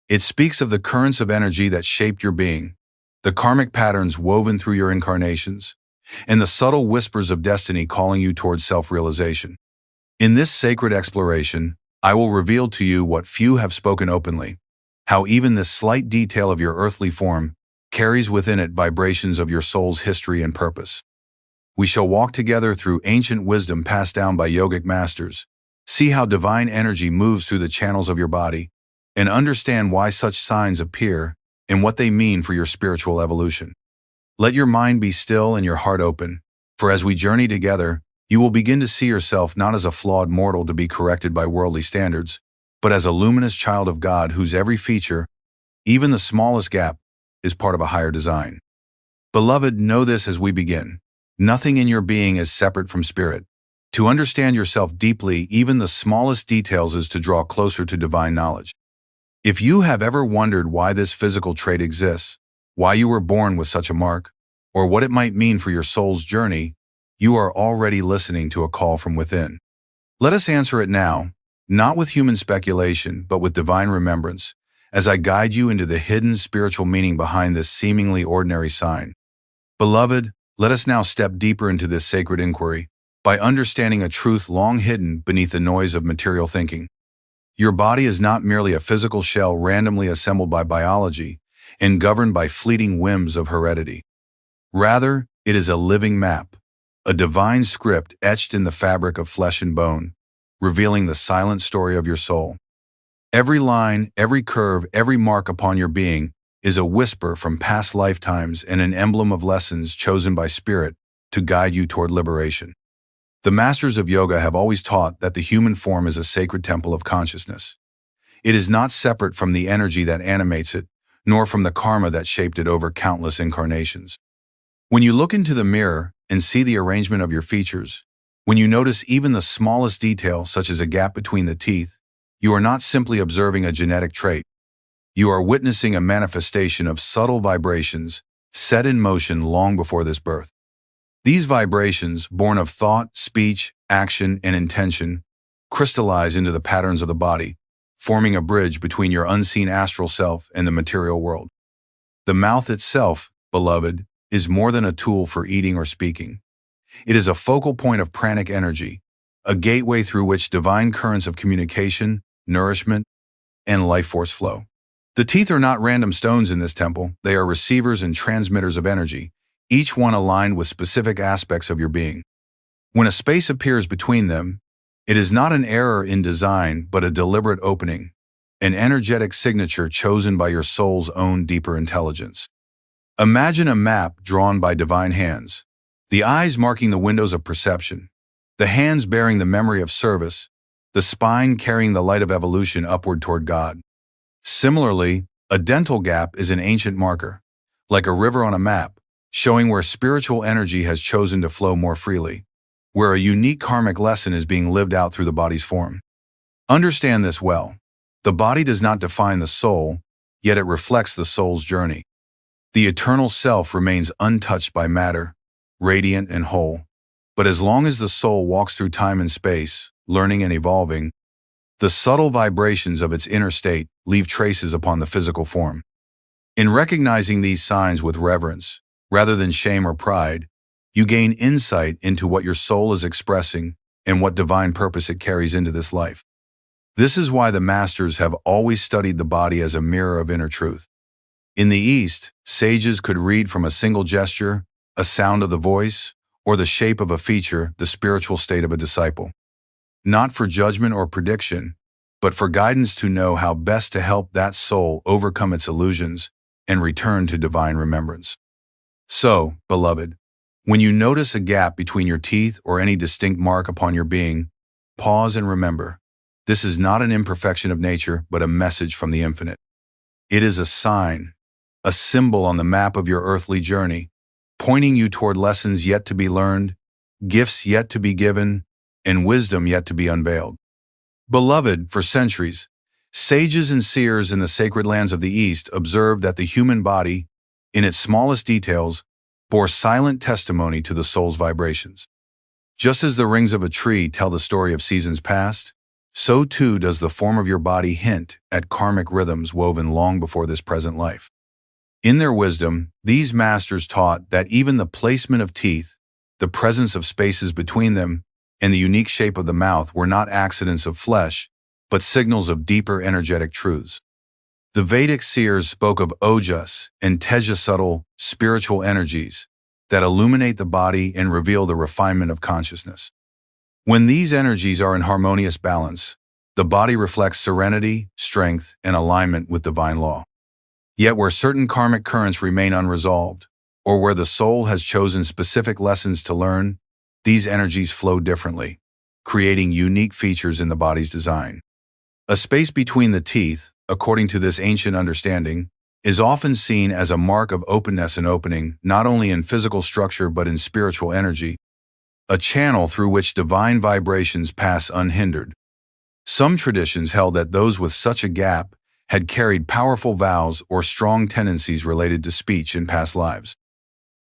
It speaks of the currents of energy that shaped your being, the karmic patterns woven through your incarnations, and the subtle whispers of destiny calling you towards self-realization. In this sacred exploration, I will reveal to you what few have spoken openly, how even this slight detail of your earthly form carries within it vibrations of your soul's history and purpose. We shall walk together through ancient wisdom passed down by yogic masters, see how divine energy moves through the channels of your body, and understand why such signs appear and what they mean for your spiritual evolution. Let your mind be still and your heart open, for as we journey together, you will begin to see yourself not as a flawed mortal to be corrected by worldly standards, but as a luminous child of God whose every feature, even the smallest gap, is part of a higher design. Beloved, know this as we begin. Nothing in your being is separate from spirit. To understand yourself deeply, even the smallest details is to draw closer to divine knowledge. If you have ever wondered why this physical trait exists, why you were born with such a mark, or what it might mean for your soul's journey, you are already listening to a call from within. Let us answer it now, not with human speculation, but with divine remembrance, as I guide you into the hidden spiritual meaning behind this seemingly ordinary sign. Beloved, let us now step deeper into this sacred inquiry, by understanding a truth long hidden beneath the noise of material thinking. Your body is not merely a physical shell randomly assembled by biology and governed by fleeting whims of heredity. Rather, it is a living map, a divine script etched in the fabric of flesh and bone, revealing the silent story of your soul. Every line, every curve, every mark upon your being is a whisper from past lifetimes and an emblem of lessons chosen by Spirit to guide you toward liberation. The masters of yoga have always taught that the human form is a sacred temple of consciousness. It is not separate from the energy that animates it, nor from the karma that shaped it over countless incarnations. When you look into the mirror and see the arrangement of your features, when you notice even the smallest detail, such as a gap between the teeth, you are not simply observing a genetic trait. You are witnessing a manifestation of subtle vibrations set in motion long before this birth. These vibrations, born of thought, speech, action, and intention, crystallize into the patterns of the body, forming a bridge between your unseen astral self and the material world. The mouth itself, beloved, is more than a tool for eating or speaking. It is a focal point of pranic energy, a gateway through which divine currents of communication, nourishment, and life force flow. The teeth are not random stones in this temple. They are receivers and transmitters of energy, each one aligned with specific aspects of your being. When a space appears between them, it is not an error in design, but a deliberate opening, an energetic signature chosen by your soul's own deeper intelligence. Imagine a map drawn by divine hands, the eyes marking the windows of perception, the hands bearing the memory of service, the spine carrying the light of evolution upward toward God. Similarly, a dental gap is an ancient marker, like a river on a map, showing where spiritual energy has chosen to flow more freely, where a unique karmic lesson is being lived out through the body's form. Understand this well. The body does not define the soul, yet it reflects the soul's journey. The eternal self remains untouched by matter, radiant and whole. But as long as the soul walks through time and space, learning and evolving, the subtle vibrations of its inner state leave traces upon the physical form. In recognizing these signs with reverence, rather than shame or pride, you gain insight into what your soul is expressing and what divine purpose it carries into this life. This is why the masters have always studied the body as a mirror of inner truth. In the East, sages could read from a single gesture, a sound of the voice, or the shape of a feature, the spiritual state of a disciple. Not for judgment or prediction, but for guidance to know how best to help that soul overcome its illusions and return to divine remembrance. So, beloved, when you notice a gap between your teeth or any distinct mark upon your being, pause and remember, this is not an imperfection of nature, but a message from the infinite. It is a sign, a symbol on the map of your earthly journey, pointing you toward lessons yet to be learned, gifts yet to be given, and wisdom yet to be unveiled. Beloved, for centuries, sages and seers in the sacred lands of the East observed that the human body, in its smallest details, bore silent testimony to the soul's vibrations. Just as the rings of a tree tell the story of seasons past, so too does the form of your body hint at karmic rhythms woven long before this present life. In their wisdom, these masters taught that even the placement of teeth, the presence of spaces between them, and the unique shape of the mouth were not accidents of flesh, but signals of deeper energetic truths. The Vedic seers spoke of ojas and teja, subtle, spiritual energies that illuminate the body and reveal the refinement of consciousness. When these energies are in harmonious balance, the body reflects serenity, strength, and alignment with divine law. Yet where certain karmic currents remain unresolved, or where the soul has chosen specific lessons to learn, these energies flow differently, creating unique features in the body's design. A space between the teeth, according to this ancient understanding, is often seen as a mark of openness and opening, not only in physical structure but in spiritual energy, a channel through which divine vibrations pass unhindered. Some traditions held that those with such a gap had carried powerful vows or strong tendencies related to speech in past lives.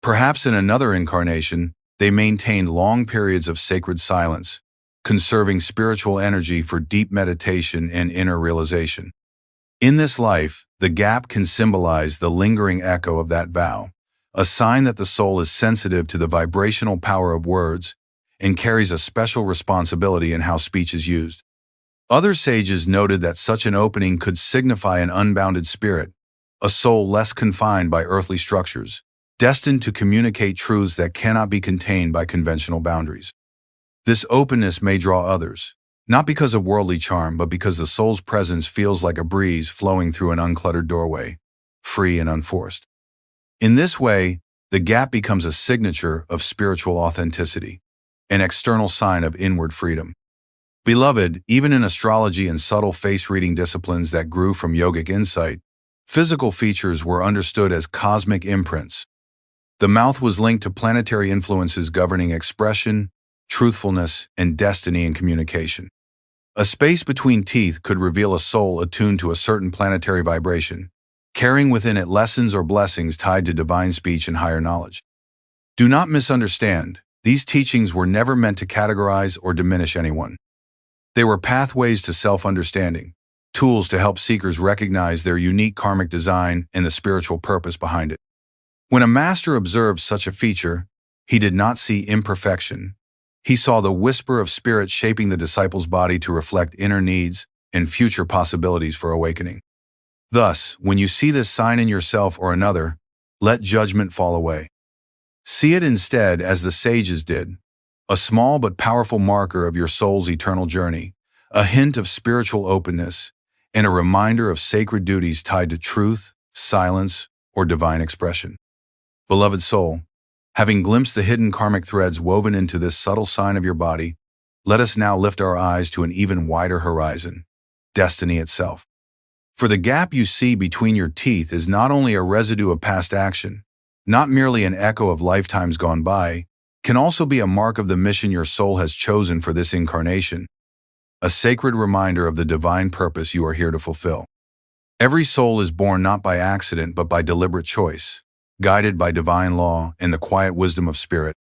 Perhaps in another incarnation, they maintained long periods of sacred silence, conserving spiritual energy for deep meditation and inner realization. In this life, the gap can symbolize the lingering echo of that vow, a sign that the soul is sensitive to the vibrational power of words and carries a special responsibility in how speech is used. Other sages noted that such an opening could signify an unbounded spirit, a soul less confined by earthly structures, destined to communicate truths that cannot be contained by conventional boundaries. This openness may draw others, not because of worldly charm, but because the soul's presence feels like a breeze flowing through an uncluttered doorway, free and unforced. In this way, the gap becomes a signature of spiritual authenticity, an external sign of inward freedom. Beloved, even in astrology and subtle face-reading disciplines that grew from yogic insight, physical features were understood as cosmic imprints. The mouth was linked to planetary influences governing expression, truthfulness, and destiny in communication. A space between teeth could reveal a soul attuned to a certain planetary vibration, carrying within it lessons or blessings tied to divine speech and higher knowledge. Do not misunderstand, these teachings were never meant to categorize or diminish anyone. They were pathways to self-understanding, tools to help seekers recognize their unique karmic design and the spiritual purpose behind it. When a master observed such a feature, he did not see imperfection. He saw the whisper of spirit shaping the disciple's body to reflect inner needs and future possibilities for awakening. Thus, when you see this sign in yourself or another, let judgment fall away. See it instead as the sages did, a small but powerful marker of your soul's eternal journey, a hint of spiritual openness, and a reminder of sacred duties tied to truth, silence, or divine expression. Beloved soul, having glimpsed the hidden karmic threads woven into this subtle sign of your body, let us now lift our eyes to an even wider horizon, destiny itself. For the gap you see between your teeth is not only a residue of past action, not merely an echo of lifetimes gone by, can also be a mark of the mission your soul has chosen for this incarnation, a sacred reminder of the divine purpose you are here to fulfill. Every soul is born not by accident but by deliberate choice, guided by divine law and the quiet wisdom of spirit.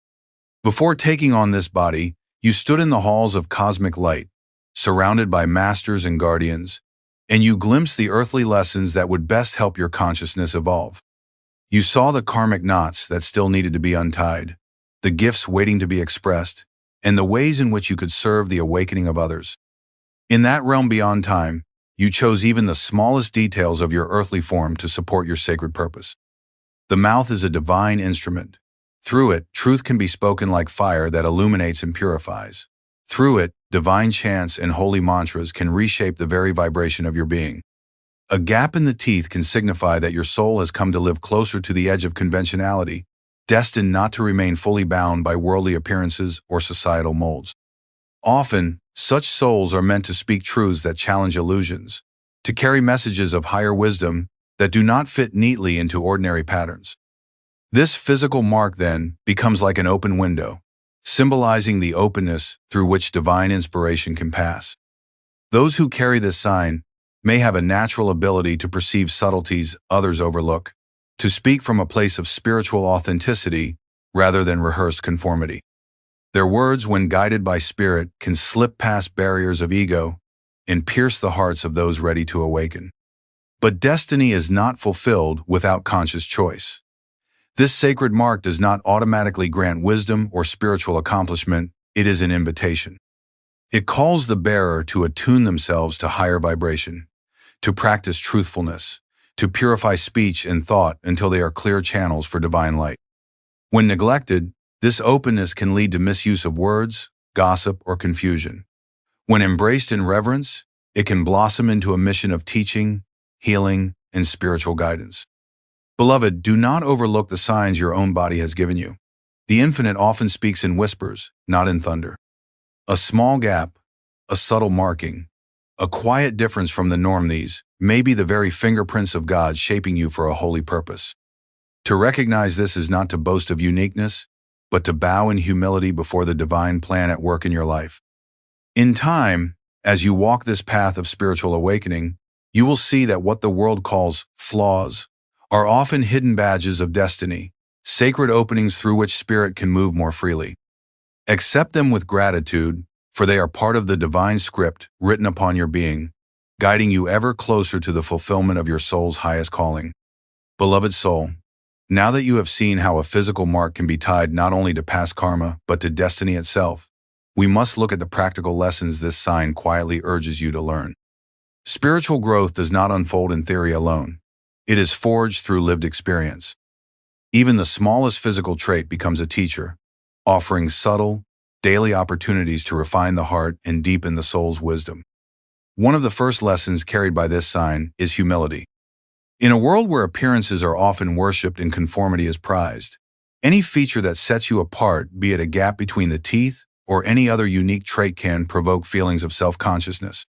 Before taking on this body, you stood in the halls of cosmic light, surrounded by masters and guardians, and you glimpsed the earthly lessons that would best help your consciousness evolve. You saw the karmic knots that still needed to be untied, the gifts waiting to be expressed, and the ways in which you could serve the awakening of others. In that realm beyond time, you chose even the smallest details of your earthly form to support your sacred purpose. The mouth is a divine instrument. Through it, truth can be spoken like fire that illuminates and purifies. Through it, divine chants and holy mantras can reshape the very vibration of your being. A gap in the teeth can signify that your soul has come to live closer to the edge of conventionality, destined not to remain fully bound by worldly appearances or societal molds. Often, such souls are meant to speak truths that challenge illusions, to carry messages of higher wisdom that do not fit neatly into ordinary patterns. This physical mark, then, becomes like an open window, symbolizing the openness through which divine inspiration can pass. Those who carry this sign may have a natural ability to perceive subtleties others overlook, to speak from a place of spiritual authenticity rather than rehearsed conformity. Their words, when guided by spirit, can slip past barriers of ego and pierce the hearts of those ready to awaken. But destiny is not fulfilled without conscious choice. This sacred mark does not automatically grant wisdom or spiritual accomplishment, it is an invitation. It calls the bearer to attune themselves to higher vibration, to practice truthfulness, to purify speech and thought until they are clear channels for divine light. When neglected, this openness can lead to misuse of words, gossip, or confusion. When embraced in reverence, it can blossom into a mission of teaching, healing, and spiritual guidance. Beloved, do not overlook the signs your own body has given you. The infinite often speaks in whispers, not in thunder. A small gap, a subtle marking, a quiet difference from the norm, these may be the very fingerprints of God shaping you for a holy purpose. To recognize this is not to boast of uniqueness, but to bow in humility before the divine plan at work in your life. In time, as you walk this path of spiritual awakening, you will see that what the world calls flaws are often hidden badges of destiny, sacred openings through which spirit can move more freely. Accept them with gratitude, for they are part of the divine script written upon your being, guiding you ever closer to the fulfillment of your soul's highest calling. Beloved soul, now that you have seen how a physical mark can be tied not only to past karma but to destiny itself, we must look at the practical lessons this sign quietly urges you to learn. Spiritual growth does not unfold in theory alone. It is forged through lived experience. Even the smallest physical trait becomes a teacher, offering subtle, daily opportunities to refine the heart and deepen the soul's wisdom. One of the first lessons carried by this sign is humility. In a world where appearances are often worshipped and conformity is prized, any feature that sets you apart, be it a gap between the teeth or any other unique trait, can provoke feelings of self-consciousness.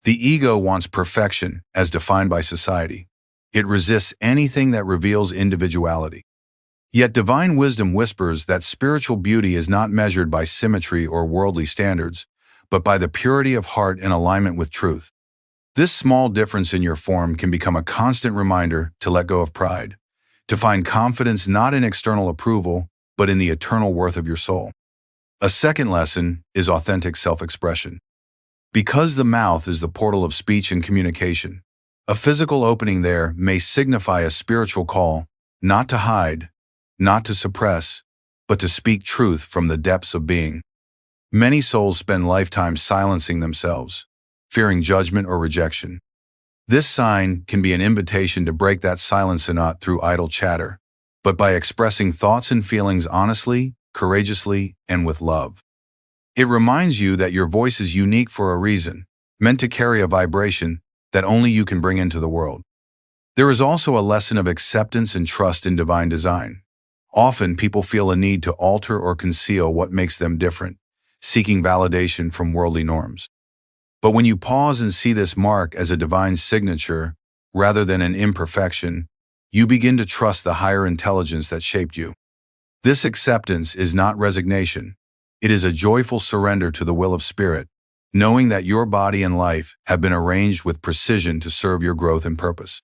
The ego wants perfection as defined by society. It resists anything that reveals individuality. Yet divine wisdom whispers that spiritual beauty is not measured by symmetry or worldly standards, but by the purity of heart and alignment with truth. This small difference in your form can become a constant reminder to let go of pride, to find confidence not in external approval, but in the eternal worth of your soul. A second lesson is authentic self-expression. Because the mouth is the portal of speech and communication, a physical opening there may signify a spiritual call, not to hide, not to suppress, but to speak truth from the depths of being. Many souls spend lifetimes silencing themselves, fearing judgment or rejection. This sign can be an invitation to break that silence not through idle chatter, but by expressing thoughts and feelings honestly, courageously, and with love. It reminds you that your voice is unique for a reason, meant to carry a vibration that only you can bring into the world. There is also a lesson of acceptance and trust in divine design. Often people feel a need to alter or conceal what makes them different, seeking validation from worldly norms. But when you pause and see this mark as a divine signature, rather than an imperfection, you begin to trust the higher intelligence that shaped you. This acceptance is not resignation. It is a joyful surrender to the will of Spirit, knowing that your body and life have been arranged with precision to serve your growth and purpose.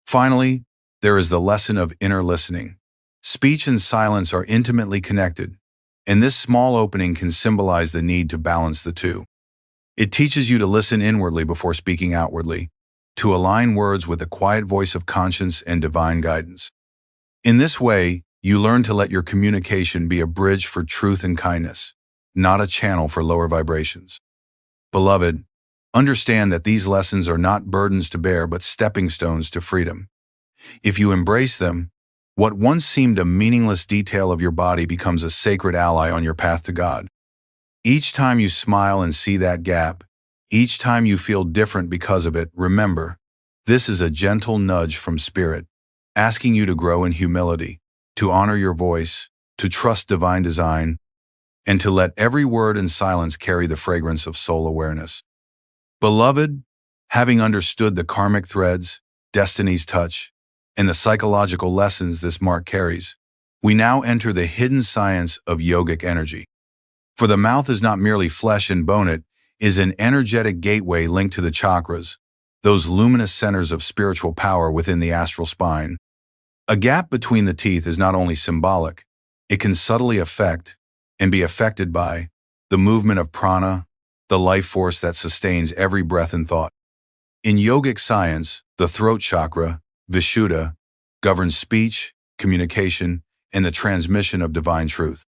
Finally, there is the lesson of inner listening. Speech and silence are intimately connected, and this small opening can symbolize the need to balance the two. It teaches you to listen inwardly before speaking outwardly, to align words with the quiet voice of conscience and divine guidance. In this way, you learn to let your communication be a bridge for truth and kindness, not a channel for lower vibrations. Beloved, understand that these lessons are not burdens to bear but stepping stones to freedom. If you embrace them, what once seemed a meaningless detail of your body becomes a sacred ally on your path to God. Each time you smile and see that gap, each time you feel different because of it, remember, this is a gentle nudge from Spirit, asking you to grow in humility, to honor your voice, to trust divine design, and to let every word and silence carry the fragrance of soul awareness. Beloved, having understood the karmic threads, destiny's touch, and the psychological lessons this mark carries, we now enter the hidden science of yogic energy. For the mouth is not merely flesh and bone, it is an energetic gateway linked to the chakras, those luminous centers of spiritual power within the astral spine. A gap between the teeth is not only symbolic, it can subtly affect and be affected by the movement of prana, the life force that sustains every breath and thought. In yogic science, the throat chakra, Vishuddha, governs speech, communication, and the transmission of divine truth.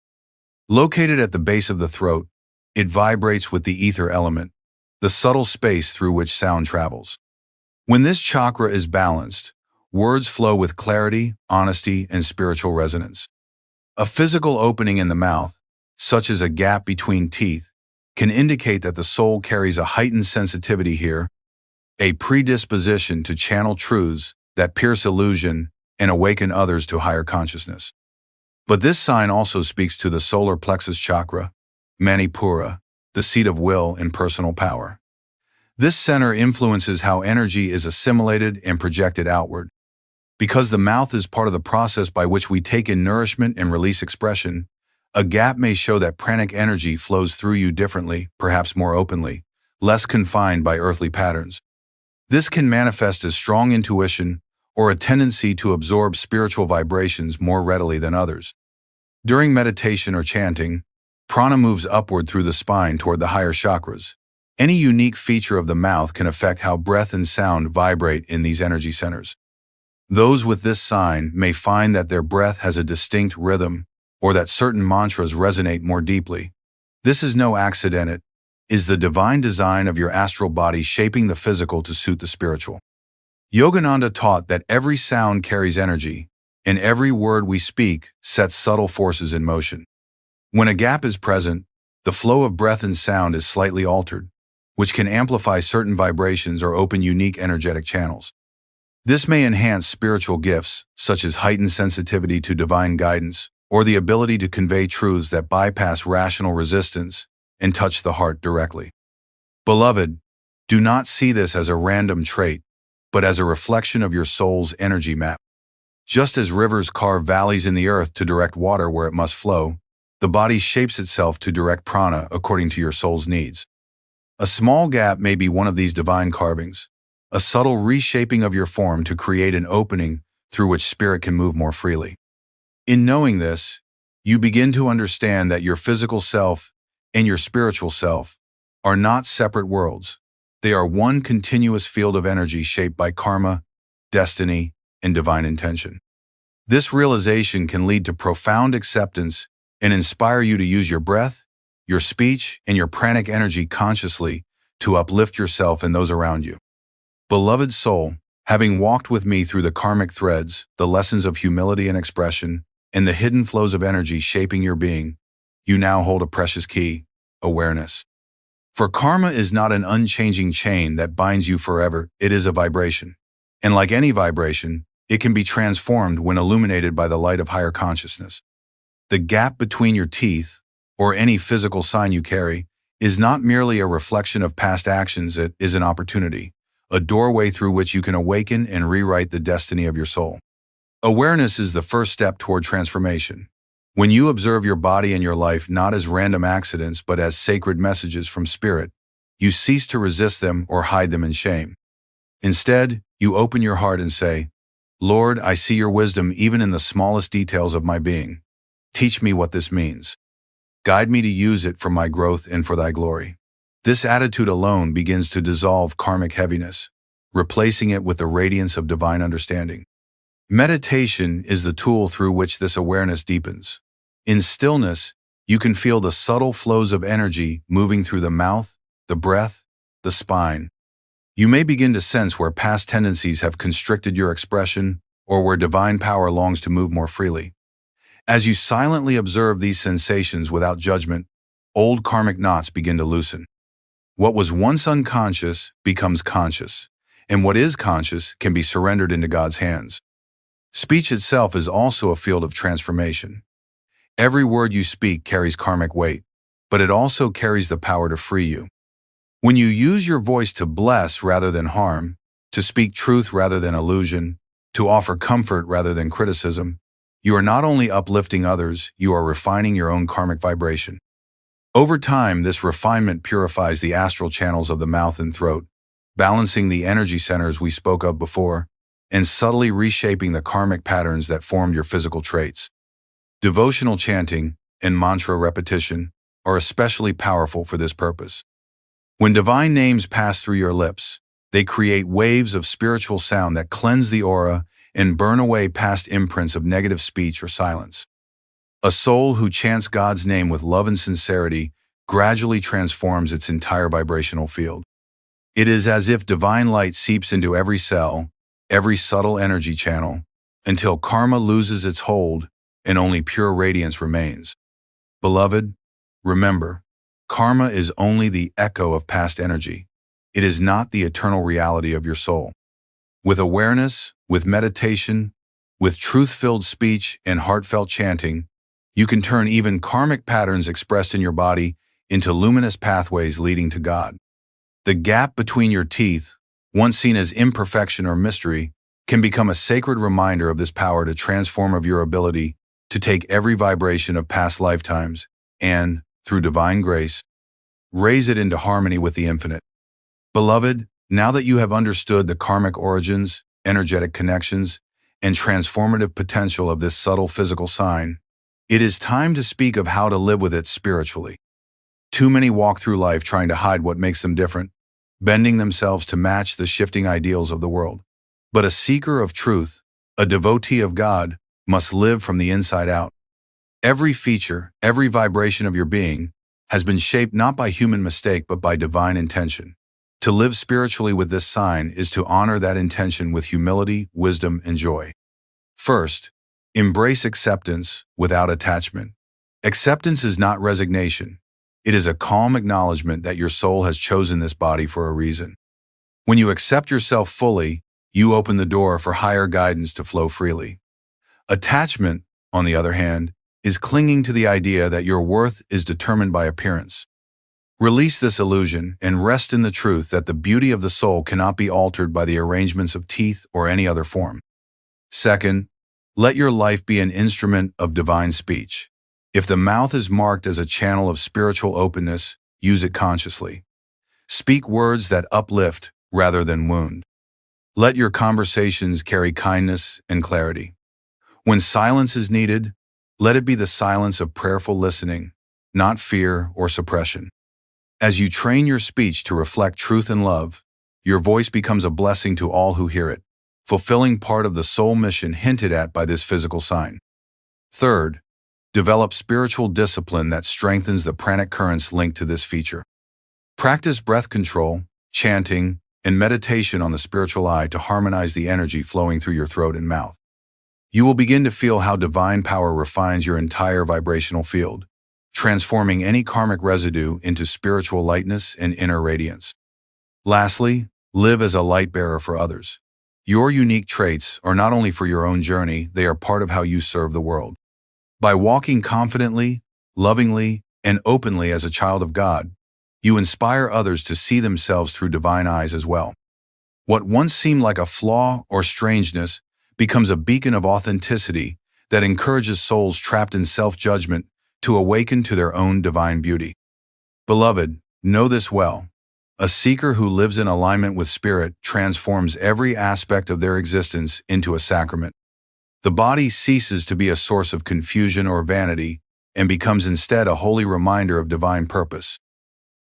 Located at the base of the throat, it vibrates with the ether element, the subtle space through which sound travels. When this chakra is balanced, words flow with clarity, honesty, and spiritual resonance. A physical opening in the mouth, such as a gap between teeth, can indicate that the soul carries a heightened sensitivity here, a predisposition to channel truths that pierce illusion and awaken others to higher consciousness. But this sign also speaks to the solar plexus chakra, Manipura, the seat of will and personal power. This center influences how energy is assimilated and projected outward. Because the mouth is part of the process by which we take in nourishment and release expression, a gap may show that pranic energy flows through you differently, perhaps more openly, less confined by earthly patterns. This can manifest as strong intuition or a tendency to absorb spiritual vibrations more readily than others. During meditation or chanting, prana moves upward through the spine toward the higher chakras. Any unique feature of the mouth can affect how breath and sound vibrate in these energy centers. Those with this sign may find that their breath has a distinct rhythm or that certain mantras resonate more deeply. This is no accident. It is the divine design of your astral body shaping the physical to suit the spiritual. Yogananda taught that every sound carries energy, and every word we speak sets subtle forces in motion. When a gap is present, the flow of breath and sound is slightly altered, which can amplify certain vibrations or open unique energetic channels. This may enhance spiritual gifts, such as heightened sensitivity to divine guidance, or the ability to convey truths that bypass rational resistance and touch the heart directly. Beloved, do not see this as a random trait, but as a reflection of your soul's energy map. Just as rivers carve valleys in the earth to direct water where it must flow, the body shapes itself to direct prana according to your soul's needs. A small gap may be one of these divine carvings, a subtle reshaping of your form to create an opening through which spirit can move more freely. In knowing this, you begin to understand that your physical self and your spiritual self are not separate worlds. They are one continuous field of energy shaped by karma, destiny, and divine intention. This realization can lead to profound acceptance and inspire you to use your breath, your speech, and your pranic energy consciously to uplift yourself and those around you. Beloved soul, having walked with me through the karmic threads, the lessons of humility and expression, and the hidden flows of energy shaping your being, you now hold a precious key: awareness. For karma is not an unchanging chain that binds you forever, it is a vibration. And like any vibration, it can be transformed when illuminated by the light of higher consciousness. The gap between your teeth, or any physical sign you carry, is not merely a reflection of past actions, it is an opportunity, a doorway through which you can awaken and rewrite the destiny of your soul. Awareness is the first step toward transformation. When you observe your body and your life not as random accidents but as sacred messages from Spirit, you cease to resist them or hide them in shame. Instead, you open your heart and say, "Lord, I see your wisdom even in the smallest details of my being. Teach me what this means. Guide me to use it for my growth and for thy glory." This attitude alone begins to dissolve karmic heaviness, replacing it with the radiance of divine understanding. Meditation is the tool through which this awareness deepens. In stillness, you can feel the subtle flows of energy moving through the mouth, the breath, the spine. You may begin to sense where past tendencies have constricted your expression or where divine power longs to move more freely. As you silently observe these sensations without judgment, old karmic knots begin to loosen. What was once unconscious becomes conscious, and what is conscious can be surrendered into God's hands. Speech itself is also a field of transformation. Every word you speak carries karmic weight, but it also carries the power to free you. When you use your voice to bless rather than harm, to speak truth rather than illusion, to offer comfort rather than criticism, you are not only uplifting others, you are refining your own karmic vibration. Over time, this refinement purifies the astral channels of the mouth and throat, balancing the energy centers we spoke of before, and subtly reshaping the karmic patterns that formed your physical traits. Devotional chanting and mantra repetition are especially powerful for this purpose. When divine names pass through your lips, they create waves of spiritual sound that cleanse the aura and burn away past imprints of negative speech or silence. A soul who chants God's name with love and sincerity gradually transforms its entire vibrational field. It is as if divine light seeps into every cell, every subtle energy channel, until karma loses its hold and only pure radiance remains. Beloved, remember, karma is only the echo of past energy. It is not the eternal reality of your soul. With awareness, with meditation, with truth-filled speech and heartfelt chanting, you can turn even karmic patterns expressed in your body into luminous pathways leading to God. The gap between your teeth, once seen as imperfection or mystery, can become a sacred reminder of this power to transform, of your ability to take every vibration of past lifetimes and, through divine grace, raise it into harmony with the infinite. Beloved, now that you have understood the karmic origins, energetic connections, and transformative potential of this subtle physical sign, it is time to speak of how to live with it spiritually. Too many walk through life trying to hide what makes them different, bending themselves to match the shifting ideals of the world. But a seeker of truth, a devotee of God, must live from the inside out. Every feature, every vibration of your being has been shaped not by human mistake but by divine intention. To live spiritually with this sign is to honor that intention with humility, wisdom, and joy. First, Embrace acceptance without attachment. Acceptance is not resignation. It is a calm acknowledgement that your soul has chosen this body for a reason. When you accept yourself fully, you open the door for higher guidance to flow freely. Attachment, on the other hand, is clinging to the idea that your worth is determined by appearance. Release this illusion and rest in the truth that the beauty of the soul cannot be altered by the arrangements of teeth or any other form. Second, let your life be an instrument of divine speech. If the mouth is marked as a channel of spiritual openness, use it consciously. Speak words that uplift rather than wound. Let your conversations carry kindness and clarity. When silence is needed, let it be the silence of prayerful listening, not fear or suppression. As you train your speech to reflect truth and love, your voice becomes a blessing to all who hear it, fulfilling part of the soul mission hinted at by this physical sign. Third, develop spiritual discipline that strengthens the pranic currents linked to this feature. Practice breath control, chanting, and meditation on the spiritual eye to harmonize the energy flowing through your throat and mouth. You will begin to feel how divine power refines your entire vibrational field, transforming any karmic residue into spiritual lightness and inner radiance. Lastly, live as a light bearer for others. Your unique traits are not only for your own journey, they are part of how you serve the world. By walking confidently, lovingly, and openly as a child of God, you inspire others to see themselves through divine eyes as well. What once seemed like a flaw or strangeness becomes a beacon of authenticity that encourages souls trapped in self-judgment to awaken to their own divine beauty. Beloved, know this well. A seeker who lives in alignment with spirit transforms every aspect of their existence into a sacrament. The body ceases to be a source of confusion or vanity and becomes instead a holy reminder of divine purpose.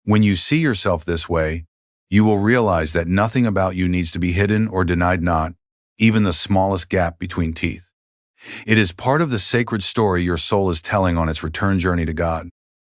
When you see yourself this way, you will realize that nothing about you needs to be hidden or denied, not even the smallest gap between teeth. It is part of the sacred story your soul is telling on its return journey to God.